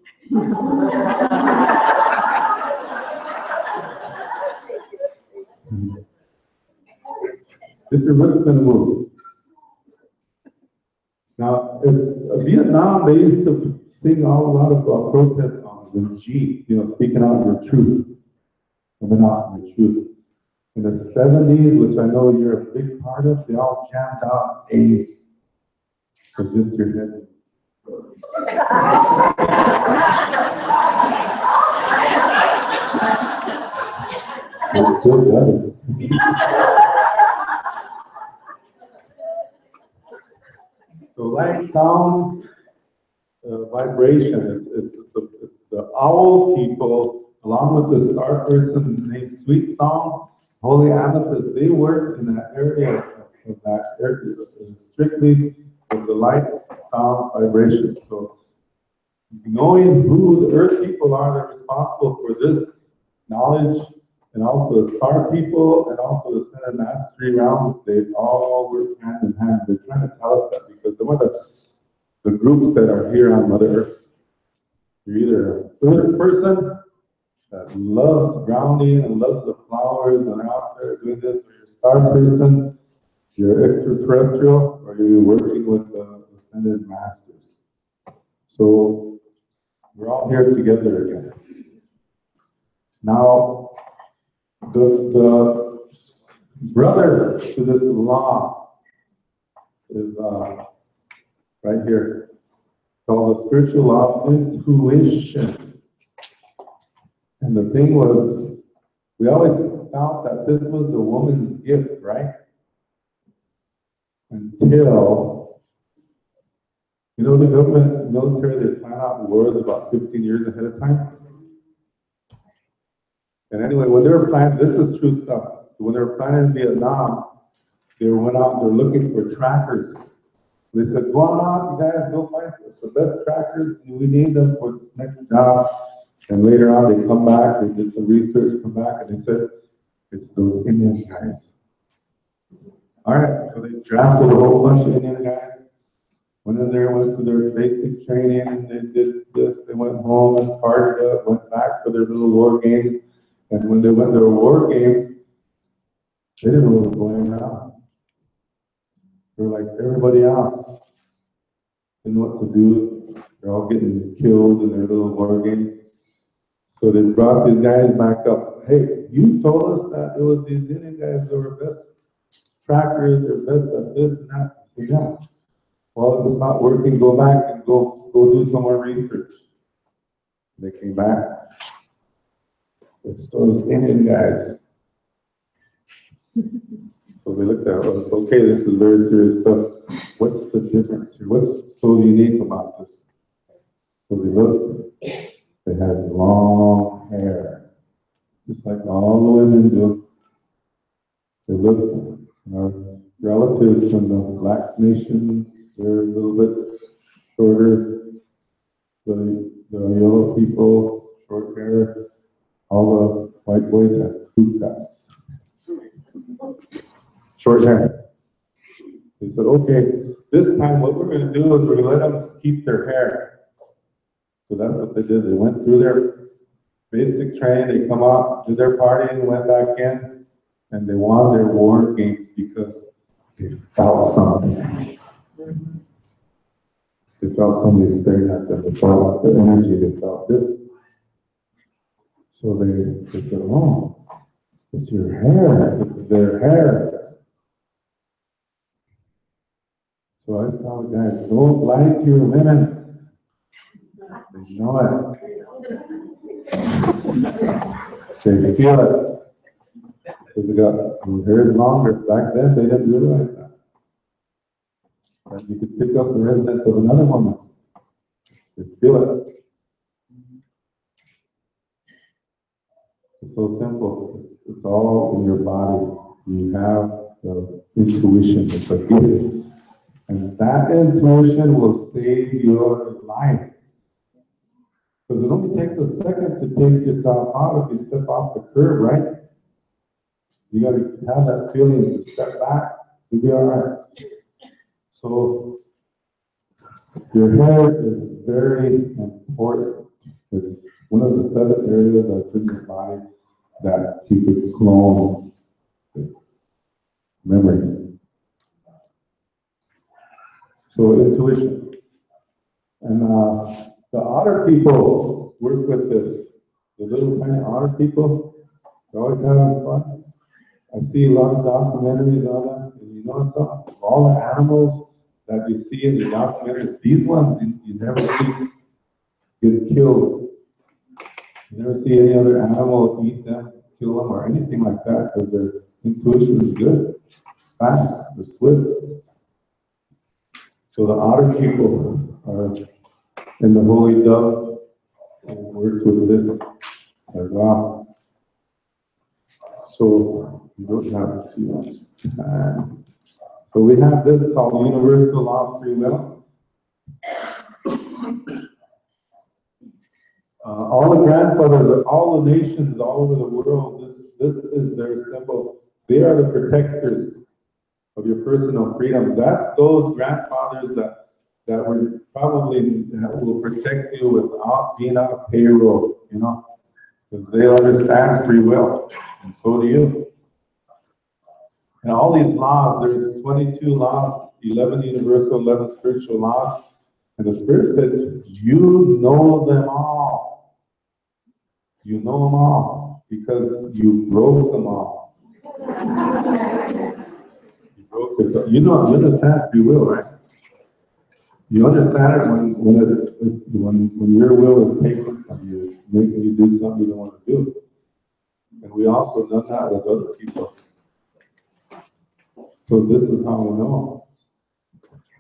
This your root's gonna move. Now, in Vietnam, they used to sing a lot of protest songs in G, speaking out your truth, coming out your truth. In the 70s, which I know you're a big part of, they all jammed out A for just your head. It's still better. So light, sound, vibration, it's the owl people, along with the star person named Sweet Song, Holy Amethyst, they work in that area of that area, strictly with the light, sound, vibration. So knowing who the earth people are that are responsible for this knowledge, and also the star people, and also the Senate Mastery realms, they all work hand in hand. They're trying to tell us that because some of the groups that are here on Mother Earth, you're either an earth person that loves grounding and loves the flowers and are out there doing this, or you're a star person, you're extraterrestrial, or you're working with the Ascended Masters. So we're all here together again. Now, the brother to this law is right here, called the spiritual law of intuition. And the thing was, we always felt that this was the woman's gift, right? Until, the government, military, they plan out wars about 15 years ahead of time. And anyway, when they were planning, this is true stuff. When they were planning in Vietnam, they went out, they're looking for trackers. They said, go on out, you guys, go find the best trackers. We need them for this next job. And later on, they come back, they did some research, come back, and they said, it's those Indian guys. All right, so they drafted a whole bunch of Indian guys. Went in there, went through their basic training, and they did this. They went home and partied up, went back for their little war games. And when they went to their war games, they didn't know what was going on. They were like everybody else. Didn't know what to do. They're all getting killed in their little war games. So they brought these guys back up. Hey, you told us that it was these Indian guys that were best trackers, they're best at this and that. So yeah. Well, if it's not working, go back and go do some more research. They came back. It's those Indian guys. So we looked at it, okay, this is very serious stuff. What's the difference here? What's so unique about this? So we looked, they had long hair, just like all the women do. They looked, our relatives from the black nations, they're a little bit shorter. The yellow people, short hair. All the white boys had crew cuts. Short hair. They said, okay, this time what we're going to do is we're going to let them keep their hair. So that's what they did. They went through their basic training, they come out, did their partying, went back in, and they won their war games because they felt something. They felt somebody staring at them. They felt the energy. They felt this. So they said, oh, it's your hair. It's their hair. So I tell the guys, don't lie to your women. They know it. They feel it. Because they got their hair is longer. Back then, they didn't realize that. But you could pick up the resonance of another woman. They feel it. It's so simple. It's all in your body. You have the intuition. It's a gift. And that intuition will save your life. Because it only takes a second to take yourself out if you step off the curb, right? You gotta have that feeling to step back and be all right. So your hair is very important. It's one of the 7 areas that's in your body that you could clone memory. So intuition. And the otter people work with this. The little tiny otter people, they're always having fun. I see a lot of documentaries on them, and you notice all the animals that you see in the documentaries, these ones you never see get killed. You never see any other animal eat them, kill them, or anything like that, because their intuition is good, fast, they're swift. So the otter people are in the holy dove and works with this as well. So you don't have too much time. So we have this called universal law of free will. All the grandfathers of all the nations all over the world, this is their symbol. They are the protectors of your personal freedoms. That's those grandfathers that will protect you without being on a payroll, you know, because they understand free will, and so do you. And all these laws, there's 22 laws, 11 universal, 11 spiritual laws, and the Spirit said, you know them all. You know them all because you broke them all. You broke this. You know, you understand free will, right? You understand it when your will is taken from you, making you do something you don't want to do. And we also know that with other people. So this is how we know.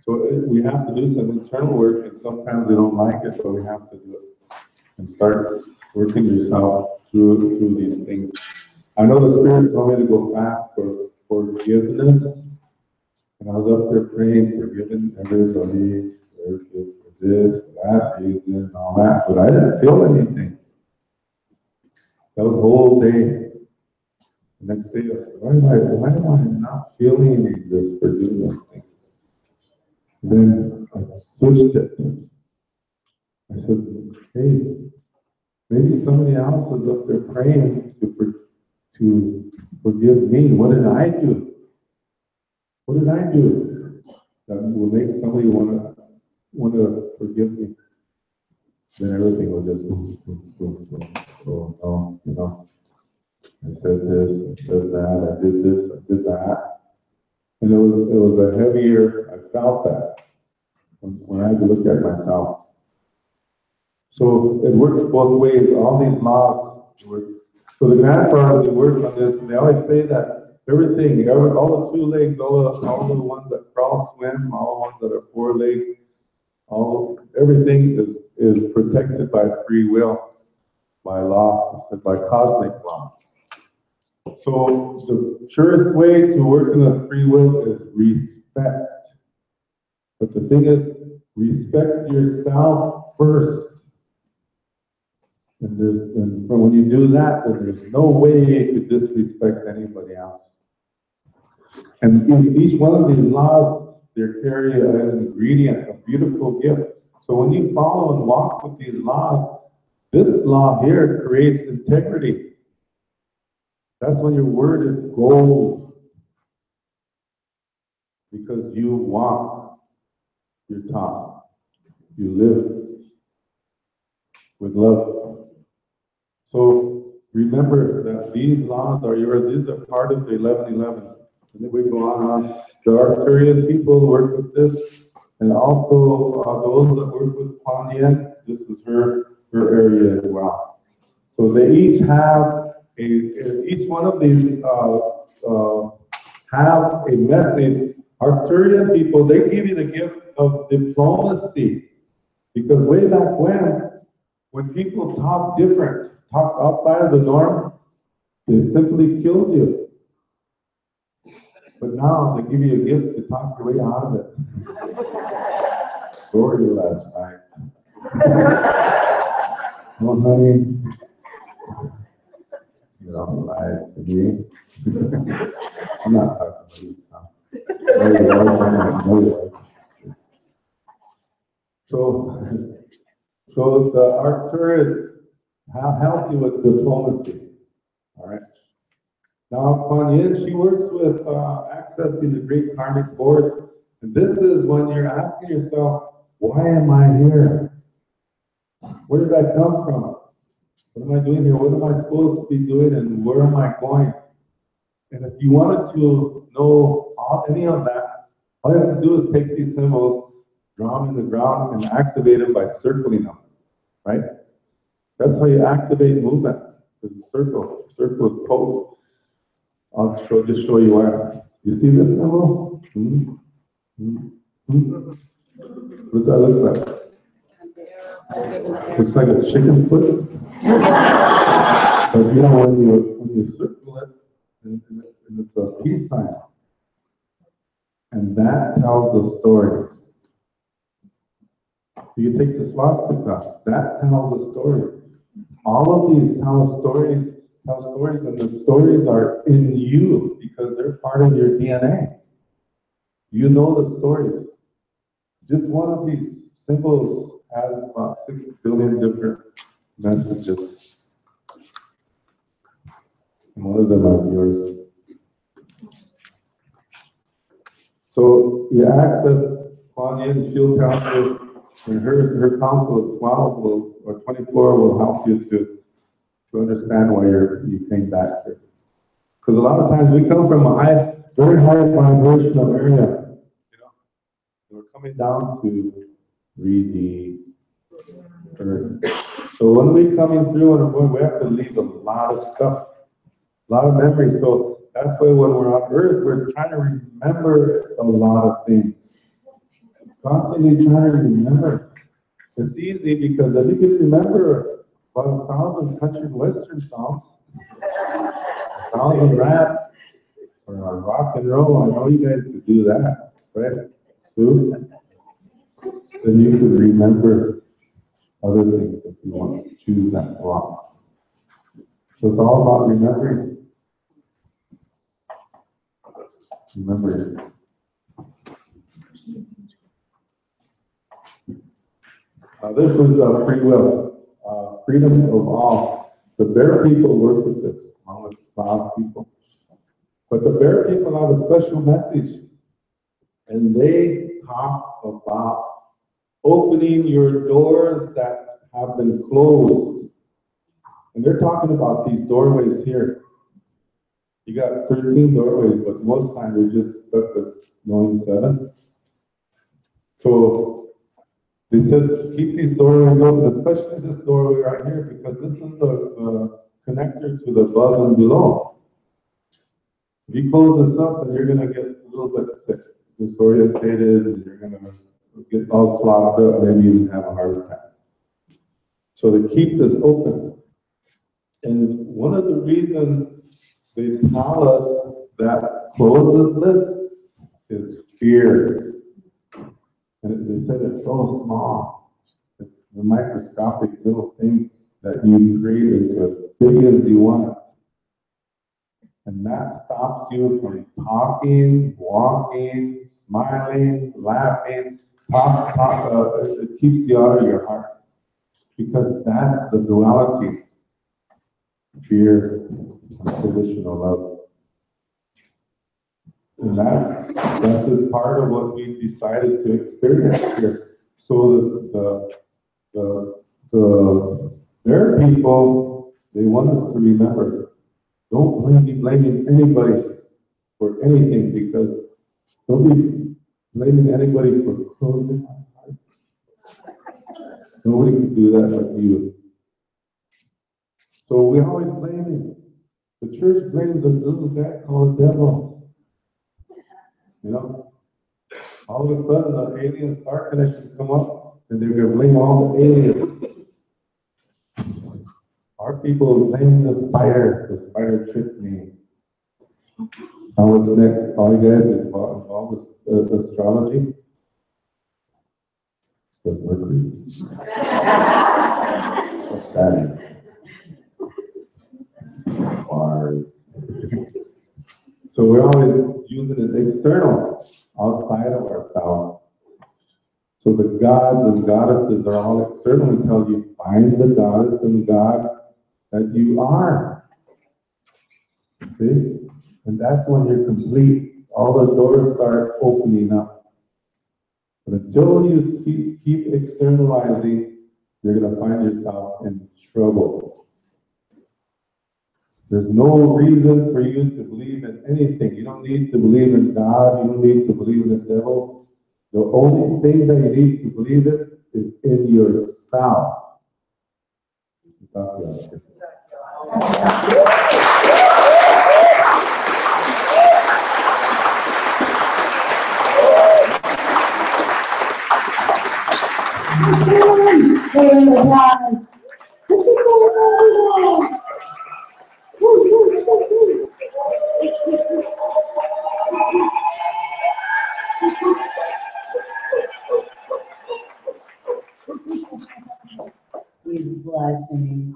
So we have to do some internal work, and sometimes we don't like it, but we have to do it and start working yourself through these things. I know the Spirit told me to go fast for forgiveness, and I was up there praying, forgiving everybody, for this, for that reason, and all that, but I didn't feel anything. That was the whole day. The next day, I said, why am I not feeling this forgiveness thing? Then I switched it. I said, hey, maybe somebody else is up there praying to forgive me. What did I do? What did I do that will make somebody want to forgive me? Then everything will just boom. Oh no, you know. I said this, I said that, I did this, I did that. And it was a heavier, I felt that when I had to look at myself. So it works both ways. All these laws work. So the grandfathers, they work on this, and they always say that everything, all the 2 legs, all the ones that crawl, swim, all the ones that are 4 legs, everything is protected by free will, by law, by cosmic law. So the surest way to work in the free will is respect. But the thing is, respect yourself first. And from when you do that, then there's no way you could disrespect anybody else. And in each one of these laws, they carry an ingredient, a beautiful gift. So when you follow and walk with these laws, this law here creates integrity. That's when your word is gold. Because you walk, you talk, you live with love. So remember that these laws are yours. These are part of the 1111. And then we go on. The Arcturian people work with this. And also those that work with Kuan Yin, this is her area as well. So they each have each one of these have a message. Arcturian people, they give you the gift of diplomacy. Because way back when people talk different, talk outside of the norm, they simply killed you. But now they give you a gift to talk your way out of it. Glory last night. Oh, honey. You know, don't lie to me. I'm not talking about you, Tom. No, you are. No, you are. So the art tourists help you with diplomacy, all right? Now, Kuan Yin, she works with accessing the great karmic boards, and this is when you're asking yourself, why am I here? Where did I come from? What am I doing here? What am I supposed to be doing, and where am I going? And if you wanted to know any of that, all you have to do is take these symbols, draw them in the ground, and activate them by circling them, right? That's how you activate movement. There's a circle. The circle is posed. I'll just show you why. You see this symbol? What does that look like? Looks like a chicken foot. But you know, when you circle it, and it's a peace sign. And that tells a story. You take the swastika, that tells a story. All of these tell stories, and the stories are in you because they're part of your DNA. You know the stories. Just one of these symbols has about 6 billion different messages. And one of them is yours. So you access Kuan Yin's shield council, and her council of 12 or 24 will help you to understand why you came back here. Because a lot of times we come from a very high vibrational area. You know, we're coming down to 3D Earth. So when we coming through on a board, we have to leave a lot of stuff, a lot of memories. So that's why when we're on Earth, we're trying to remember a lot of things. Constantly trying to remember. It's easy because if you can remember about 1,000 country western songs, 1,000 rap, or rock and roll, I know you guys could do that, right? Sue? Then you could remember other things if you want to choose that block. So it's all about remembering. Remember. This is free will, freedom of all. The bear people work with this, along with cloud people. But the bear people have a special message, and they talk about opening your doors that have been closed. And they're talking about these doorways here. You got 13 doorways, but most times we're just stuck with knowing 7. So they said, keep these doorways open, especially this doorway right here, because this is the connector to the above and below. If you close this up, then you're going to get a little bit sick, disorientated, and you're going to get all clogged up, maybe even have a heart attack. So to keep this open. And one of the reasons they tell us that closes this is fear. And they said it's so small. It's the microscopic little thing that you create into as big as you want it. And that stops you from talking, walking, smiling, laughing, it keeps you out of your heart. Because that's the duality. Fear, unconditional love. And that's just part of what we decided to experience here. So their people, they want us to remember, don't be blaming anybody for anything, because don't be blaming anybody for closing my heart. Nobody can do that but you. So we always blame him. The church blames a little guy called devil. You know, all of a sudden the alien star connections come up, and they're going to blame all the aliens. Our people blame the spider tricked me. Now what's next? All you guys involved with astrology? What's Mercury? What's Saturn? Mars. So we're always using it external, outside of ourselves. So the gods and goddesses are all external until you find the goddess and god that you are. See? And that's when you're complete. All the doors start opening up. But until you keep externalizing, you're going to find yourself in trouble. There's no reason for you to believe in anything. You don't need to believe in God. You don't need to believe in the devil. The only thing that you need to believe in is in yourself. He's blushing.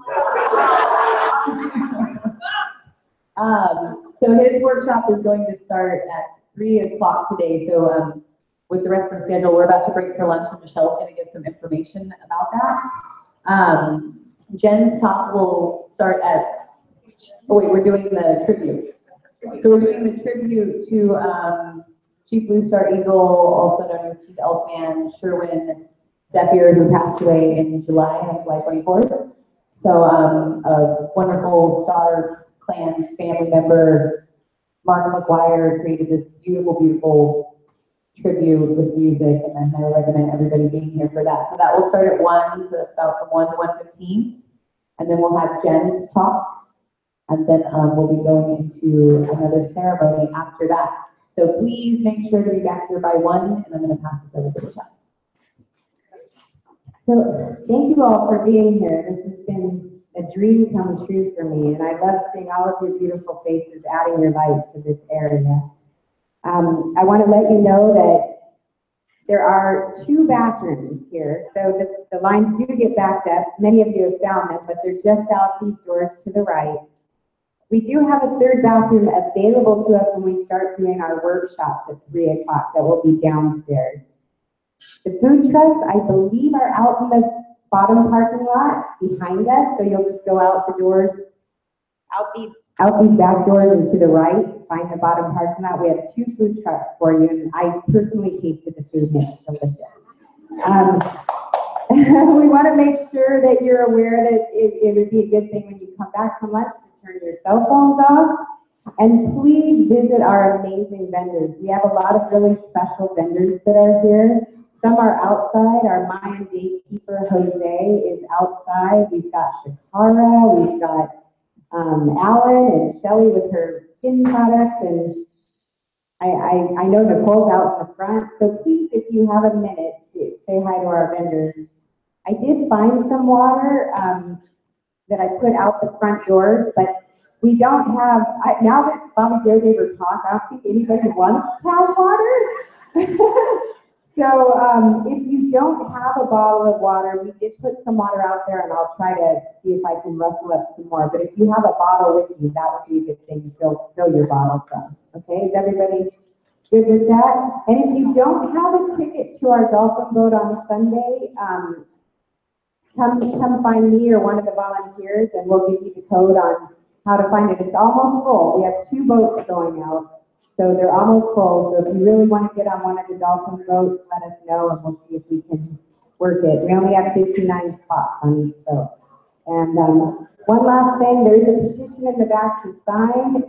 So his workshop is going to start at 3 o'clock today. So with the rest of the schedule, we're about to break for lunch, and Michelle's going to give some information about that. Jen's talk will start at, oh wait, we're doing the tribute. So we're doing the tribute to Chief Blue Star Eagle, also known as Chief Elfman Sherwin Zephyr, who passed away in July 24th. So a wonderful Star Clan family member, Mark McGuire, created this beautiful, beautiful tribute with music, and I recommend everybody being here for that. So that will start at 1, so that's about from 1 to 1:15. And then we'll have Jen's talk, and then we'll be going into another ceremony after that. So please make sure to be back here by 1, and I'm going to pass this over to Michelle. So thank you all for being here. This has been a dream come true for me, and I love seeing all of your beautiful faces adding your light to this area. I want to let you know that there are 2 bathrooms here, so the lines do get backed up. Many of you have found them, but they're just out these doors to the right. We do have a 3rd bathroom available to us when we start doing our workshops at 3 o'clock. That will be downstairs. The food trucks, I believe, are out in the bottom parking lot behind us, so you'll just go out the doors, out these back doors and to the right, find the bottom parking lot. We have 2 food trucks for you, and I personally tasted the food, and it's delicious. We want to make sure that you're aware that it would be a good thing when you come back from lunch to turn your cell phones off. And please visit our amazing vendors. We have a lot of really special vendors that are here. Some are outside. Our Mayan gatekeeper, Jose, is outside. We've got Shakara, we've got Alan and Shelly with her skin products, and I know Nicole's out in the front. So please, if you have a minute, say hi to our vendors. I did find some water that I put out the front doors, but we don't have, now that Bobbie Jo gave her talk, I don't think anybody wants tap water. So if you don't have a bottle of water, we did put some water out there, and I'll try to see if I can rustle up some more. But if you have a bottle with you, that would be a good thing to fill your bottle from. Okay, is everybody good with that? And if you don't have a ticket to our dolphin boat on Sunday, come find me or one of the volunteers, and we'll give you the code on how to find it. It's almost full. We have 2 boats going out. So they're almost full. So if you really want to get on one of the dolphin boats, let us know, and we'll see if we can work it. We only have 59 spots on each boat. And one last thing, there's a petition in the back to sign.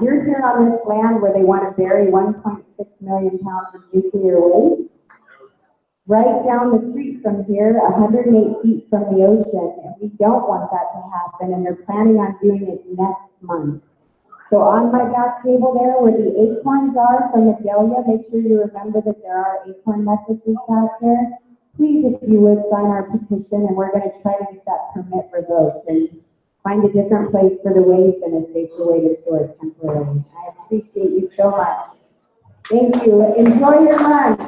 You're here on this land where they want to bury 1.6 million pounds of nuclear waste. Right down the street from here, 108 feet from the ocean, and we don't want that to happen, and they're planning on doing it next month. So on my back table there, where the acorns are from Adelia, make sure you remember that there are acorn necklaces out there. Please, if you would, sign our petition, and we're going to try to get that permit revoked and find a different place for the waste and a safer way to store it temporarily. I appreciate you so much. Thank you. Enjoy your lunch.